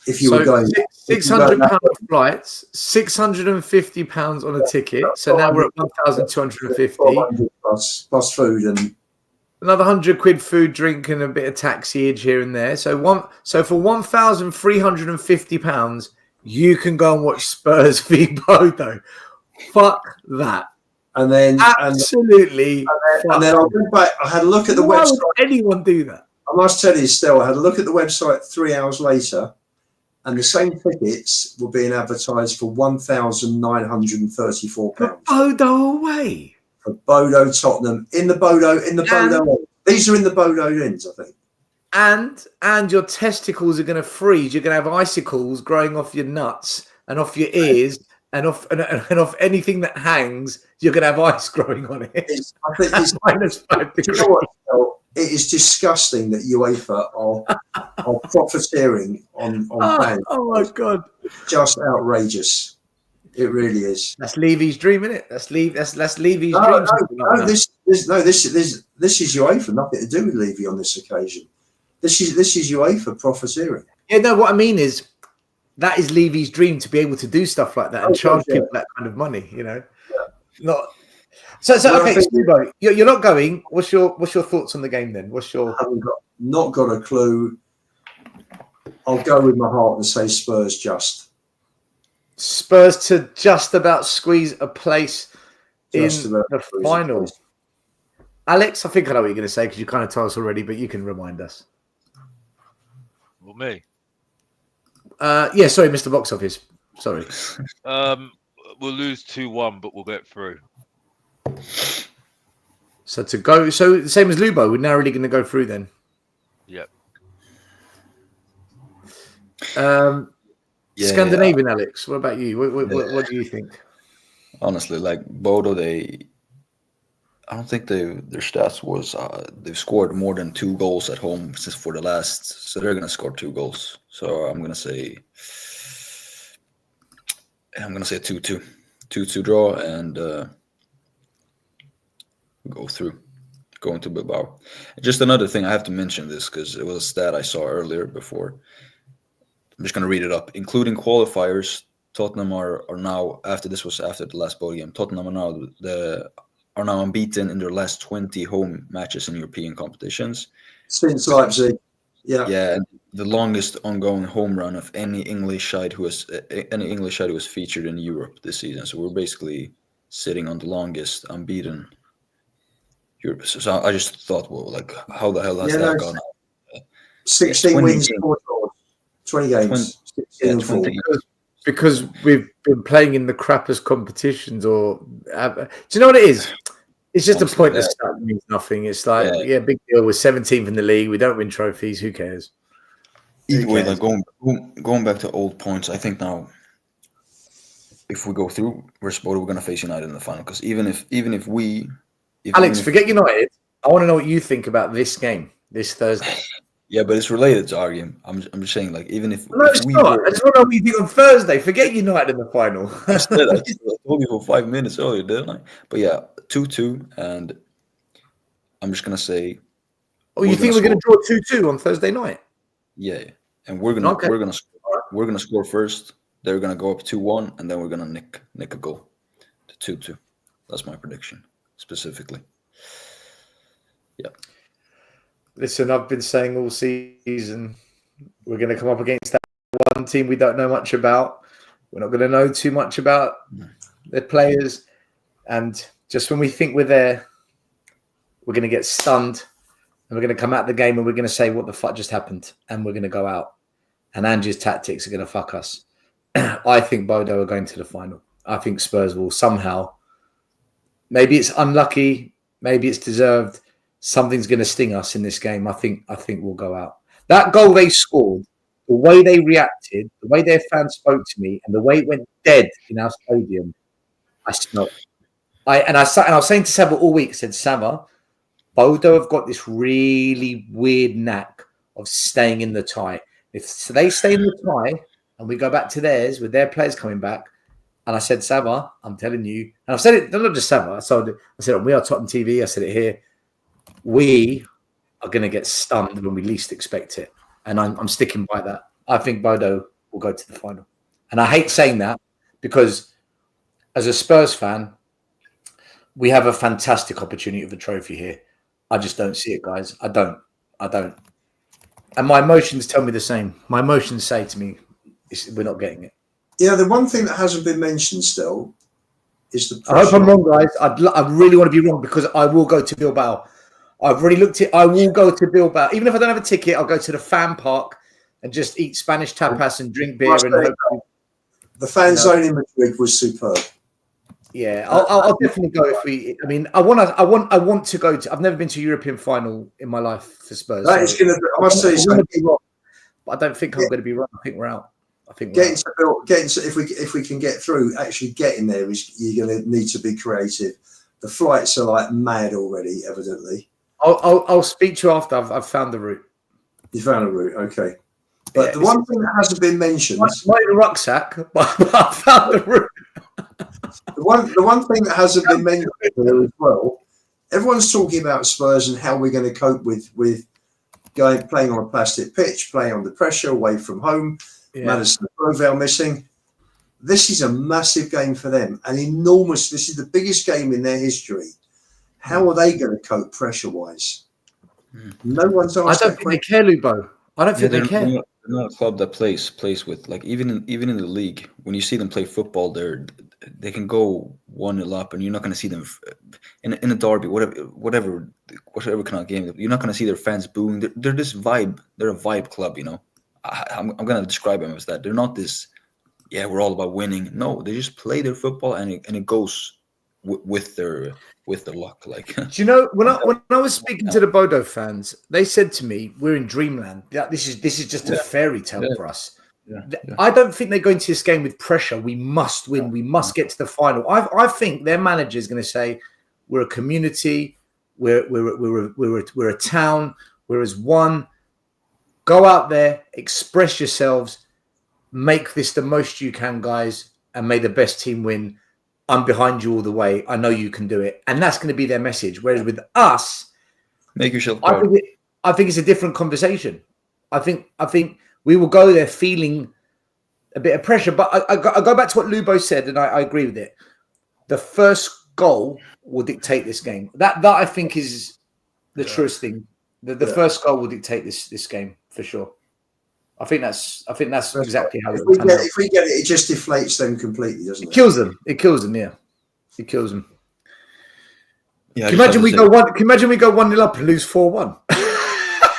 If you were going £600 flights, £650 on a ticket. So now we're at 1,250 plus food and another 100 quid food, drink, and a bit of taxiage here and there. So for £1,350, you can go and watch Spurs v Bodo. Fuck that. And then absolutely. And then I went back. I had a look at the website. Why would anyone do that? I must tell you, still, I had a look at the website 3 hours later, and the same tickets were being advertised for £1,934. For Bodo away. For Bodo Tottenham in the Bodo. These are in the Bodo ends, I think. And your testicles are going to freeze. You're going to have icicles growing off your nuts and off your ears and off anything that hangs, you're going to have ice growing on it. I think it's -5 Do you know what, Phil? It is disgusting that UEFA are profiteering on fans. Oh my god! It's just outrageous. It really is. That's Levy's dream, isn't it? That's Levy's No, dream. no, this is UEFA. Nothing to do with Levy on this occasion. This is UEFA profiteering. Yeah, no. What I mean is, that is Levy's dream to be able to do stuff like that and charge people that kind of money. You know, not. So okay, Stubo, you're not going. What's your thoughts on the game then? Not got a clue. I'll go with my heart and say Spurs just. Spurs to just about squeeze a place in the final. Alex, I think I know what you're going to say because you kind of told us already, but you can remind us. Well, me. Yeah, sorry, Mr. Box Office. Sorry. We'll lose 2-1, but we'll get through. So the same as Lubo, we're now really going to go through then. Yep. Scandinavian, Alex. What about you? What do you think? Honestly, like Bodo, I don't think their stats was they've scored more than 2 goals at home since for the last, so they're gonna score 2 goals. So I'm gonna say 2-2 draw and go through, going to Bilbao. Just another thing, I have to mention this because it was a stat I saw earlier before. I'm just gonna read it up. Including qualifiers, Tottenham are now, after the last Bodo game, Tottenham are now unbeaten in their last 20 home matches in European competitions. Since Leipzig. Yeah, and the longest ongoing home run of any English side who was featured in Europe this season. So we're basically sitting on the longest unbeaten Europe. So I just thought, well, like, how the hell has that gone? 16 wins, 4 draws, 20 games. 20. Because we've been playing in the crappest competitions, do you know what it is? It's just a pointless stat that means nothing. It's like, big deal. We're 17th in the league. We don't win trophies. Who cares? Either way, like going back to old points, I think now if we go through, we're going to face United in the final. Because even if we, forget United. I want to know what you think about this game this Thursday. Yeah, but it's related to our game. I'm just saying, like, even if no, it's not. I just want to know what you think on Thursday. Forget United in the final. I told you for 5 minutes earlier, didn't I? But yeah, 2-2, and I'm just gonna say. Oh, you think we're gonna draw 2-2 on Thursday night? Yeah, and we're gonna score first. They're gonna go up 2-1, and then we're gonna nick a goal to 2-2. That's my prediction specifically. Yeah. Listen, I've been saying all season we're going to come up against that one team we don't know much about. We're not going to know too much about their players. And just when we think we're there, we're going to get stunned. And we're going to come out the game and we're going to say, what the fuck just happened? And we're going to go out. And Ange's tactics are going to fuck us. I think Bodo are going to the final. I think Spurs will somehow. Maybe it's unlucky. Maybe it's deserved. Something's going to sting us in this game. I think we'll go out. That goal they scored, the way they reacted, the way their fans spoke to me, and the way it went dead in our stadium, I smelled. I was saying to Sava all week, I said, Sava, Bodo have got this really weird knack of staying in the tie. If they stay in the tie and we go back to theirs with their players coming back, and I said, Sava, I'm telling you, and I've said it, not just Sava, I said, we are Tottenham TV, I said it here. We are going to get stunned when we least expect it. And I'm sticking by that. I think Bodo will go to the final. And I hate saying that because as a Spurs fan, we have a fantastic opportunity of a trophy here. I just don't see it, guys. I don't. And my emotions tell me the same. My emotions say to me, we're not getting it. Yeah, the one thing that hasn't been mentioned still is the pressure. I hope I'm wrong, guys. I really want to be wrong because I will go to Bilbao. I've already looked at. I will go to Bilbao, even if I don't have a ticket. I'll go to the fan park and just eat Spanish tapas and drink beer. The fan zone in Madrid was superb. Yeah, I'll definitely go if we. I mean, I want to go to. I've never been to a European final in my life for Spurs. That is going to. I must say something. But I don't think I'm going to be wrong. I think we're out. I think getting to if we can get through, actually getting there is you're going to need to be creative. The flights are like mad already, evidently. I'll speak to you after I've found the route. You found a route, okay. But the one thing that hasn't been mentioned, not in the rucksack, but I found the route. the one thing that hasn't been mentioned here as well. Everyone's talking about Spurs and how we're going to cope with playing on a plastic pitch, playing under pressure, away from home. Yeah. Maddison and Bodo missing. This is a massive game for them, an enormous. This is the biggest game in their history. How are they going to cope pressure-wise? No one's asked. I don't think they care, Lubo. I don't think they care. They're not a club that plays with like even in the league. When you see them play football, they can go 1-0 up, and you're not going to see them in a derby, whatever kind of game. You're not going to see their fans booing. They're this vibe. They're a vibe club, you know. I'm going to describe them as that. They're not this. Yeah, we're all about winning. No, they just play their football, and it goes with their luck. Like, do you know when I was speaking to the Bodo fans, they said to me, "We're in dreamland. This is just a fairy tale for us." Yeah. I don't think they go into this game with pressure. We must win. We must get to the final. I think their manager is going to say, "We're a community. We're a town. We're as one. Go out there, express yourselves, make this the most you can, guys, and may the best team win. I'm behind you all the way. I know you can do it." And that's going to be their message. Whereas with us, make yourself proud. I think it's a different conversation. I think we will go there feeling a bit of pressure. But I go back to what Lubo said, and I agree with it. The first goal will dictate this game. That I think is the truest thing. The first goal will dictate this game for sure. I think that's exactly how it will turn out. If we get it, it just deflates them completely, doesn't it? It kills them. It kills them. Yeah, it kills them. Yeah. Can you imagine we go 1-0 up and lose 4-1?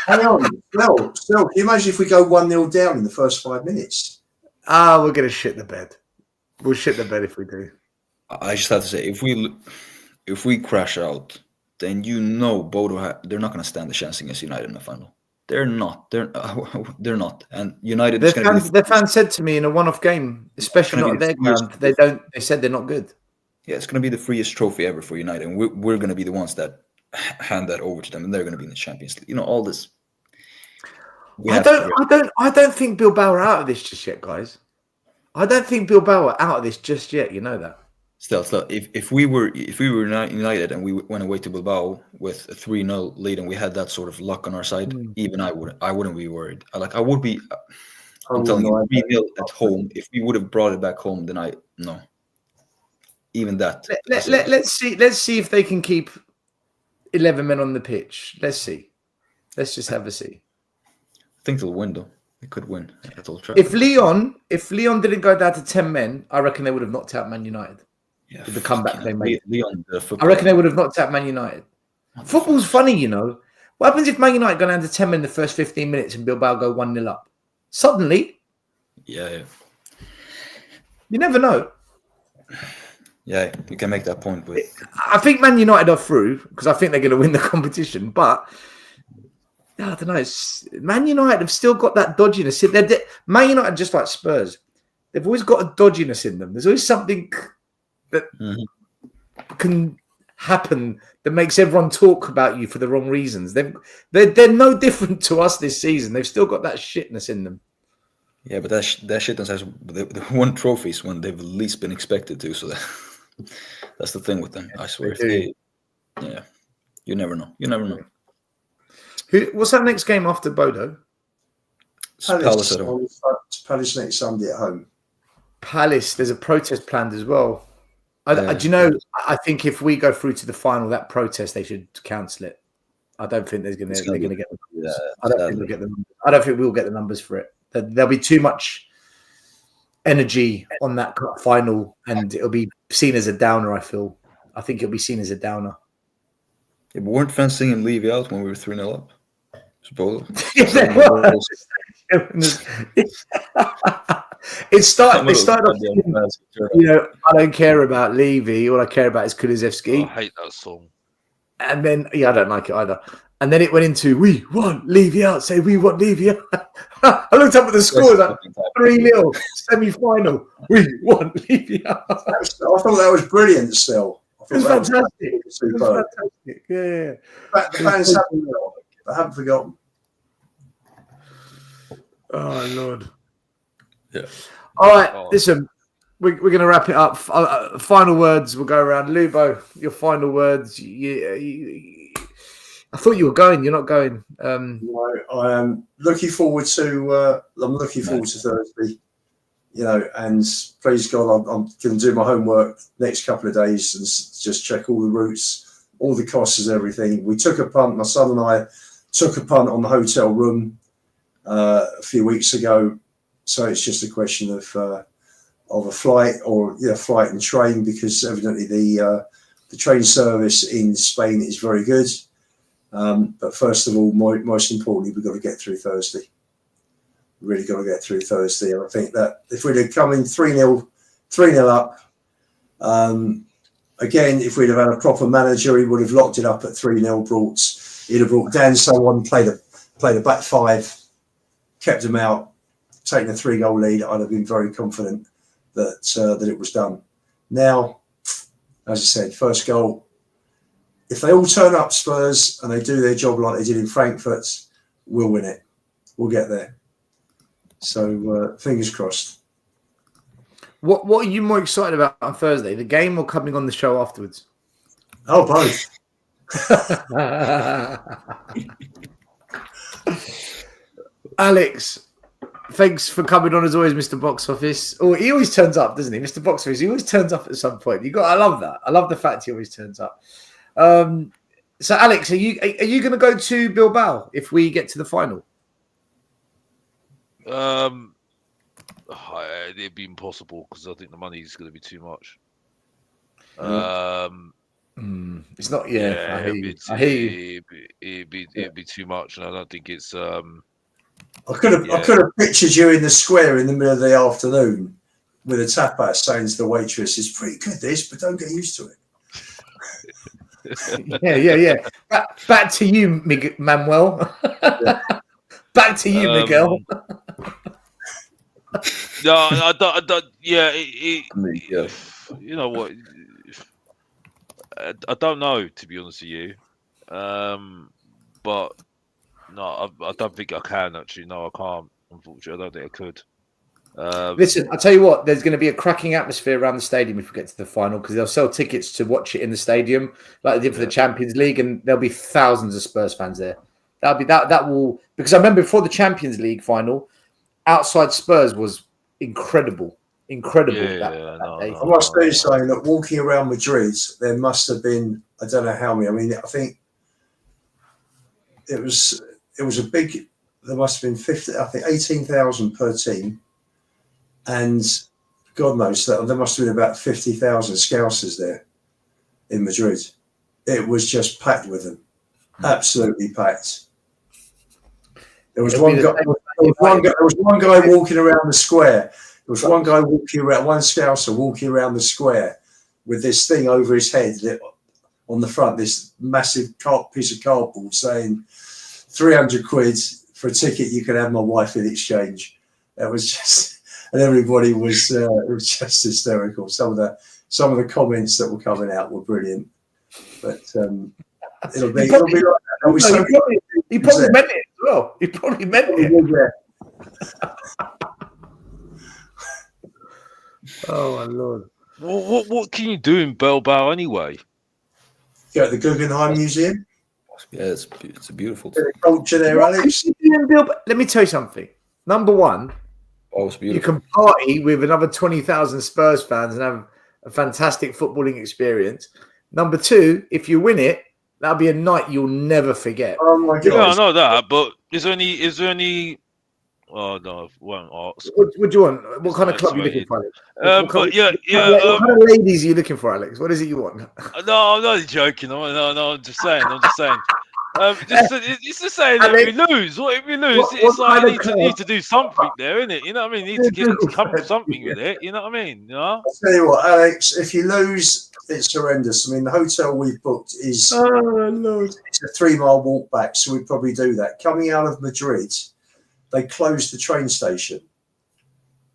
Hang on, no. Can you imagine if we go 1-0 down in the first 5 minutes? We're gonna shit the bed. We'll shit the bed if we do. I just have to say, if we crash out, then Bodo they're not going to stand the chance against United in the final. They're not. They're not. And United. Their fans said to me in a one-off game, especially not at their ground, they said they're not good. Yeah, it's going to be the freest trophy ever for United, and we're going to be the ones that hand that over to them, and they're going to be in the Champions League. You know, all this. I don't think Bilbao are out of this just yet, guys. I don't think Bilbao are out of this just yet. You know that. Still, if we were United and we went away to Bilbao with a 3-0 lead and we had that sort of luck on our side, even I wouldn't be worried. I would be. I'm telling you, 3-0 at home. If we would have brought it back home, then no. Even that. Let's see if they can keep 11 men on the pitch. Let's see. Let's just have a see. I think they'll win though. They could win at Old Trafford. If Leon didn't go down to 10 men, I reckon they would have knocked out Man United. Yeah, with the comeback they made. Leon, I reckon they would have knocked out Man United. Football's funny, you know. What happens if Man United go down to 10 men in the first 15 minutes and Bilbao go 1-0 up? Suddenly. Yeah. You never know. Yeah, you can make that point. I think Man United are through because I think they're going to win the competition. But I don't know. Man United have still got that dodginess. Man United, just like Spurs, they've always got a dodginess in them. There's always something that can happen that makes everyone talk about you for the wrong reasons. They're no different to us this season. They've still got that shitness in them. Yeah, but that shitness has they won trophies when they've least been expected to. So that's the thing with them. I swear. Yeah, you never know. What's that next game after Bodo? Palace at home. Palace next Sunday at home. Palace. There's a protest planned as well. Do you know? I think if we go through to the final, that protest they should cancel it. I don't think they're going to get the numbers. I don't think we'll get the numbers. I don't think we'll get the numbers for it. There'll be too much energy on that final, and it'll be seen as a downer. I think it'll be seen as a downer. Yeah, but weren't fans singing "Leave You Out" when we were 3-0 up? It started off, I don't care about Levy. All I care about is Kulusevski. I hate that song. And then, I don't like it either. And then it went into, we want Levy out. Say, we want Levy out. I looked up at the scores, like 3-0, semi-final. We want Levy out. I thought that was brilliant still. It was fantastic. It was fantastic. Yeah. The fans haven't forgotten. Oh, Lord. Yeah. All right, listen, we're going to wrap it up. Final words will go around. Lubo, your final words. I thought you were going. You're not going. No, I am looking forward to. I'm looking forward to Thursday. You know, and please God, I'm going to do my homework next couple of days and just check all the routes, all the costs, and everything. We took a punt. My son and I took a punt on the hotel room a few weeks ago, so it's just a question of a flight or flight and train, because evidently the train service in Spain is very good. But first of all, most importantly, we've got to get through Thursday. Really got to get through Thursday. And I think that if we'd have come in 3-0 up, again, if we'd have had a proper manager, he would have locked it up at 3-0. He'd have brought down someone, played a back five, kept them out, taken a 3-goal lead. I'd have been very confident that it was done. Now, as I said, first goal. If they all turn up, Spurs, and they do their job like they did in Frankfurt, we'll win it. We'll get there. So fingers crossed. What are you more excited about on Thursday? The game or coming on the show afterwards? Oh, both. Alex, thanks for coming on as always, Mr. Box Office. Oh, he always turns up, doesn't he, Mr. Box Office? He always turns up at some point. I love that. I love the fact he always turns up. So, Alex, are you going to go to Bilbao if we get to the final? It'd be impossible because I think the money is going to be too much. It's not. Yeah, I hear you. It'd be too much, and I don't think it's. I could have pictured you in the square in the middle of the afternoon with a tapas saying to the waitress, "It's pretty good, this, but don't get used to it." Yeah. Back to you, Manuel. Back to you, Miguel. No, I don't. Yeah, you know what? I don't know, to be honest with you. But no, I don't think I can actually. No, I can't. Unfortunately, I don't think I could. Listen, I'll tell you what, there's going to be a cracking atmosphere around the stadium if we get to the final, because they'll sell tickets to watch it in the stadium like they did for the Champions League, and there'll be thousands of Spurs fans there. That will, because I remember before the Champions League final, outside Spurs was incredible. That day. I must be saying that walking around Madrid, there must have been, I don't know how many. I mean, I think it was a big. There must have been 18,000 per team. And God knows that there must have been about 50,000 Scousers there in Madrid. It was just packed with them, absolutely packed. There was one guy walking around the square. There was one guy one Scouser walking around the square with this thing over his head on the front, this massive piece of cardboard saying 300 quid for a ticket. You can have my wife in exchange. That was just. And everybody was it was just hysterical. Some of the comments that were coming out were brilliant. But it'll be like that. He probably meant it as well. He probably meant it. Oh my Lord. Well, what can you do in Bilbao anyway? Go to the Guggenheim Museum. Yeah, it's a beautiful culture there, Alex. Let me tell you something. Number one, you can party with another 20,000 Spurs fans and have a fantastic footballing experience. Number two, if you win it, that'll be a night you'll never forget. Oh my God! Yeah, I know that, but is there any? Oh no, I won't ask. What do you want? What kind of club are you looking for, Alex? What kind of ladies are you looking for, Alex? What is it you want? No, I'm not joking. No, I'm just saying. It's just saying that if we lose, what if we lose? It's like you need to do something there, isn't it? You know what I mean? You need to come up with something with it. You know what I mean? You know? I'll tell you what, Alex, if you lose, it's horrendous. I mean, the hotel we've booked is it's a 3-mile walk back, so we'd probably do that. Coming out of Madrid, they closed the train station.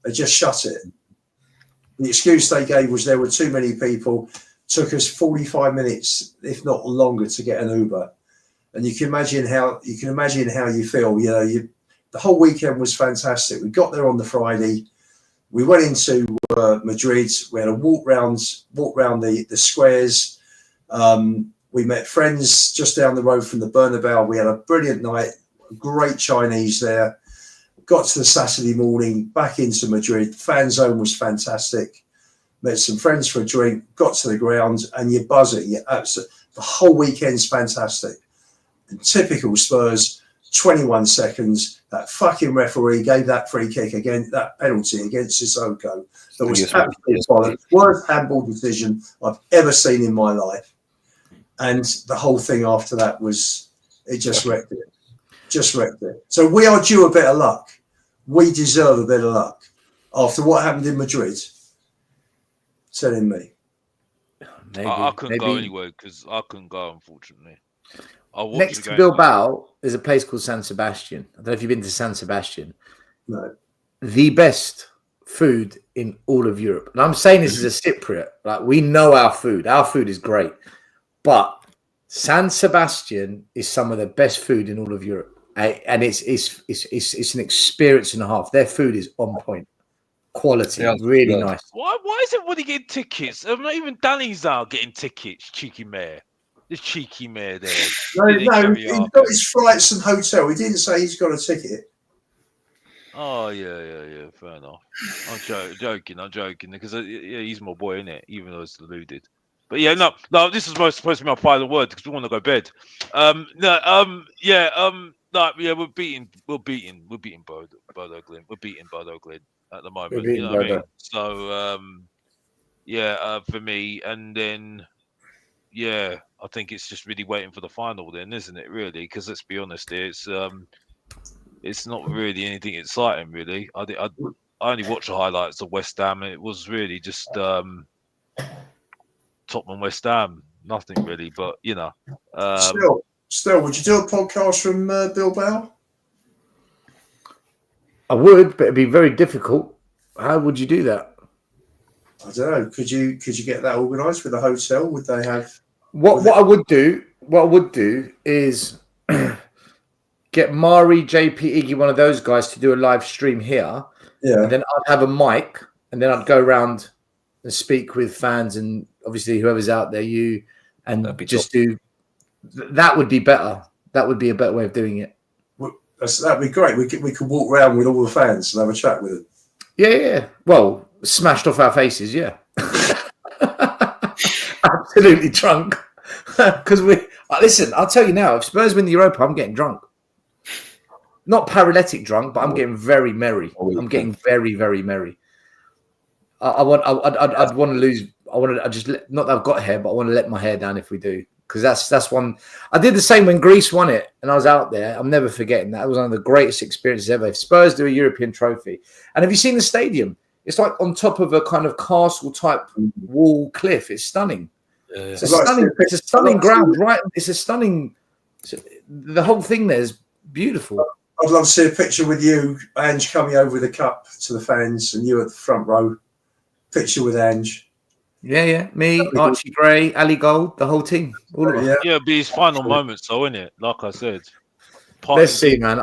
They just shut it. The excuse they gave was there were too many people. Took us 45 minutes, if not longer, to get an Uber. And you can imagine how you feel. You know, the whole weekend was fantastic. We got there on the Friday. We went into Madrid. We had a walk round the squares. We met friends just down the road from the Bernabeu. We had a brilliant night. Great Chinese there. Got to the Saturday morning, back into Madrid. Fan zone was fantastic. Met some friends for a drink. Got to the ground, and you're buzzing. You're absolutely, the whole weekend's fantastic. And typical Spurs. 21 seconds. That fucking referee gave that free kick again, that penalty against Sissoko. That was absolutely bollocks. Worst handball decision I've ever seen in my life. And the whole thing after that was, it just wrecked it. Just wrecked it. So we are due a bit of luck. We deserve a bit of luck after what happened in Madrid. Telling me. Maybe, I couldn't go anywhere because I couldn't go, unfortunately. Next to Bilbao is a place called San Sebastian. I don't know if you've been to San Sebastian. No. The best food in all of Europe. And I'm saying this as a Cypriot. Like, we know our food. Our food is great. But San Sebastian is some of the best food in all of Europe. And it's an experience and a half. Their food is on point. Quality, really nice. Why is everybody getting tickets? Not even Danny's now getting tickets, cheeky mayor. This cheeky mayor there. No, he's got his flights and hotel. He didn't say he's got a ticket. Oh, yeah. Fair enough. I'm joking. Because he's my boy, innit? Even though it's alluded. But yeah, no, this is supposed to be my final word because we want to go to bed. We're beating Bodo Glint. We're beating Bodo Glint at the moment. You know what I mean? So, for me, and then, I think it's just really waiting for the final, then, isn't it? Really, because let's be honest, it's not really anything exciting, really. I only watched the highlights of West Ham, and it was really just Tottenham, West Ham, nothing really. But Still, would you do a podcast from Bilbao? I would, but it'd be very difficult. How would you do that? I don't know. Could you get that organised with a hotel? Would they have? What I would do is get Mari, JP, Iggy, one of those guys to do a live stream here. Yeah. And then I'd have a mic, and then I'd go around and speak with fans and obviously whoever's out there, that would be better. That would be a better way of doing it. That'd be great. We could walk around with all the fans and have a chat with them. Yeah. Well, smashed off our faces, yeah. Absolutely drunk. Because listen, I'll tell you now, if Spurs win the Europa, I'm getting drunk. Not paralytic drunk, but I'm getting very merry. I'm getting very, very merry. I'd want to lose. Not that I've got hair, but I want to let my hair down if we do. Because that's one. I did the same when Greece won it, and I was out there. I'm never forgetting that. It was one of the greatest experiences ever. If Spurs do a European trophy, and have you seen the stadium? It's like on top of a kind of castle type wall cliff. It's stunning. It's a stunning ground, right? It's a stunning. The whole thing there is beautiful. I'd love to see a picture with you, Ange, coming over with a cup to the fans, and you at the front row. Picture with Ange. Yeah. Me, Archie Gray, Ali Gold, the whole team. All of us. Yeah, it'll be his final moments, though, isn't it? Like I said. Let's see, man.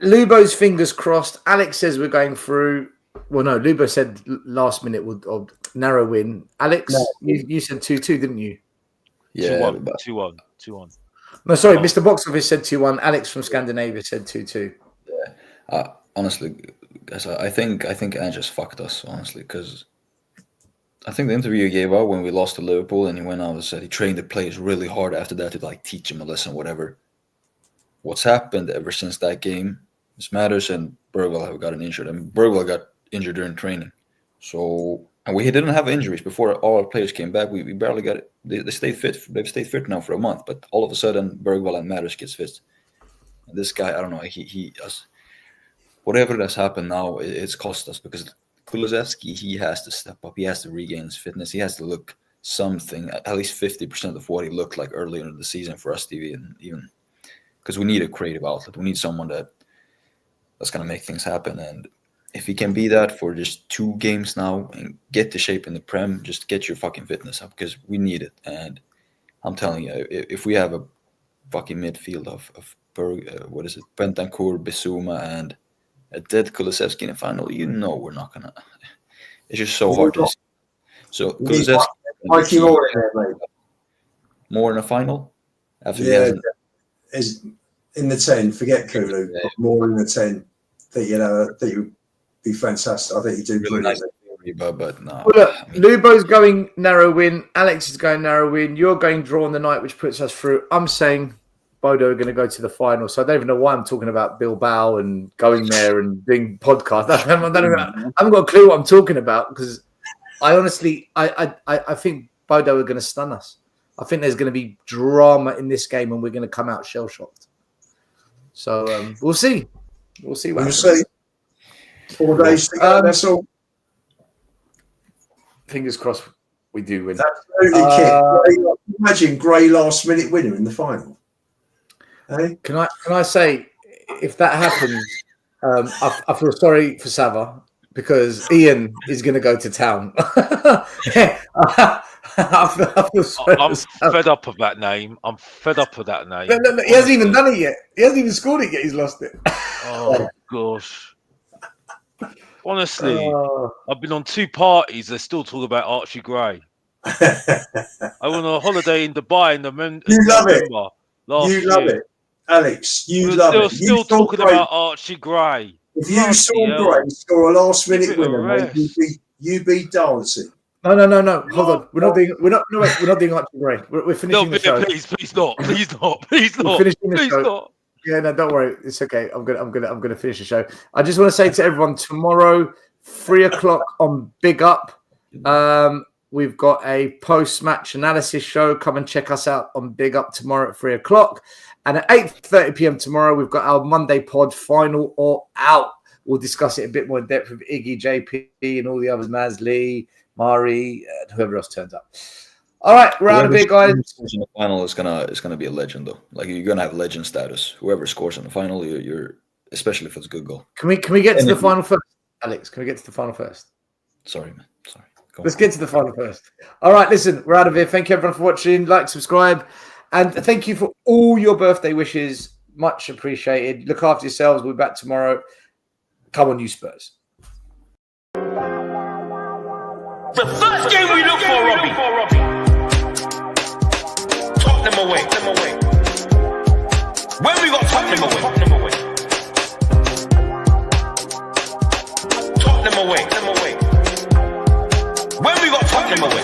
Lubo's fingers crossed. Alex says we're going through. Well, no, Lubo said last minute would narrow win. Alex, you said 2-2, didn't you? Yeah, 2-1. No, sorry, Mr. Box Office said 2-1. Alex from Scandinavia said 2-2. Yeah, honestly, guys, I think Ange just fucked us, honestly, because I think the interview he gave out when we lost to Liverpool, and he went out and said he trained the players really hard after that to teach them a lesson, whatever. What's happened ever since that game is Maddison and Bergwall have gotten injured. I mean, Bergwall got injured during training, so And we didn't have injuries before all our players came back. We barely got it. They stayed fit. They've stayed fit now for a month, but all of a sudden, Bergvall and Maddison gets fit. And this guy, I don't know, he whatever that's happened now, it's cost us because Kulusevski, he has to step up. He has to regain his fitness. He has to look something, at least 50% of what he looked like earlier in the season for us, TV, and even because we need a creative outlet. We need someone that's going to make things happen. And if he can be that for just 2 games now and get the shape in the Prem, just get your fucking fitness up because we need it. And I'm telling you, if we have a fucking midfield of Bentancur, Bissouma, and a dead Kulusevski in the final, we're not gonna. It's just so hard to see. So Kulusevski, Mikey Moore in there, mate. More in the final. After is in the 10. Forget Kulu. More in the 10. That you be fantastic. I think you do really brilliant. nice, but no. Well, look, Lubo's going narrow win. Alex is going narrow win. You're going draw on the night, which puts us through. I'm saying Bodo are going to go to the final. So I don't even know why I'm talking about Bilbao and going there and doing podcasts. I haven't got a clue what I'm talking about because I honestly, I think Bodo are going to stun us. I think there's going to be drama in this game and we're going to come out shell-shocked. So we'll see. We'll see what happens. See. 4 days to go, that's all. Fingers crossed we do win. Absolutely, Kit. Imagine Gray last-minute winner in the final. Hey? Can I say, if that happens, I feel sorry for Sava because Ian is going to go to town. I feel sorry I'm fed up of that name. I'm fed up of that name. No, he hasn't even done it yet. He hasn't even scored it yet. He's lost it. Oh, gosh. Honestly, I've been on 2 parties. They're still talking about Archie Gray. I went on a holiday in Dubai in November. You love it. Last You love year. it. Alex, you love it. Still talking about Archie Gray. If you saw Gray score a last-minute winner, mate, you'd be dancing. No. Hold on. We're not doing Archie Gray. We're finishing the show. Please not. We're finishing the please show. not. Yeah, no, don't worry. It's okay. I'm gonna finish the show. I just want to say to everyone, tomorrow, 3:00 on Big Up. We've got a post-match analysis show. Come and check us out on Big Up tomorrow at 3:00. And at 8:30 p.m. tomorrow, we've got our Monday pod, Final or Out. We'll discuss it a bit more in depth with Iggy, JP, and all the others, Maz Lee, Mari, and whoever else turns up. All right, we're out of here, guys. In the final is gonna be a legend, though. Like you're gonna have legend status. Whoever scores in the final, you're especially if it's a good goal. Can we get to the final first, Alex? Can we get to the final first? Sorry, man. Sorry. Let's get to the final first. All right, listen, we're out of here. Thank you, everyone, for watching. Like, subscribe, and thank you for all your birthday wishes. Much appreciated. Look after yourselves. We'll be back tomorrow. Come on, you Spurs. The first game we look for, Robbie. Tottenham away. When we got Tottenham away. Tottenham away. When we got Tottenham away.